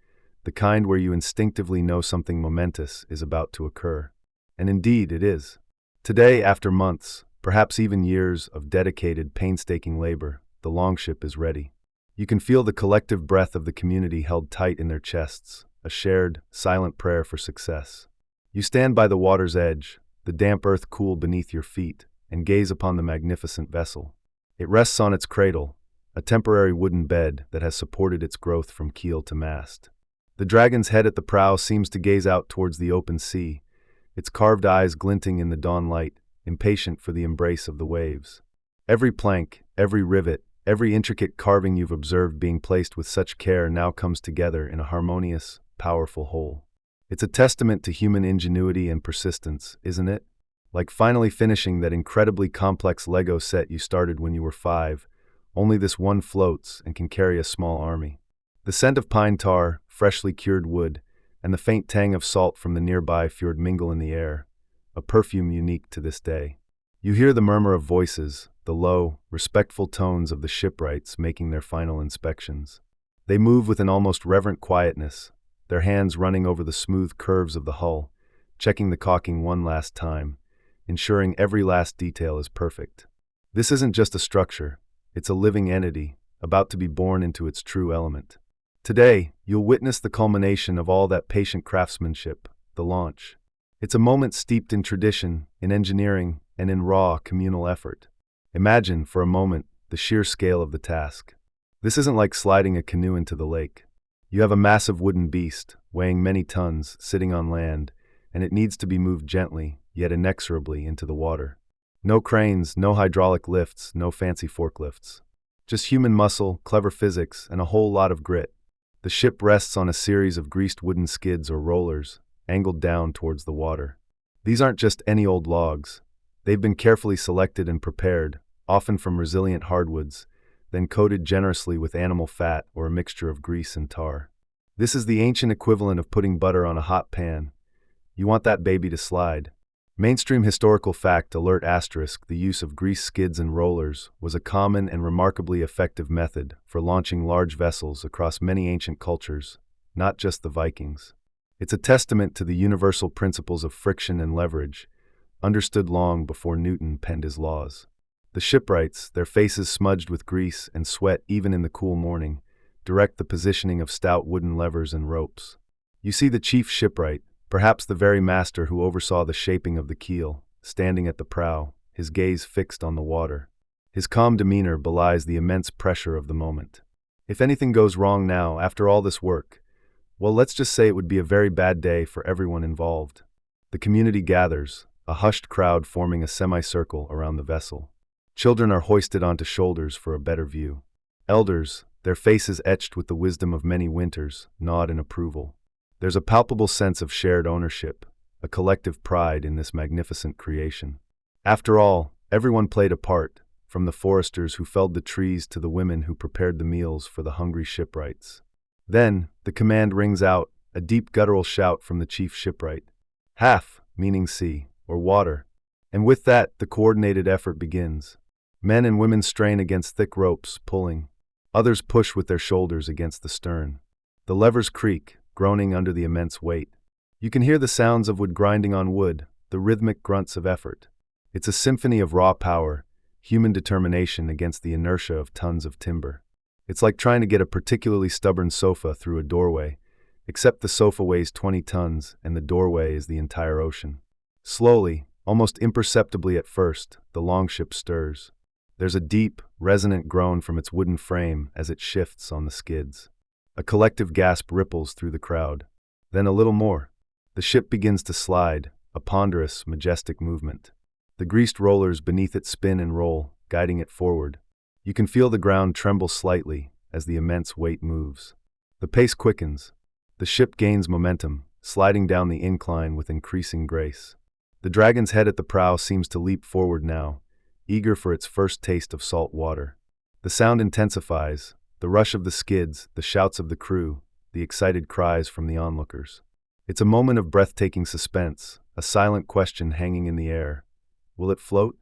the kind where you instinctively know something momentous is about to occur. And indeed, it is. Today, after months, perhaps even years of dedicated, painstaking labor, the Longship is ready. You can feel the collective breath of the community held tight in their chests, a shared, silent prayer for success. You stand by the water's edge, the damp earth cool beneath your feet, and gaze upon the magnificent vessel. It rests on its cradle, a temporary wooden bed that has supported its growth from keel to mast. The dragon's head at the prow seems to gaze out towards the open sea, its carved eyes glinting in the dawn light, impatient for the embrace of the waves. Every plank, every rivet, every intricate carving you've observed being placed with such care now comes together in a harmonious, powerful whole. It's a testament to human ingenuity and persistence, isn't it? Like finally finishing that incredibly complex Lego set you started when you were 5, only this one floats and can carry a small army. The scent of pine tar, freshly cured wood, and the faint tang of salt from the nearby fjord mingle in the air, a perfume unique to this day. You hear the murmur of voices, the low, respectful tones of the shipwrights making their final inspections. They move with an almost reverent quietness, their hands running over the smooth curves of the hull, checking the caulking one last time, ensuring every last detail is perfect. This isn't just a structure, it's a living entity, about to be born into its true element. Today, you'll witness the culmination of all that patient craftsmanship, the launch. It's a moment steeped in tradition, in engineering, and in raw, communal effort. Imagine, for a moment, the sheer scale of the task. This isn't like sliding a canoe into the lake. You have a massive wooden beast, weighing many tons, sitting on land, and it needs to be moved gently, yet inexorably, into the water. No cranes, no hydraulic lifts, no fancy forklifts. Just human muscle, clever physics, and a whole lot of grit. The ship rests on a series of greased wooden skids or rollers, angled down towards the water. These aren't just any old logs. They've been carefully selected and prepared, often from resilient hardwoods, then coated generously with animal fat or a mixture of grease and tar. This is the ancient equivalent of putting butter on a hot pan. You want that baby to slide. Mainstream historical fact alert asterisk: the use of grease skids and rollers was a common and remarkably effective method for launching large vessels across many ancient cultures, not just the Vikings. It's a testament to the universal principles of friction and leverage, understood long before Newton penned his laws. The shipwrights, their faces smudged with grease and sweat even in the cool morning, direct the positioning of stout wooden levers and ropes. You see the chief shipwright, perhaps the very master who oversaw the shaping of the keel, standing at the prow, his gaze fixed on the water. His calm demeanor belies the immense pressure of the moment. If anything goes wrong now, after all this work, well, let's just say it would be a very bad day for everyone involved. The community gathers, a hushed crowd forming a semicircle around the vessel. Children are hoisted onto shoulders for a better view. Elders, their faces etched with the wisdom of many winters, nod in approval. There's a palpable sense of shared ownership, a collective pride in this magnificent creation. After all, everyone played a part, from the foresters who felled the trees to the women who prepared the meals for the hungry shipwrights. Then, the command rings out, a deep guttural shout from the chief shipwright. Half, meaning sea, or water. And with that, the coordinated effort begins. Men and women strain against thick ropes, pulling. Others push with their shoulders against the stern. The levers creak, groaning under the immense weight. You can hear the sounds of wood grinding on wood, the rhythmic grunts of effort. It's a symphony of raw power, human determination against the inertia of tons of timber. It's like trying to get a particularly stubborn sofa through a doorway, except the sofa weighs 20 tons and the doorway is the entire ocean. Slowly, almost imperceptibly at first, the longship stirs. There's a deep, resonant groan from its wooden frame as it shifts on the skids. A collective gasp ripples through the crowd. Then a little more. The ship begins to slide, a ponderous, majestic movement. The greased rollers beneath it spin and roll, guiding it forward. You can feel the ground tremble slightly as the immense weight moves. The pace quickens. The ship gains momentum, sliding down the incline with increasing grace. The dragon's head at the prow seems to leap forward now, eager for its first taste of salt water. The sound intensifies, the rush of the skids, the shouts of the crew, the excited cries from the onlookers. It's a moment of breathtaking suspense, a silent question hanging in the air. Will it float?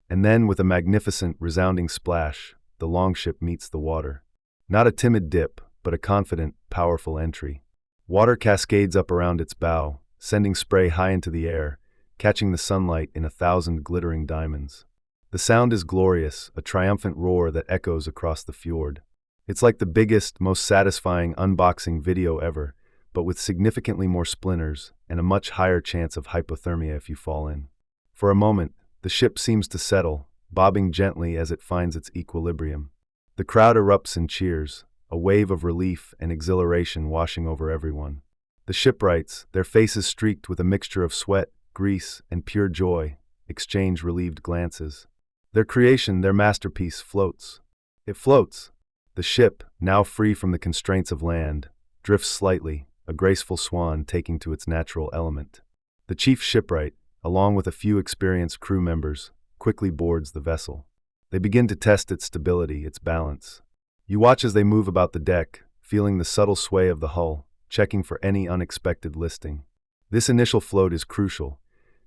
And then, with a magnificent, resounding splash, the longship meets the water. Not a timid dip, but a confident, powerful entry. Water cascades up around its bow, sending spray high into the air, catching the sunlight in 1,000 glittering diamonds. The sound is glorious, a triumphant roar that echoes across the fjord. It's like the biggest, most satisfying unboxing video ever, but with significantly more splinters and a much higher chance of hypothermia if you fall in. For a moment, the ship seems to settle, bobbing gently as it finds its equilibrium. The crowd erupts in cheers, a wave of relief and exhilaration washing over everyone. The shipwrights, their faces streaked with a mixture of sweat, grease, and pure joy, exchange relieved glances. Their creation, their masterpiece, floats. It floats. The ship, now free from the constraints of land, drifts slightly, a graceful swan taking to its natural element. The chief shipwright, along with a few experienced crew members, quickly boards the vessel. They begin to test its stability, its balance. You watch as they move about the deck, feeling the subtle sway of the hull, checking for any unexpected listing. This initial float is crucial.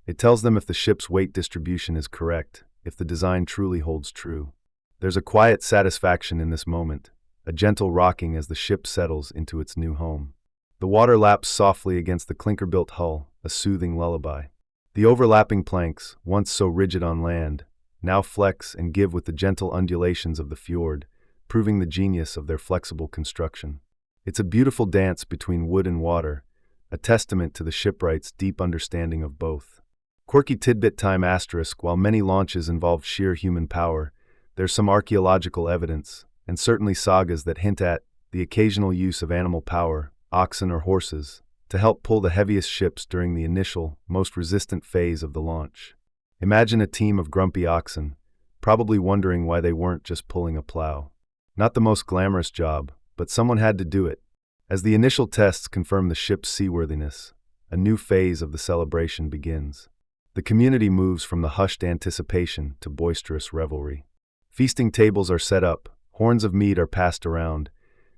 It tells them if the ship's weight distribution is correct, if the design truly holds true. There's a quiet satisfaction in this moment, a gentle rocking as the ship settles into its new home. The water laps softly against the clinker-built hull, a soothing lullaby. The overlapping planks, once so rigid on land, now flex and give with the gentle undulations of the fjord, proving the genius of their flexible construction. It's a beautiful dance between wood and water, a testament to the shipwright's deep understanding of both. Quirky tidbit time asterisk: while many launches involved sheer human power, there's some archaeological evidence, and certainly sagas that hint at the occasional use of animal power, oxen or horses, to help pull the heaviest ships during the initial, most resistant phase of the launch. Imagine a team of grumpy oxen, probably wondering why they weren't just pulling a plow. Not the most glamorous job, but someone had to do it. As the initial tests confirm the ship's seaworthiness, a new phase of the celebration begins. The community moves from the hushed anticipation to boisterous revelry. Feasting tables are set up, horns of meat are passed around,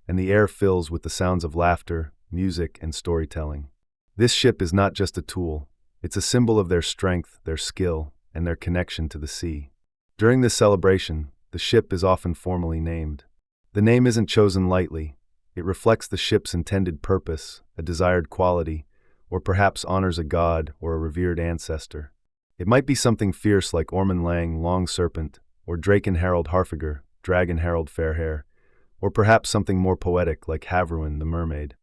and the air fills with the sounds of laughter, music, and storytelling. This ship is not just a tool, it's a symbol of their strength, their skill, and their connection to the sea. During this celebration, the ship is often formally named. The name isn't chosen lightly. It reflects the ship's intended purpose, a desired quality, or perhaps honors a god or a revered ancestor. It might be something fierce like Ormond Lang, Long Serpent, or Draken Harald Harfager, Dragon Harald Fairhair, or perhaps something more poetic like Havruin, the mermaid.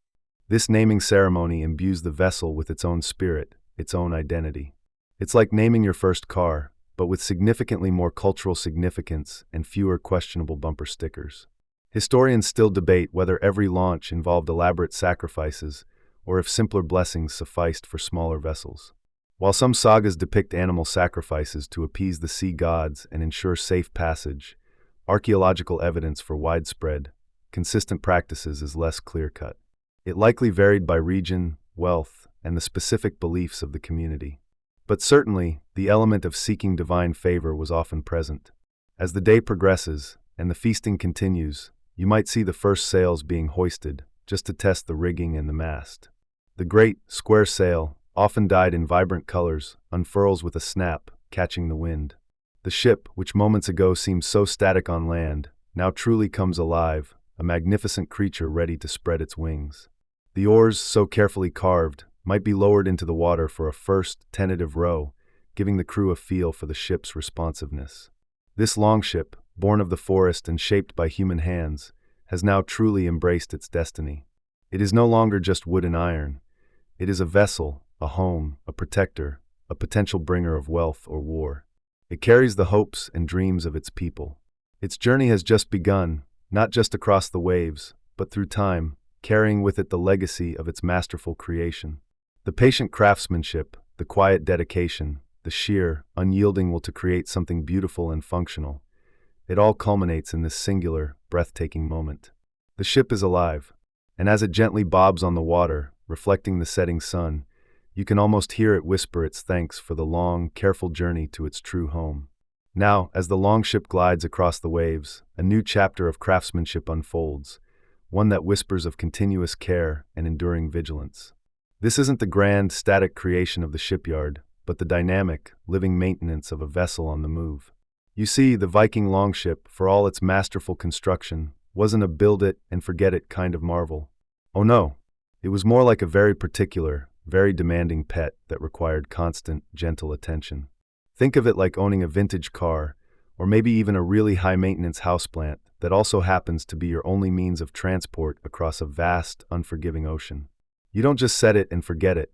This naming ceremony imbues the vessel with its own spirit, its own identity. It's like naming your first car, but with significantly more cultural significance and fewer questionable bumper stickers. Historians still debate whether every launch involved elaborate sacrifices, or if simpler blessings sufficed for smaller vessels. While some sagas depict animal sacrifices to appease the sea gods and ensure safe passage, archaeological evidence for widespread, consistent practices is less clear-cut. It likely varied by region, wealth, and the specific beliefs of the community. But certainly, the element of seeking divine favor was often present. As the day progresses, and the feasting continues, you might see the first sails being hoisted, just to test the rigging and the mast. The great, square sail, often dyed in vibrant colors, unfurls with a snap, catching the wind. The ship, which moments ago seemed so static on land, now truly comes alive, a magnificent creature ready to spread its wings. The oars, so carefully carved, might be lowered into the water for a first, tentative row, giving the crew a feel for the ship's responsiveness. This longship, born of the forest and shaped by human hands, has now truly embraced its destiny. It is no longer just wood and iron. It is a vessel, a home, a protector, a potential bringer of wealth or war. It carries the hopes and dreams of its people. Its journey has just begun, not just across the waves, but through time, carrying with it the legacy of its masterful creation. The patient craftsmanship, the quiet dedication, the sheer, unyielding will to create something beautiful and functional. It all culminates in this singular, breathtaking moment. The ship is alive, and as it gently bobs on the water, reflecting the setting sun, you can almost hear it whisper its thanks for the long, careful journey to its true home. Now, as the longship glides across the waves, a new chapter of craftsmanship unfolds, one that whispers of continuous care and enduring vigilance. This isn't the grand, static creation of the shipyard, but the dynamic, living maintenance of a vessel on the move. You see, the Viking Longship, for all its masterful construction, wasn't a build-it-and-forget-it kind of marvel. Oh no, it was more like a very particular, very demanding pet that required constant, gentle attention. Think of it like owning a vintage car, or maybe even a really high-maintenance houseplant that also happens to be your only means of transport across a vast, unforgiving ocean. You don't just set it and forget it.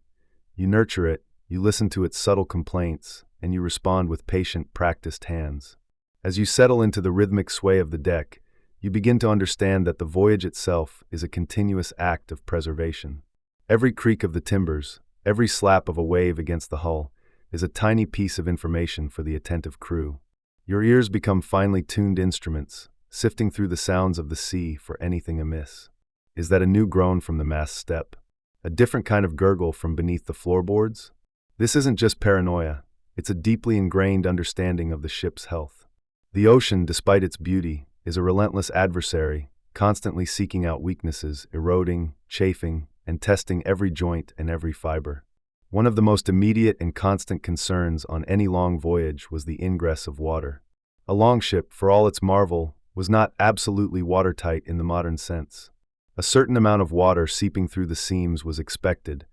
You nurture it, you listen to its subtle complaints, and you respond with patient, practiced hands. As you settle into the rhythmic sway of the deck, you begin to understand that the voyage itself is a continuous act of preservation. Every creak of the timbers, every slap of a wave against the hull, is a tiny piece of information for the attentive crew. Your ears become finely tuned instruments, sifting through the sounds of the sea for anything amiss. Is that a new groan from the mast step? A different kind of gurgle from beneath the floorboards? This isn't just paranoia, it's a deeply ingrained understanding of the ship's health. The ocean, despite its beauty, is a relentless adversary, constantly seeking out weaknesses, eroding, chafing, and testing every joint and every fiber. One of the most immediate and constant concerns on any long voyage was the ingress of water. A longship, for all its marvel, was not absolutely watertight in the modern sense. A certain amount of water seeping through the seams was expected,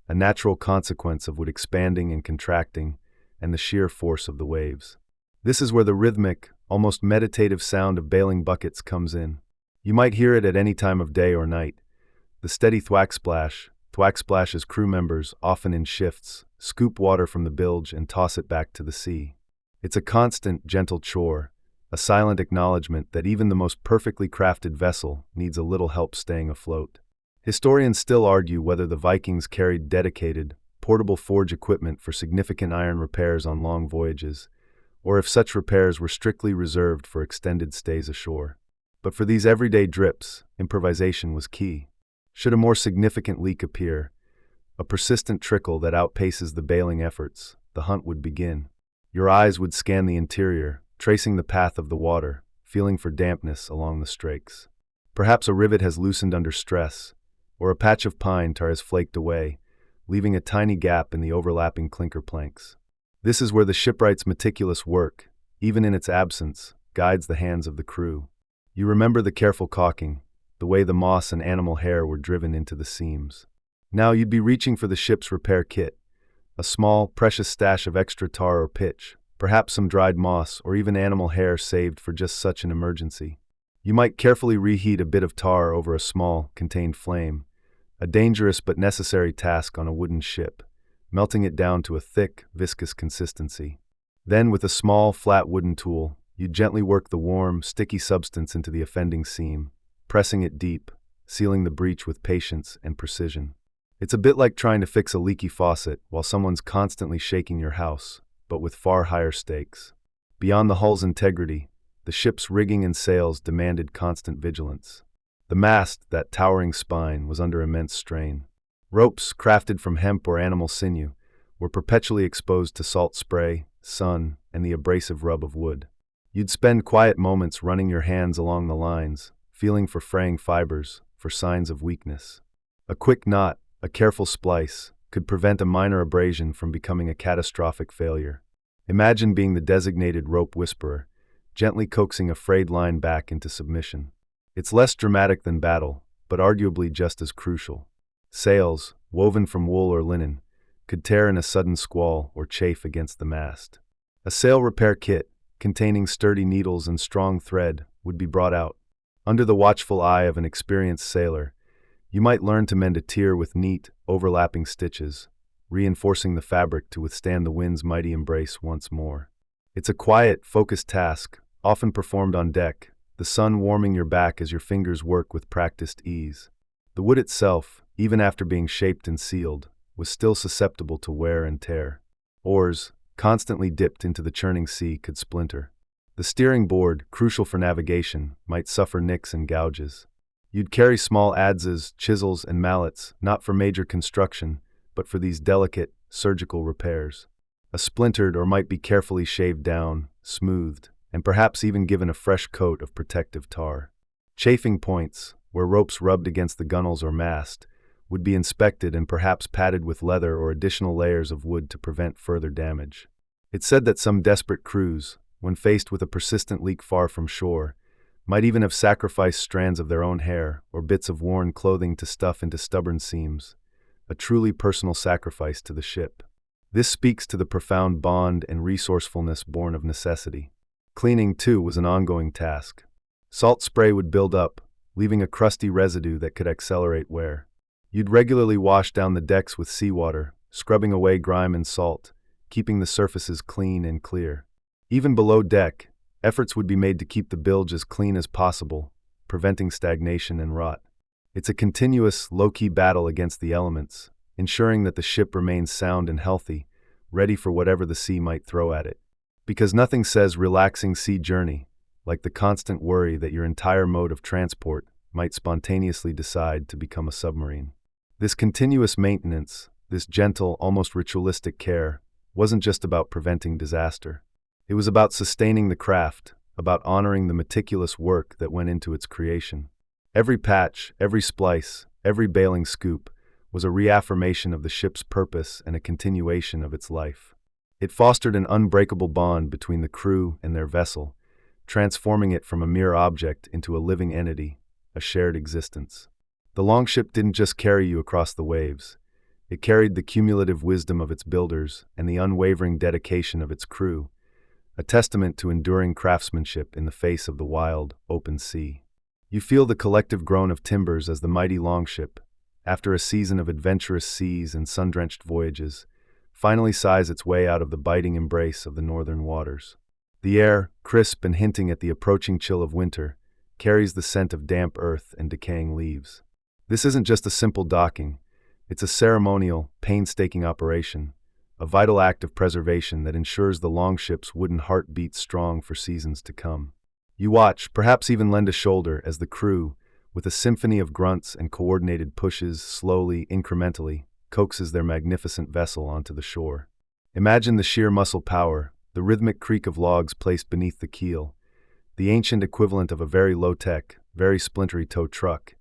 a natural consequence of wood expanding and contracting, and the sheer force of the waves. This is where the rhythmic, almost meditative sound of bailing buckets comes in. You might hear it at any time of day or night. The steady thwack splash as crew members, often in shifts, scoop water from the bilge and toss it back to the sea. It's a constant, gentle chore, a silent acknowledgement that even the most perfectly crafted vessel needs a little help staying afloat. Historians still argue whether the Vikings carried dedicated, portable forge equipment for significant iron repairs on long voyages, or if such repairs were strictly reserved for extended stays ashore. But for these everyday drips, improvisation was key. Should a more significant leak appear, a persistent trickle that outpaces the bailing efforts, the hunt would begin. Your eyes would scan the interior, tracing the path of the water, feeling for dampness along the strakes. Perhaps a rivet has loosened under stress, or a patch of pine tar has flaked away, leaving a tiny gap in the overlapping clinker planks. This is where the shipwright's meticulous work, even in its absence, guides the hands of the crew. You remember the careful caulking, the way the moss and animal hair were driven into the seams. Now you'd be reaching for the ship's repair kit, a small, precious stash of extra tar or pitch, perhaps some dried moss or even animal hair saved for just such an emergency. You might carefully reheat a bit of tar over a small, contained flame, a dangerous but necessary task on a wooden ship, melting it down to a thick, viscous consistency. Then, with a small, flat wooden tool, you gently work the warm, sticky substance into the offending seam, pressing it deep, sealing the breach with patience and precision. It's a bit like trying to fix a leaky faucet while someone's constantly shaking your house, but with far higher stakes. Beyond the hull's integrity, the ship's rigging and sails demanded constant vigilance. The mast, that towering spine, was under immense strain. Ropes, crafted from hemp or animal sinew, were perpetually exposed to salt spray, sun, and the abrasive rub of wood. You'd spend quiet moments running your hands along the lines, feeling for fraying fibers, for signs of weakness. A quick knot, a careful splice, could prevent a minor abrasion from becoming a catastrophic failure. Imagine being the designated rope whisperer, gently coaxing a frayed line back into submission. It's less dramatic than battle, but arguably just as crucial. Sails, woven from wool or linen, could tear in a sudden squall or chafe against the mast. A sail repair kit, containing sturdy needles and strong thread, would be brought out. Under the watchful eye of an experienced sailor, you might learn to mend a tier with neat, overlapping stitches, reinforcing the fabric to withstand the wind's mighty embrace once more. It's a quiet, focused task, often performed on deck, the sun warming your back as your fingers work with practiced ease. The wood itself, even after being shaped and sealed, was still susceptible to wear and tear. Oars, constantly dipped into the churning sea, could splinter. The steering board, crucial for navigation, might suffer nicks and gouges. You'd carry small adzes, chisels, and mallets, not for major construction, but for these delicate, surgical repairs. A splintered or might be carefully shaved down, smoothed, and perhaps even given a fresh coat of protective tar. Chafing points, where ropes rubbed against the gunwales or mast, would be inspected and perhaps padded with leather or additional layers of wood to prevent further damage. It's said that some desperate crews, when faced with a persistent leak far from shore, might even have sacrificed strands of their own hair or bits of worn clothing to stuff into stubborn seams, a truly personal sacrifice to the ship. This speaks to the profound bond and resourcefulness born of necessity. Cleaning, too, was an ongoing task. Salt spray would build up, leaving a crusty residue that could accelerate wear. You'd regularly wash down the decks with seawater, scrubbing away grime and salt, keeping the surfaces clean and clear. Even below deck, efforts would be made to keep the bilge as clean as possible, preventing stagnation and rot. It's a continuous, low-key battle against the elements, ensuring that the ship remains sound and healthy, ready for whatever the sea might throw at it. Because nothing says relaxing sea journey like the constant worry that your entire mode of transport might spontaneously decide to become a submarine. This continuous maintenance, this gentle, almost ritualistic care, wasn't just about preventing disaster. It was about sustaining the craft, about honoring the meticulous work that went into its creation. Every patch, every splice, every bailing scoop was a reaffirmation of the ship's purpose and a continuation of its life. It fostered an unbreakable bond between the crew and their vessel, transforming it from a mere object into a living entity, a shared existence. The longship didn't just carry you across the waves. It carried the cumulative wisdom of its builders and the unwavering dedication of its crew, a testament to enduring craftsmanship in the face of the wild, open sea. You feel the collective groan of timbers as the mighty longship, after a season of adventurous seas and sun-drenched voyages, finally sighs its way out of the biting embrace of the northern waters. The air, crisp and hinting at the approaching chill of winter, carries the scent of damp earth and decaying leaves. This isn't just a simple docking, it's a ceremonial, painstaking operation, a vital act of preservation that ensures the longship's wooden heart beats strong for seasons to come. You watch, perhaps even lend a shoulder, as the crew, with a symphony of grunts and coordinated pushes, slowly, incrementally, coaxes their magnificent vessel onto the shore. Imagine the sheer muscle power, the rhythmic creak of logs placed beneath the keel, the ancient equivalent of a very low-tech, very splintery tow truck,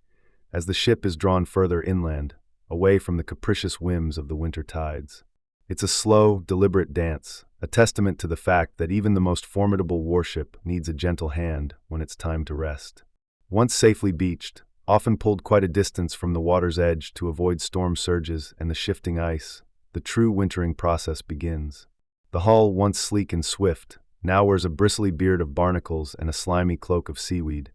as the ship is drawn further inland, away from the capricious whims of the winter tides. It's a slow, deliberate dance, a testament to the fact that even the most formidable warship needs a gentle hand when it's time to rest. Once safely beached, often pulled quite a distance from the water's edge to avoid storm surges and the shifting ice, the true wintering process begins. The hull, once sleek and swift, now wears a bristly beard of barnacles and a slimy cloak of seaweed,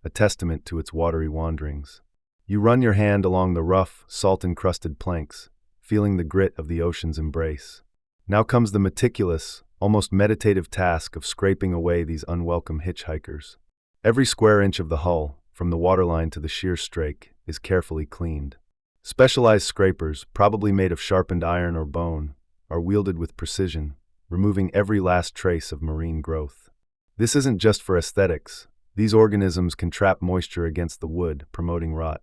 a testament to its watery wanderings. You run your hand along the rough, salt-encrusted planks, feeling the grit of the ocean's embrace. Now comes the meticulous, almost meditative task of scraping away these unwelcome hitchhikers. Every square inch of the hull, from the waterline to the sheer strake, is carefully cleaned. Specialized scrapers, probably made of sharpened iron or bone, are wielded with precision, removing every last trace of marine growth. This isn't just for aesthetics. These organisms can trap moisture against the wood, promoting rot.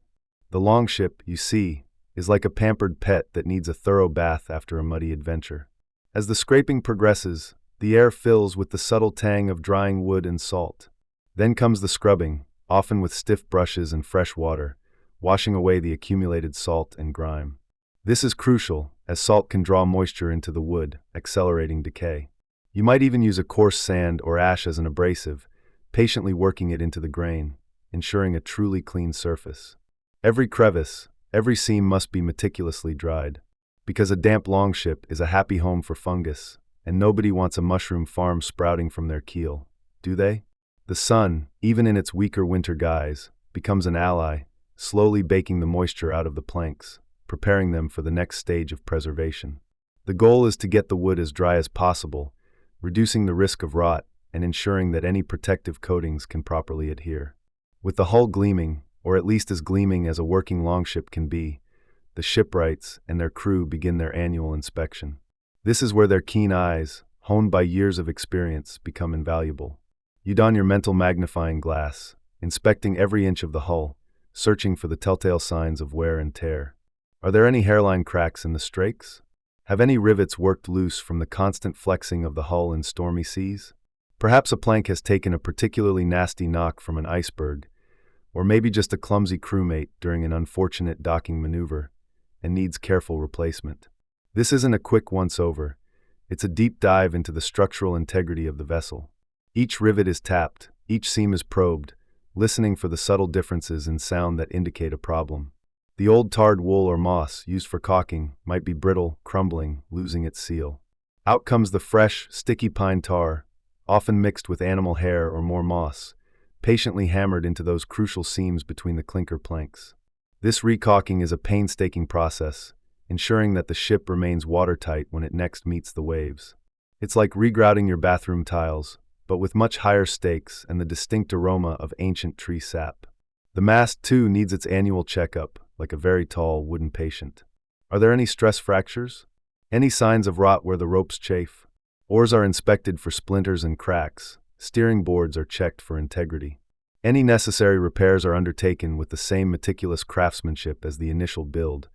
The longship, you see, is like a pampered pet that needs a thorough bath after a muddy adventure. As the scraping progresses, the air fills with the subtle tang of drying wood and salt. Then comes the scrubbing, often with stiff brushes and fresh water, washing away the accumulated salt and grime. This is crucial, as salt can draw moisture into the wood, accelerating decay. You might even use a coarse sand or ash as an abrasive, patiently working it into the grain, ensuring a truly clean surface. Every crevice, Every seam must be meticulously dried. Because a damp longship is a happy home for fungus, and nobody wants a mushroom farm sprouting from their keel, do they? The sun, even in its weaker winter guise, becomes an ally, slowly baking the moisture out of the planks, preparing them for the next stage of preservation. The goal is to get the wood as dry as possible, reducing the risk of rot and ensuring that any protective coatings can properly adhere. With the hull gleaming, or at least as gleaming as a working longship can be, the shipwrights and their crew begin their annual inspection. This is where their keen eyes, honed by years of experience, become invaluable. You don your mental magnifying glass, inspecting every inch of the hull, searching for the telltale signs of wear and tear. Are there any hairline cracks in the strakes? Have any rivets worked loose from the constant flexing of the hull in stormy seas? Perhaps a plank has taken a particularly nasty knock from an iceberg, or maybe just a clumsy crewmate during an unfortunate docking maneuver, and needs careful replacement. This isn't a quick once-over, it's a deep dive into the structural integrity of the vessel. Each rivet is tapped, each seam is probed, listening for the subtle differences in sound that indicate a problem. The old tarred wool or moss used for caulking might be brittle, crumbling, losing its seal. Out comes the fresh, sticky pine tar, often mixed with animal hair or more moss, patiently hammered into those crucial seams between the clinker planks. This recaulking is a painstaking process, ensuring that the ship remains watertight when it next meets the waves. It's like regrouting your bathroom tiles, but with much higher stakes and the distinct aroma of ancient tree sap. The mast, too, needs its annual checkup, like a very tall wooden patient. Are there any stress fractures? Any signs of rot where the ropes chafe? Oars are inspected for splinters and cracks. Steering boards are checked for integrity. Any necessary repairs are undertaken with the same meticulous craftsmanship as the initial build,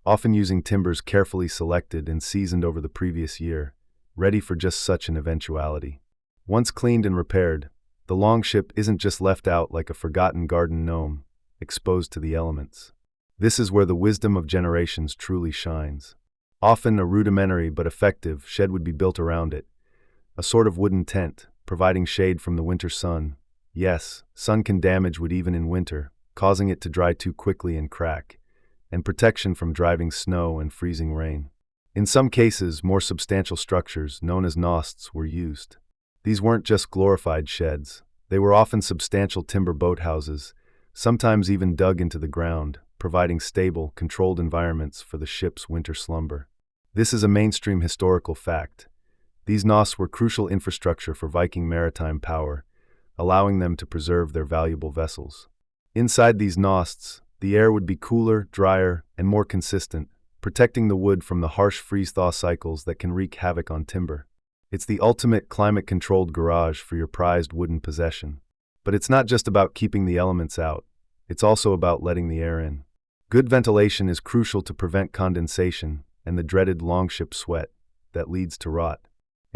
often using timbers carefully selected and seasoned over the previous year, ready for just such an eventuality. Once cleaned and repaired, the longship isn't just left out like a forgotten garden gnome, exposed to the elements. This is where the wisdom of generations truly shines. Often a rudimentary but effective shed would be built around it, a sort of wooden tent, providing shade from the winter sun. Yes, sun can damage wood even in winter, causing it to dry too quickly and crack, and protection from driving snow and freezing rain. In some cases, more substantial structures, known as nosts, were used. These weren't just glorified sheds. They were often substantial timber boathouses, sometimes even dug into the ground, providing stable, controlled environments for the ship's winter slumber. This is a mainstream historical fact. These nosts were crucial infrastructure for Viking maritime power, allowing them to preserve their valuable vessels. Inside these nosts, the air would be cooler, drier, and more consistent, protecting the wood from the harsh freeze-thaw cycles that can wreak havoc on timber. It's the ultimate climate-controlled garage for your prized wooden possession. But it's not just about keeping the elements out, it's also about letting the air in. Good ventilation is crucial to prevent condensation and the dreaded longship sweat that leads to rot.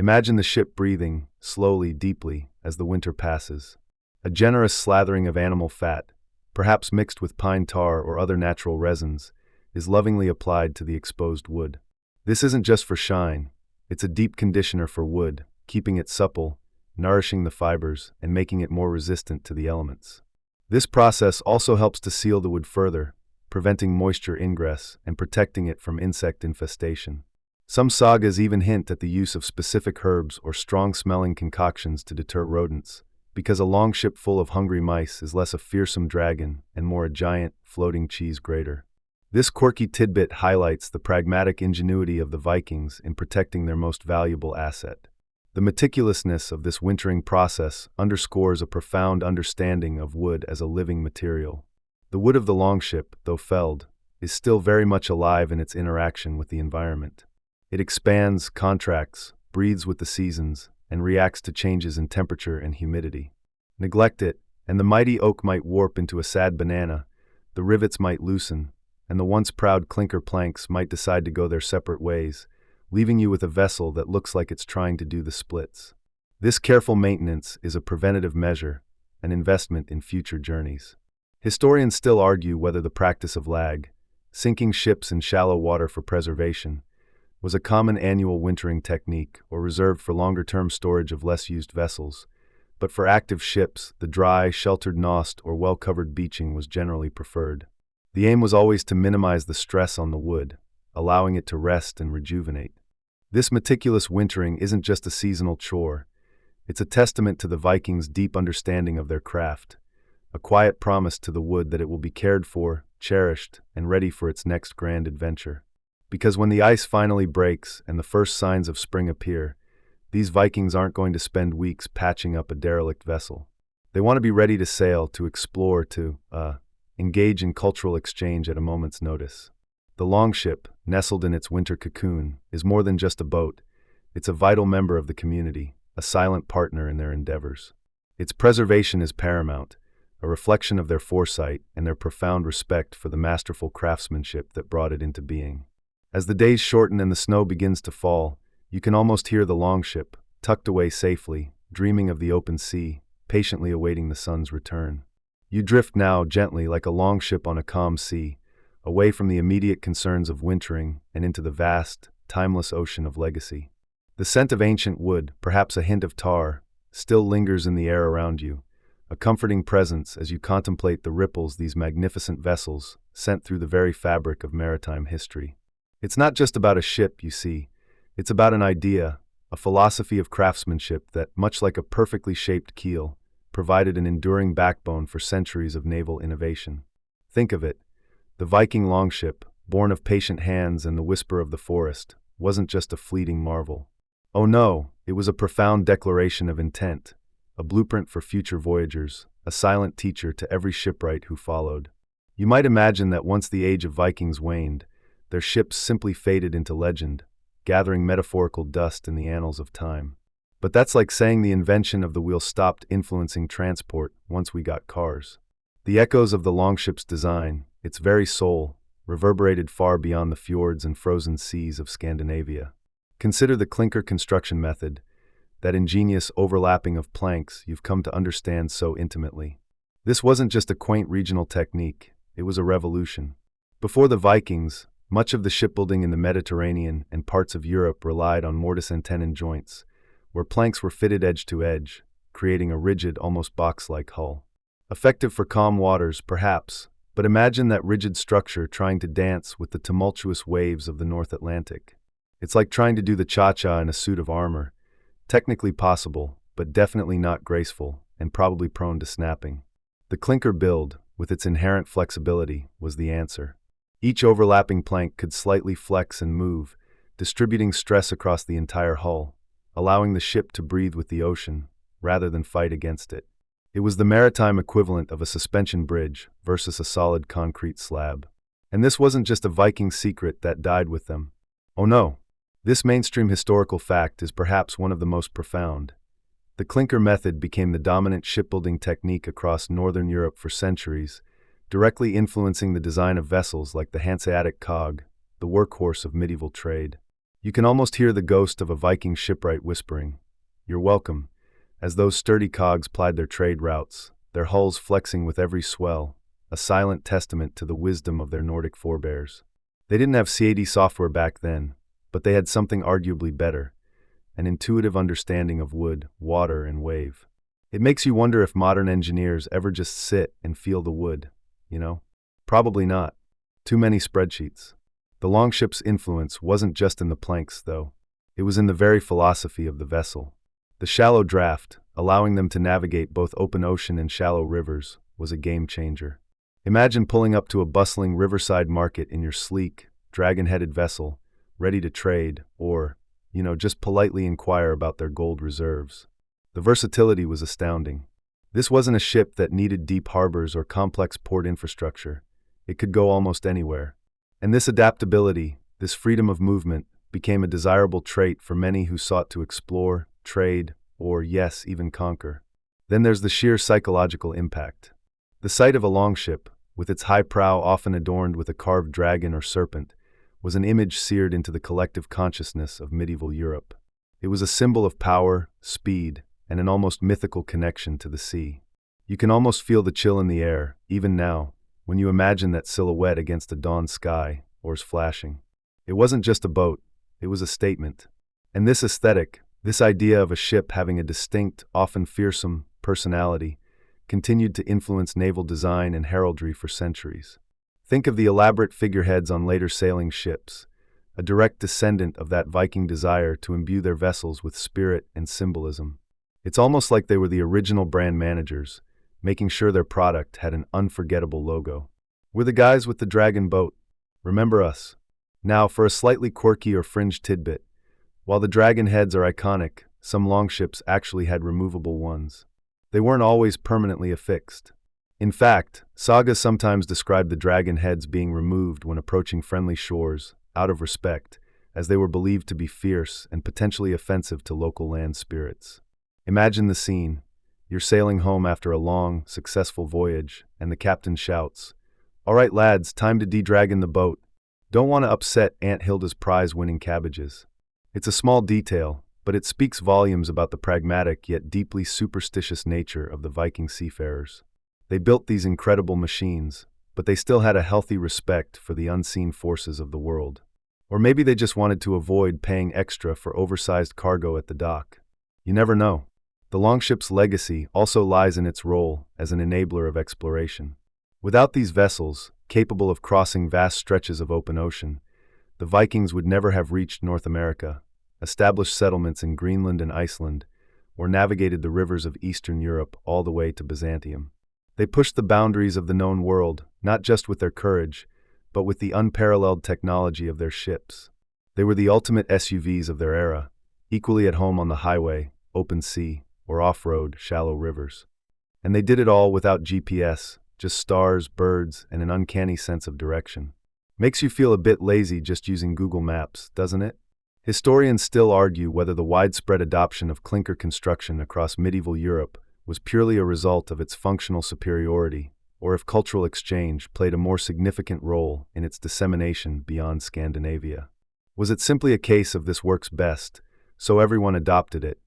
Imagine the ship breathing, slowly, deeply, as the winter passes. A generous slathering of animal fat, perhaps mixed with pine tar or other natural resins, is lovingly applied to the exposed wood. This isn't just for shine, it's a deep conditioner for wood, keeping it supple, nourishing the fibers, and making it more resistant to the elements. This process also helps to seal the wood further, preventing moisture ingress and protecting it from insect infestation. Some sagas even hint at the use of specific herbs or strong-smelling concoctions to deter rodents, because a longship full of hungry mice is less a fearsome dragon and more a giant, floating cheese grater. This quirky tidbit highlights the pragmatic ingenuity of the Vikings in protecting their most valuable asset. The meticulousness of this wintering process underscores a profound understanding of wood as a living material. The wood of the longship, though felled, is still very much alive in its interaction with the environment. It expands, contracts, breathes with the seasons, and reacts to changes in temperature and humidity. Neglect it, and the mighty oak might warp into a sad banana, the rivets might loosen, and the once proud clinker planks might decide to go their separate ways, leaving you with a vessel that looks like it's trying to do the splits. This careful maintenance is a preventative measure, an investment in future journeys. Historians still argue whether the practice of sinking ships in shallow water for preservation, was a common annual wintering technique or reserved for longer-term storage of less-used vessels, but for active ships, the dry, sheltered nost or well-covered beaching was generally preferred. The aim was always to minimize the stress on the wood, allowing it to rest and rejuvenate. This meticulous wintering isn't just a seasonal chore, it's a testament to the Vikings' deep understanding of their craft, a quiet promise to the wood that it will be cared for, cherished, and ready for its next grand adventure. Because when the ice finally breaks and the first signs of spring appear, these Vikings aren't going to spend weeks patching up a derelict vessel. They want to be ready to sail, to explore, to engage in cultural exchange at a moment's notice. The Longship, nestled in its winter cocoon, is more than just a boat. It's a vital member of the community, a silent partner in their endeavors. Its preservation is paramount, a reflection of their foresight and their profound respect for the masterful craftsmanship that brought it into being. As the days shorten and the snow begins to fall, you can almost hear the Longship, tucked away safely, dreaming of the open sea, patiently awaiting the sun's return. You drift now gently like a longship on a calm sea, away from the immediate concerns of wintering and into the vast, timeless ocean of legacy. The scent of ancient wood, perhaps a hint of tar, still lingers in the air around you, a comforting presence as you contemplate the ripples these magnificent vessels sent through the very fabric of maritime history. It's not just about a ship, you see. It's about an idea, a philosophy of craftsmanship that, much like a perfectly shaped keel, provided an enduring backbone for centuries of naval innovation. Think of it. The Viking Longship, born of patient hands and the whisper of the forest, wasn't just a fleeting marvel. Oh no, it was a profound declaration of intent, a blueprint for future voyagers, a silent teacher to every shipwright who followed. You might imagine that once the age of Vikings waned, their ships simply faded into legend, gathering metaphorical dust in the annals of time. But that's like saying the invention of the wheel stopped influencing transport once we got cars. The echoes of the Longship's design, its very soul, reverberated far beyond the fjords and frozen seas of Scandinavia. Consider the clinker construction method, that ingenious overlapping of planks you've come to understand so intimately. This wasn't just a quaint regional technique, it was a revolution. Before the Vikings, much of the shipbuilding in the Mediterranean and parts of Europe relied on mortise and tenon joints, where planks were fitted edge to edge, creating a rigid, almost box-like hull. Effective for calm waters, perhaps, but imagine that rigid structure trying to dance with the tumultuous waves of the North Atlantic. It's like trying to do the cha-cha in a suit of armor. Technically possible, but definitely not graceful, and probably prone to snapping. The clinker build, with its inherent flexibility, was the answer. Each overlapping plank could slightly flex and move, distributing stress across the entire hull, allowing the ship to breathe with the ocean, rather than fight against it. It was the maritime equivalent of a suspension bridge versus a solid concrete slab. And this wasn't just a Viking secret that died with them. Oh no! This mainstream historical fact is perhaps one of the most profound. The clinker method became the dominant shipbuilding technique across northern Europe for centuries, directly influencing the design of vessels like the Hanseatic cog, the workhorse of medieval trade. You can almost hear the ghost of a Viking shipwright whispering, "You're welcome," as those sturdy cogs plied their trade routes, their hulls flexing with every swell, a silent testament to the wisdom of their Nordic forebears. They didn't have CAD software back then, but they had something arguably better, an intuitive understanding of wood, water, and wave. It makes you wonder if modern engineers ever just sit and feel the wood, you know? Probably not. Too many spreadsheets. The Longship's influence wasn't just in the planks, though. It was in the very philosophy of the vessel. The shallow draft, allowing them to navigate both open ocean and shallow rivers, was a game changer. Imagine pulling up to a bustling riverside market in your sleek, dragon-headed vessel, ready to trade, or, just politely inquire about their gold reserves. The versatility was astounding. This wasn't a ship that needed deep harbors or complex port infrastructure. It could go almost anywhere. And this adaptability, this freedom of movement, became a desirable trait for many who sought to explore, trade, or, yes, even conquer. Then there's the sheer psychological impact. The sight of a longship, with its high prow often adorned with a carved dragon or serpent, was an image seared into the collective consciousness of medieval Europe. It was a symbol of power, speed, and an almost mythical connection to the sea. You can almost feel the chill in the air, even now, when you imagine that silhouette against a dawn sky, oars flashing. It wasn't just a boat, it was a statement. And this aesthetic, this idea of a ship having a distinct, often fearsome, personality, continued to influence naval design and heraldry for centuries. Think of the elaborate figureheads on later sailing ships, a direct descendant of that Viking desire to imbue their vessels with spirit and symbolism. It's almost like they were the original brand managers, making sure their product had an unforgettable logo. We're the guys with the dragon boat. Remember us. Now, for a slightly quirky or fringe tidbit. While the dragon heads are iconic, some longships actually had removable ones. They weren't always permanently affixed. In fact, sagas sometimes describe the dragon heads being removed when approaching friendly shores, out of respect, as they were believed to be fierce and potentially offensive to local land spirits. Imagine the scene. You're sailing home after a long, successful voyage, and the captain shouts, "All right, lads, time to de-dragon the boat. Don't want to upset Aunt Hilda's prize-winning cabbages." It's a small detail, but it speaks volumes about the pragmatic yet deeply superstitious nature of the Viking seafarers. They built these incredible machines, but they still had a healthy respect for the unseen forces of the world. Or maybe they just wanted to avoid paying extra for oversized cargo at the dock. You never know. The longship's legacy also lies in its role as an enabler of exploration. Without these vessels, capable of crossing vast stretches of open ocean, the Vikings would never have reached North America, established settlements in Greenland and Iceland, or navigated the rivers of Eastern Europe all the way to Byzantium. They pushed the boundaries of the known world, not just with their courage, but with the unparalleled technology of their ships. They were the ultimate SUVs of their era, equally at home on the highway, open sea, or off-road, shallow rivers. And they did it all without GPS, just stars, birds, and an uncanny sense of direction. Makes you feel a bit lazy just using Google Maps, doesn't it? Historians still argue whether the widespread adoption of clinker construction across medieval Europe was purely a result of its functional superiority, or if cultural exchange played a more significant role in its dissemination beyond Scandinavia. Was it simply a case of this works best, so everyone adopted it,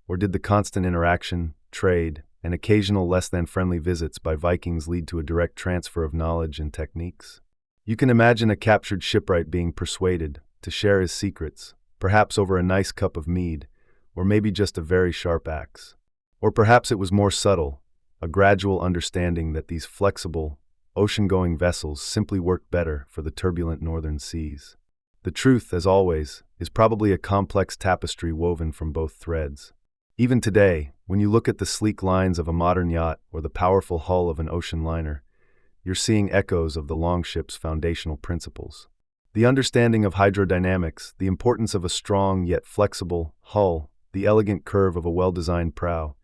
or did the constant interaction, trade, and occasional less-than-friendly visits by Vikings lead to a direct transfer of knowledge and techniques? You can imagine a captured shipwright being persuaded to share his secrets, perhaps over a nice cup of mead, or maybe just a very sharp axe. Or perhaps it was more subtle, a gradual understanding that these flexible, ocean-going vessels simply worked better for the turbulent northern seas. The truth, as always, is probably a complex tapestry woven from both threads. Even today, when you look at the sleek lines of a modern yacht or the powerful hull of an ocean liner, you're seeing echoes of the longship's foundational principles. The understanding of hydrodynamics, the importance of a strong yet flexible hull, the elegant curve of a well-designed prow,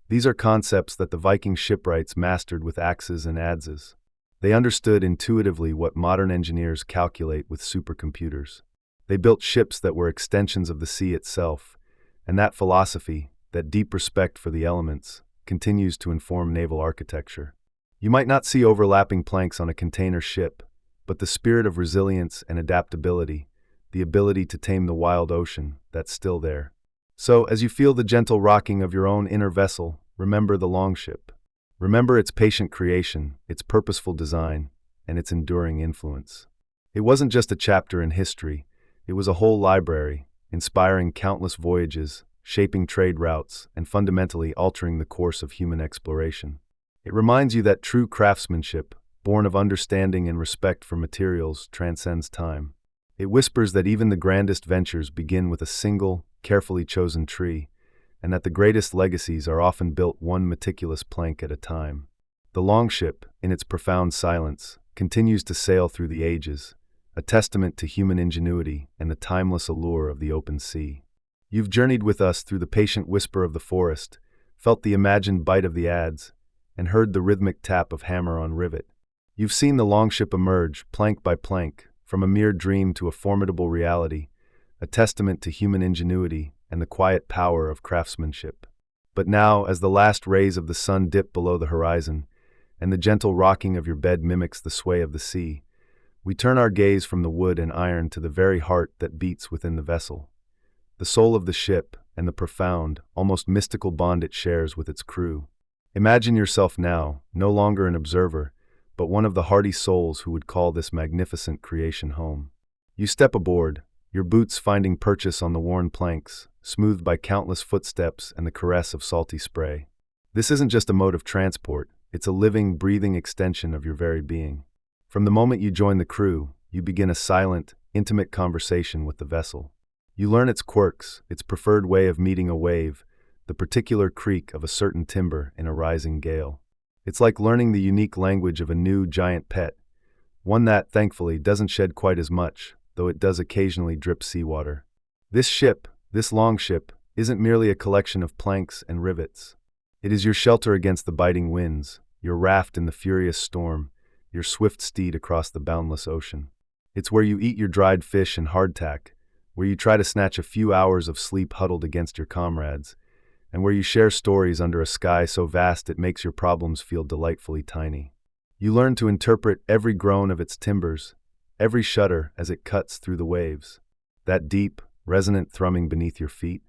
these are concepts that the Viking shipwrights mastered with axes and adzes. They understood intuitively what modern engineers calculate with supercomputers. They built ships that were extensions of the sea itself, and that philosophy, that deep respect for the elements, continues to inform naval architecture. You might not see overlapping planks on a container ship, but the spirit of resilience and adaptability, the ability to tame the wild ocean, that's still there. So, as you feel the gentle rocking of your own inner vessel, remember the longship. Remember its patient creation, its purposeful design, and its enduring influence. It wasn't just a chapter in history, it was a whole library, inspiring countless voyages, shaping trade routes, and fundamentally altering the course of human exploration. It reminds you that true craftsmanship, born of understanding and respect for materials, transcends time. It whispers that even the grandest ventures begin with a single, carefully chosen tree, and that the greatest legacies are often built one meticulous plank at a time. The longship, in its profound silence, continues to sail through the ages, a testament to human ingenuity and the timeless allure of the open sea. You've journeyed with us through the patient whisper of the forest, felt the imagined bite of the adze, and heard the rhythmic tap of hammer on rivet. You've seen the longship emerge, plank by plank, from a mere dream to a formidable reality, a testament to human ingenuity and the quiet power of craftsmanship. But now, as the last rays of the sun dip below the horizon, and the gentle rocking of your bed mimics the sway of the sea, we turn our gaze from the wood and iron to the very heart that beats within the vessel, the soul of the ship and the profound, almost mystical bond it shares with its crew. Imagine yourself now, no longer an observer, but one of the hardy souls who would call this magnificent creation home. You step aboard, your boots finding purchase on the worn planks, smoothed by countless footsteps and the caress of salty spray. This isn't just a mode of transport, it's a living, breathing extension of your very being. From the moment you join the crew, you begin a silent, intimate conversation with the vessel. You learn its quirks, its preferred way of meeting a wave, the particular creak of a certain timber in a rising gale. It's like learning the unique language of a new giant pet, one that, thankfully, doesn't shed quite as much, though it does occasionally drip seawater. This longship, isn't merely a collection of planks and rivets. It is your shelter against the biting winds, your raft in the furious storm, your swift steed across the boundless ocean. It's where you eat your dried fish and hardtack, where you try to snatch a few hours of sleep huddled against your comrades, and where you share stories under a sky so vast it makes your problems feel delightfully tiny. You learn to interpret every groan of its timbers, every shudder as it cuts through the waves. That deep, resonant thrumming beneath your feet,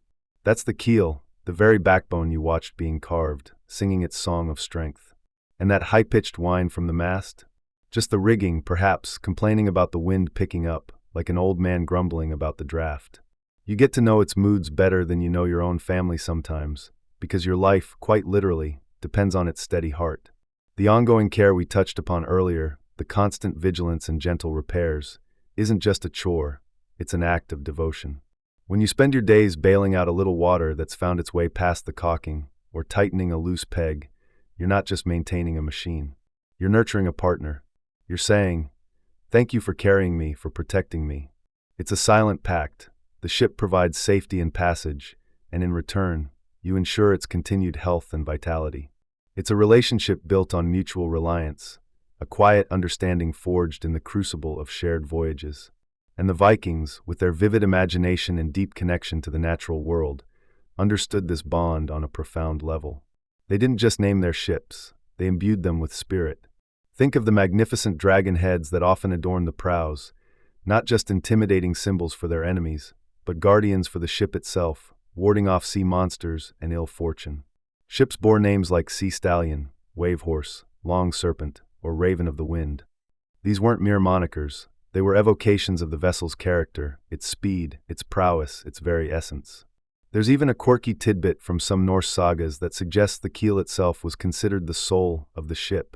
that's the keel, the very backbone you watched being carved, singing its song of strength. And that high-pitched whine from the mast? Just the rigging, perhaps, complaining about the wind picking up, like an old man grumbling about the draft. You get to know its moods better than you know your own family sometimes, because your life, quite literally, depends on its steady heart. The ongoing care we touched upon earlier, the constant vigilance and gentle repairs, isn't just a chore, it's an act of devotion. When you spend your days bailing out a little water that's found its way past the caulking, or tightening a loose peg, you're not just maintaining a machine. You're nurturing a partner. You're saying, "Thank you for carrying me, for protecting me." It's a silent pact. The ship provides safety and passage, and in return, you ensure its continued health and vitality. It's a relationship built on mutual reliance, a quiet understanding forged in the crucible of shared voyages. And the Vikings, with their vivid imagination and deep connection to the natural world, understood this bond on a profound level. They didn't just name their ships, they imbued them with spirit. Think of the magnificent dragon heads that often adorn the prows, not just intimidating symbols for their enemies, but guardians for the ship itself, warding off sea monsters and ill fortune. Ships bore names like Sea Stallion, Wave Horse, Long Serpent, or Raven of the Wind. These weren't mere monikers, they were evocations of the vessel's character, its speed, its prowess, its very essence. There's even a quirky tidbit from some Norse sagas that suggests the keel itself was considered the soul of the ship,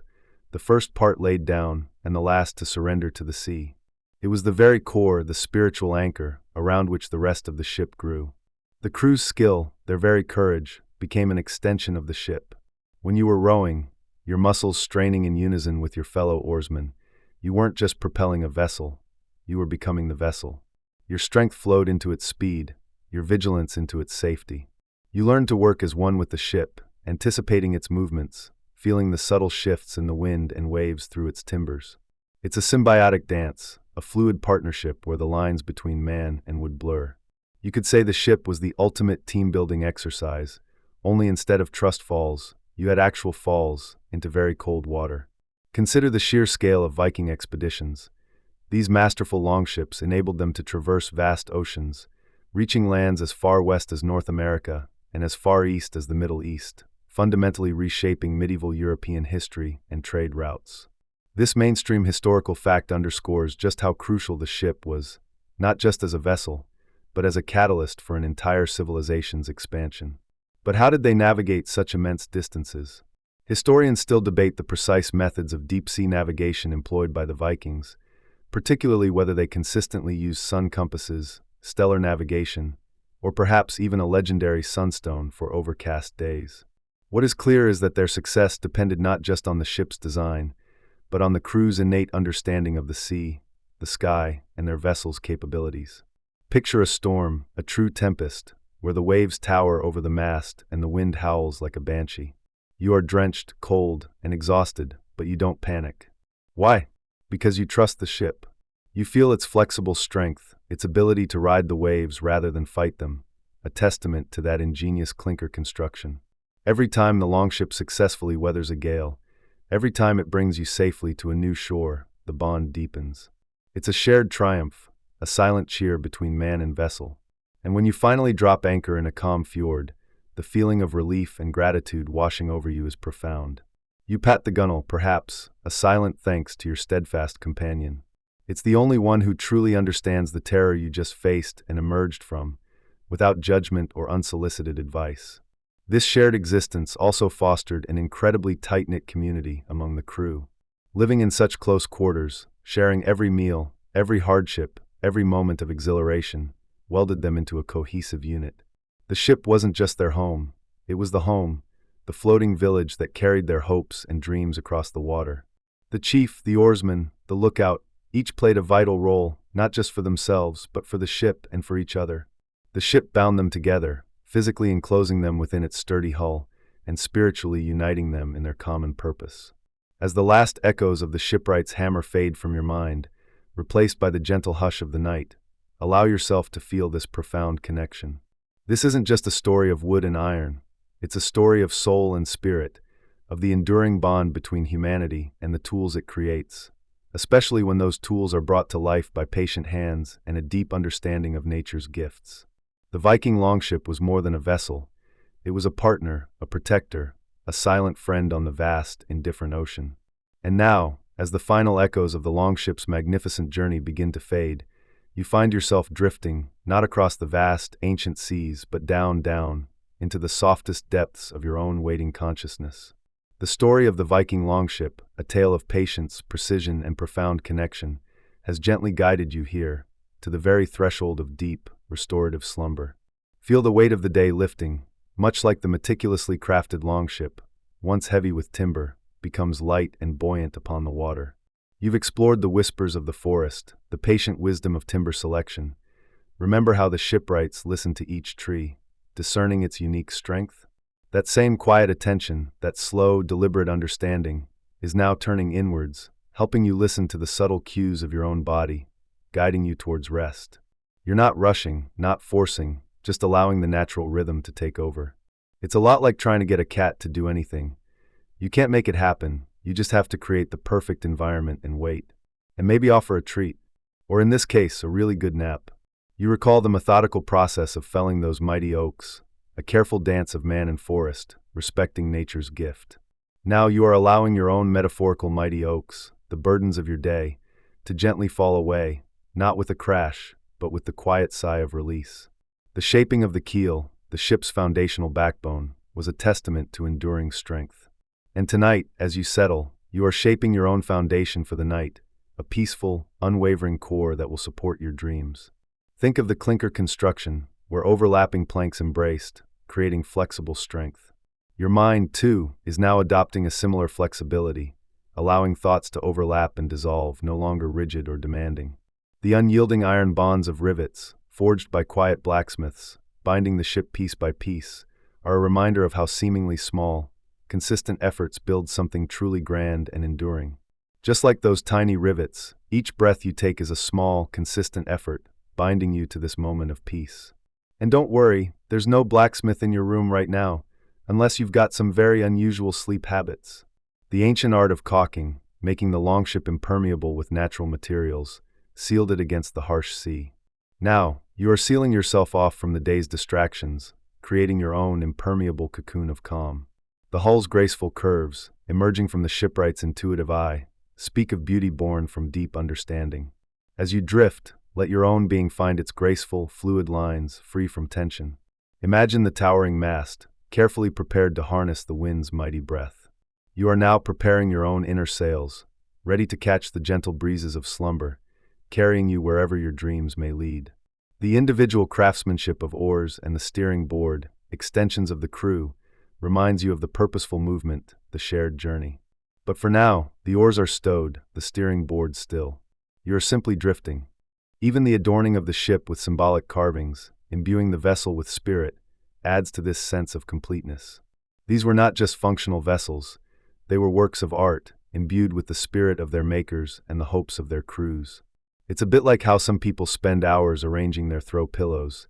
the first part laid down and the last to surrender to the sea. It was the very core, the spiritual anchor, around which the rest of the ship grew. The crew's skill, their very courage, became an extension of the ship. When you were rowing, your muscles straining in unison with your fellow oarsmen, you weren't just propelling a vessel, you were becoming the vessel. Your strength flowed into its speed, your vigilance into its safety. You learned to work as one with the ship, anticipating its movements, feeling the subtle shifts in the wind and waves through its timbers. It's a symbiotic dance, a fluid partnership where the lines between man and wood blur. You could say the ship was the ultimate team-building exercise, only instead of trust falls, you had actual falls into very cold water. Consider the sheer scale of Viking expeditions. These masterful longships enabled them to traverse vast oceans, reaching lands as far west as North America and as far east as the Middle East, fundamentally reshaping medieval European history and trade routes. This mainstream historical fact underscores just how crucial the ship was, not just as a vessel, but as a catalyst for an entire civilization's expansion. But how did they navigate such immense distances? Historians still debate the precise methods of deep-sea navigation employed by the Vikings, particularly whether they consistently used sun compasses, stellar navigation, or perhaps even a legendary sunstone for overcast days. What is clear is that their success depended not just on the ship's design, but on the crew's innate understanding of the sea, the sky, and their vessel's capabilities. Picture a storm, a true tempest, where the waves tower over the mast and the wind howls like a banshee. You are drenched, cold, and exhausted, but you don't panic. Why? Because you trust the ship. You feel its flexible strength, its ability to ride the waves rather than fight them, a testament to that ingenious clinker construction. Every time the longship successfully weathers a gale, every time it brings you safely to a new shore, the bond deepens. It's a shared triumph, a silent cheer between man and vessel. And when you finally drop anchor in a calm fjord, the feeling of relief and gratitude washing over you is profound. You pat the gunwale, perhaps, a silent thanks to your steadfast companion. It's the only one who truly understands the terror you just faced and emerged from, without judgment or unsolicited advice. This shared existence also fostered an incredibly tight-knit community among the crew. Living in such close quarters, sharing every meal, every hardship, every moment of exhilaration, welded them into a cohesive unit. The ship wasn't just their home, it was the home, the floating village that carried their hopes and dreams across the water. The chief, the oarsman, the lookout, each played a vital role, not just for themselves, but for the ship and for each other. The ship bound them together, physically enclosing them within its sturdy hull, and spiritually uniting them in their common purpose. As the last echoes of the shipwright's hammer fade from your mind, replaced by the gentle hush of the night, allow yourself to feel this profound connection. This isn't just a story of wood and iron, it's a story of soul and spirit, of the enduring bond between humanity and the tools it creates, especially when those tools are brought to life by patient hands and a deep understanding of nature's gifts. The Viking Longship was more than a vessel. It was a partner, a protector, a silent friend on the vast, indifferent ocean. And now, as the final echoes of the Longship's magnificent journey begin to fade, you find yourself drifting, not across the vast, ancient seas, but down, into the softest depths of your own waiting consciousness. The story of the Viking Longship, a tale of patience, precision, and profound connection, has gently guided you here, to the very threshold of deep, restorative slumber. Feel the weight of the day lifting, much like the meticulously crafted longship, once heavy with timber, becomes light and buoyant upon the water. You've explored the whispers of the forest, the patient wisdom of timber selection. Remember how the shipwrights listened to each tree, discerning its unique strength? That same quiet attention, that slow, deliberate understanding, is now turning inwards, helping you listen to the subtle cues of your own body, guiding you towards rest. You're not rushing, not forcing, just allowing the natural rhythm to take over. It's a lot like trying to get a cat to do anything. You can't make it happen, you just have to create the perfect environment and wait. And maybe offer a treat. Or in this case, a really good nap. You recall the methodical process of felling those mighty oaks, a careful dance of man and forest, respecting nature's gift. Now you are allowing your own metaphorical mighty oaks, the burdens of your day, to gently fall away, not with a crash, but with the quiet sigh of release. The shaping of the keel, the ship's foundational backbone, was a testament to enduring strength. And tonight, as you settle, you are shaping your own foundation for the night, a peaceful, unwavering core that will support your dreams. Think of the clinker construction, where overlapping planks embraced, creating flexible strength. Your mind, too, is now adopting a similar flexibility, allowing thoughts to overlap and dissolve, no longer rigid or demanding. The unyielding iron bonds of rivets, forged by quiet blacksmiths, binding the ship piece by piece, are a reminder of how seemingly small, consistent efforts build something truly grand and enduring. Just like those tiny rivets, each breath you take is a small, consistent effort, binding you to this moment of peace. And don't worry, there's no blacksmith in your room right now, unless you've got some very unusual sleep habits. The ancient art of caulking, making the longship impermeable with natural materials, sealed it against the harsh sea. Now, you are sealing yourself off from the day's distractions, creating your own impermeable cocoon of calm. The hull's graceful curves, emerging from the shipwright's intuitive eye, speak of beauty born from deep understanding. As you drift, let your own being find its graceful, fluid lines, free from tension. Imagine the towering mast, carefully prepared to harness the wind's mighty breath. You are now preparing your own inner sails, ready to catch the gentle breezes of slumber, carrying you wherever your dreams may lead. The individual craftsmanship of oars and the steering board, extensions of the crew, reminds you of the purposeful movement, the shared journey. But for now, the oars are stowed, the steering board still. You are simply drifting. Even the adorning of the ship with symbolic carvings, imbuing the vessel with spirit, adds to this sense of completeness. These were not just functional vessels, they were works of art, imbued with the spirit of their makers and the hopes of their crews. It's a bit like how some people spend hours arranging their throw pillows.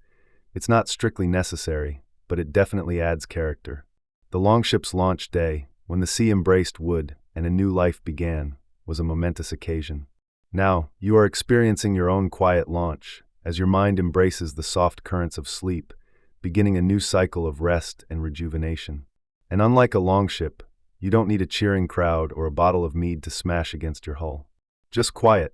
It's not strictly necessary, but it definitely adds character. The longship's launch day, when the sea embraced wood and a new life began, was a momentous occasion. Now, you are experiencing your own quiet launch, as your mind embraces the soft currents of sleep, beginning a new cycle of rest and rejuvenation. And unlike a longship, you don't need a cheering crowd or a bottle of mead to smash against your hull. Just quiet.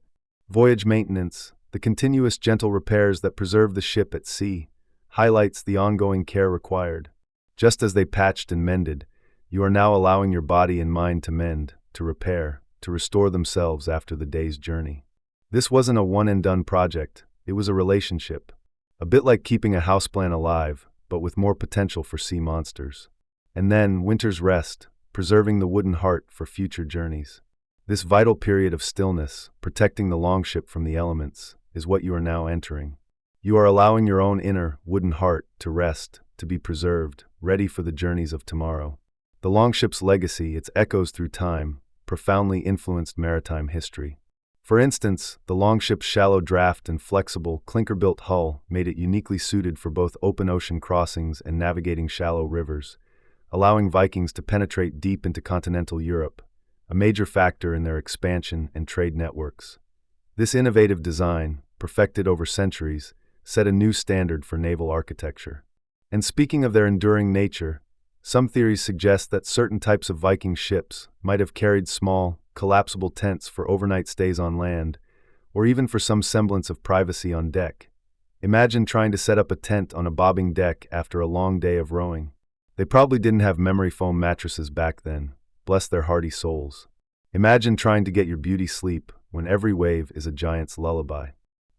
Voyage maintenance, the continuous gentle repairs that preserve the ship at sea, highlights the ongoing care required. Just as they patched and mended, you are now allowing your body and mind to mend, to repair, to restore themselves after the day's journey. This wasn't a one-and-done project, it was a relationship. A bit like keeping a houseplant alive, but with more potential for sea monsters. And then, winter's rest, preserving the wooden heart for future journeys. This vital period of stillness, protecting the longship from the elements, is what you are now entering. You are allowing your own inner, wooden heart to rest, to be preserved, ready for the journeys of tomorrow. The longship's legacy, its echoes through time, profoundly influenced maritime history. For instance, the longship's shallow draft and flexible, clinker-built hull made it uniquely suited for both open ocean crossings and navigating shallow rivers, allowing Vikings to penetrate deep into continental Europe, a major factor in their expansion and trade networks. This innovative design, perfected over centuries, set a new standard for naval architecture. And speaking of their enduring nature, some theories suggest that certain types of Viking ships might have carried small, collapsible tents for overnight stays on land, or even for some semblance of privacy on deck. Imagine trying to set up a tent on a bobbing deck after a long day of rowing. They probably didn't have memory foam mattresses back then, bless their hardy souls. Imagine trying to get your beauty sleep when every wave is a giant's lullaby.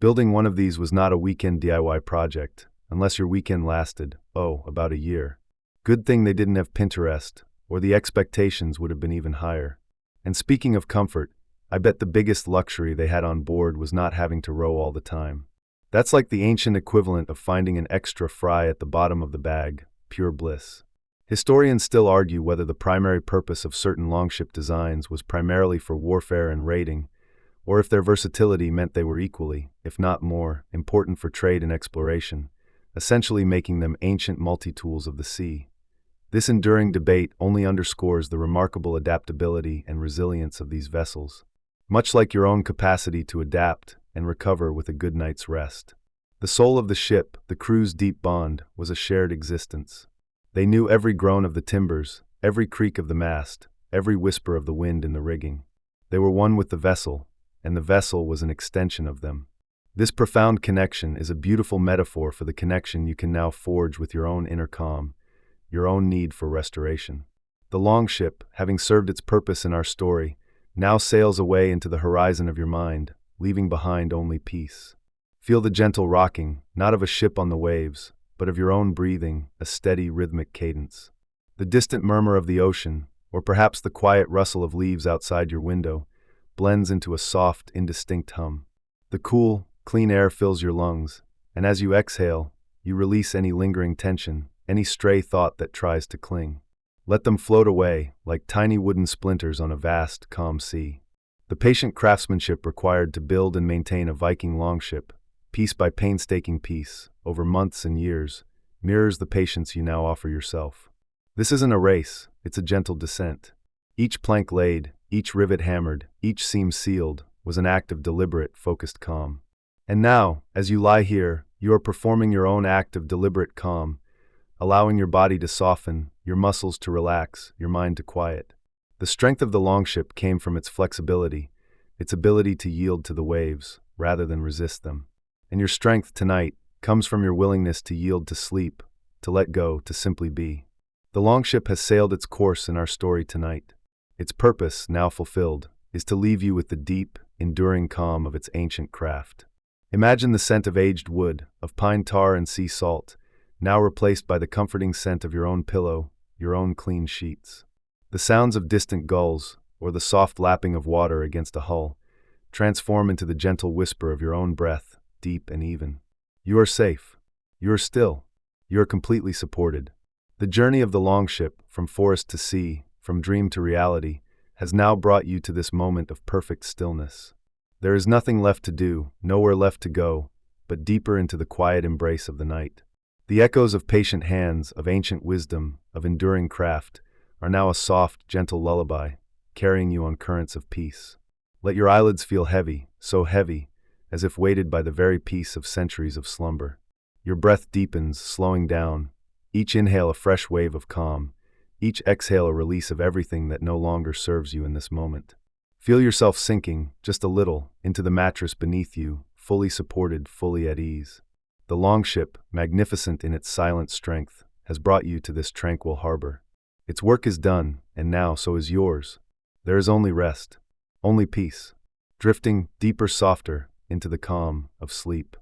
Building one of these was not a weekend DIY project, unless your weekend lasted, about a year. Good thing they didn't have Pinterest, or the expectations would have been even higher. And speaking of comfort, I bet the biggest luxury they had on board was not having to row all the time. That's like the ancient equivalent of finding an extra fry at the bottom of the bag, pure bliss. Historians still argue whether the primary purpose of certain longship designs was primarily for warfare and raiding, or if their versatility meant they were equally, if not more, important for trade and exploration, essentially making them ancient multi-tools of the sea. This enduring debate only underscores the remarkable adaptability and resilience of these vessels, much like your own capacity to adapt and recover with a good night's rest. The soul of the ship, the crew's deep bond, was a shared existence. They knew every groan of the timbers, every creak of the mast, every whisper of the wind in the rigging. They were one with the vessel, and the vessel was an extension of them. This profound connection is a beautiful metaphor for the connection you can now forge with your own inner calm, your own need for restoration. The longship, having served its purpose in our story, now sails away into the horizon of your mind, leaving behind only peace. Feel the gentle rocking, not of a ship on the waves, but of your own breathing, a steady rhythmic cadence. The distant murmur of the ocean, or perhaps the quiet rustle of leaves outside your window, blends into a soft, indistinct hum. The cool, clean air fills your lungs, and as you exhale, you release any lingering tension, any stray thought that tries to cling. Let them float away, like tiny wooden splinters on a vast, calm sea. The patient craftsmanship required to build and maintain a Viking longship, piece by painstaking piece, over months and years, mirrors the patience you now offer yourself. This isn't a race, it's a gentle descent. Each plank laid, each rivet hammered, each seam sealed, was an act of deliberate, focused calm. And now, as you lie here, you are performing your own act of deliberate calm, allowing your body to soften, your muscles to relax, your mind to quiet. The strength of the longship came from its flexibility, its ability to yield to the waves, rather than resist them. And your strength tonight comes from your willingness to yield to sleep, to let go, to simply be. The longship has sailed its course in our story tonight. Its purpose, now fulfilled, is to leave you with the deep, enduring calm of its ancient craft. Imagine the scent of aged wood, of pine tar and sea salt, now replaced by the comforting scent of your own pillow, your own clean sheets. The sounds of distant gulls, or the soft lapping of water against a hull, transform into the gentle whisper of your own breath, deep and even. You are safe. You are still. You are completely supported. The journey of the longship, from forest to sea, from dream to reality, has now brought you to this moment of perfect stillness. There is nothing left to do, nowhere left to go, but deeper into the quiet embrace of the night. The echoes of patient hands, of ancient wisdom, of enduring craft, are now a soft, gentle lullaby, carrying you on currents of peace. Let your eyelids feel heavy, so heavy, as if weighted by the very peace of centuries of slumber. Your breath deepens, slowing down, each inhale a fresh wave of calm, each exhale a release of everything that no longer serves you in this moment. Feel yourself sinking, just a little, into the mattress beneath you, fully supported, fully at ease. The longship, magnificent in its silent strength, has brought you to this tranquil harbor. Its work is done, and now so is yours. There is only rest. Only peace. Drifting deeper, softer, into the calm of sleep.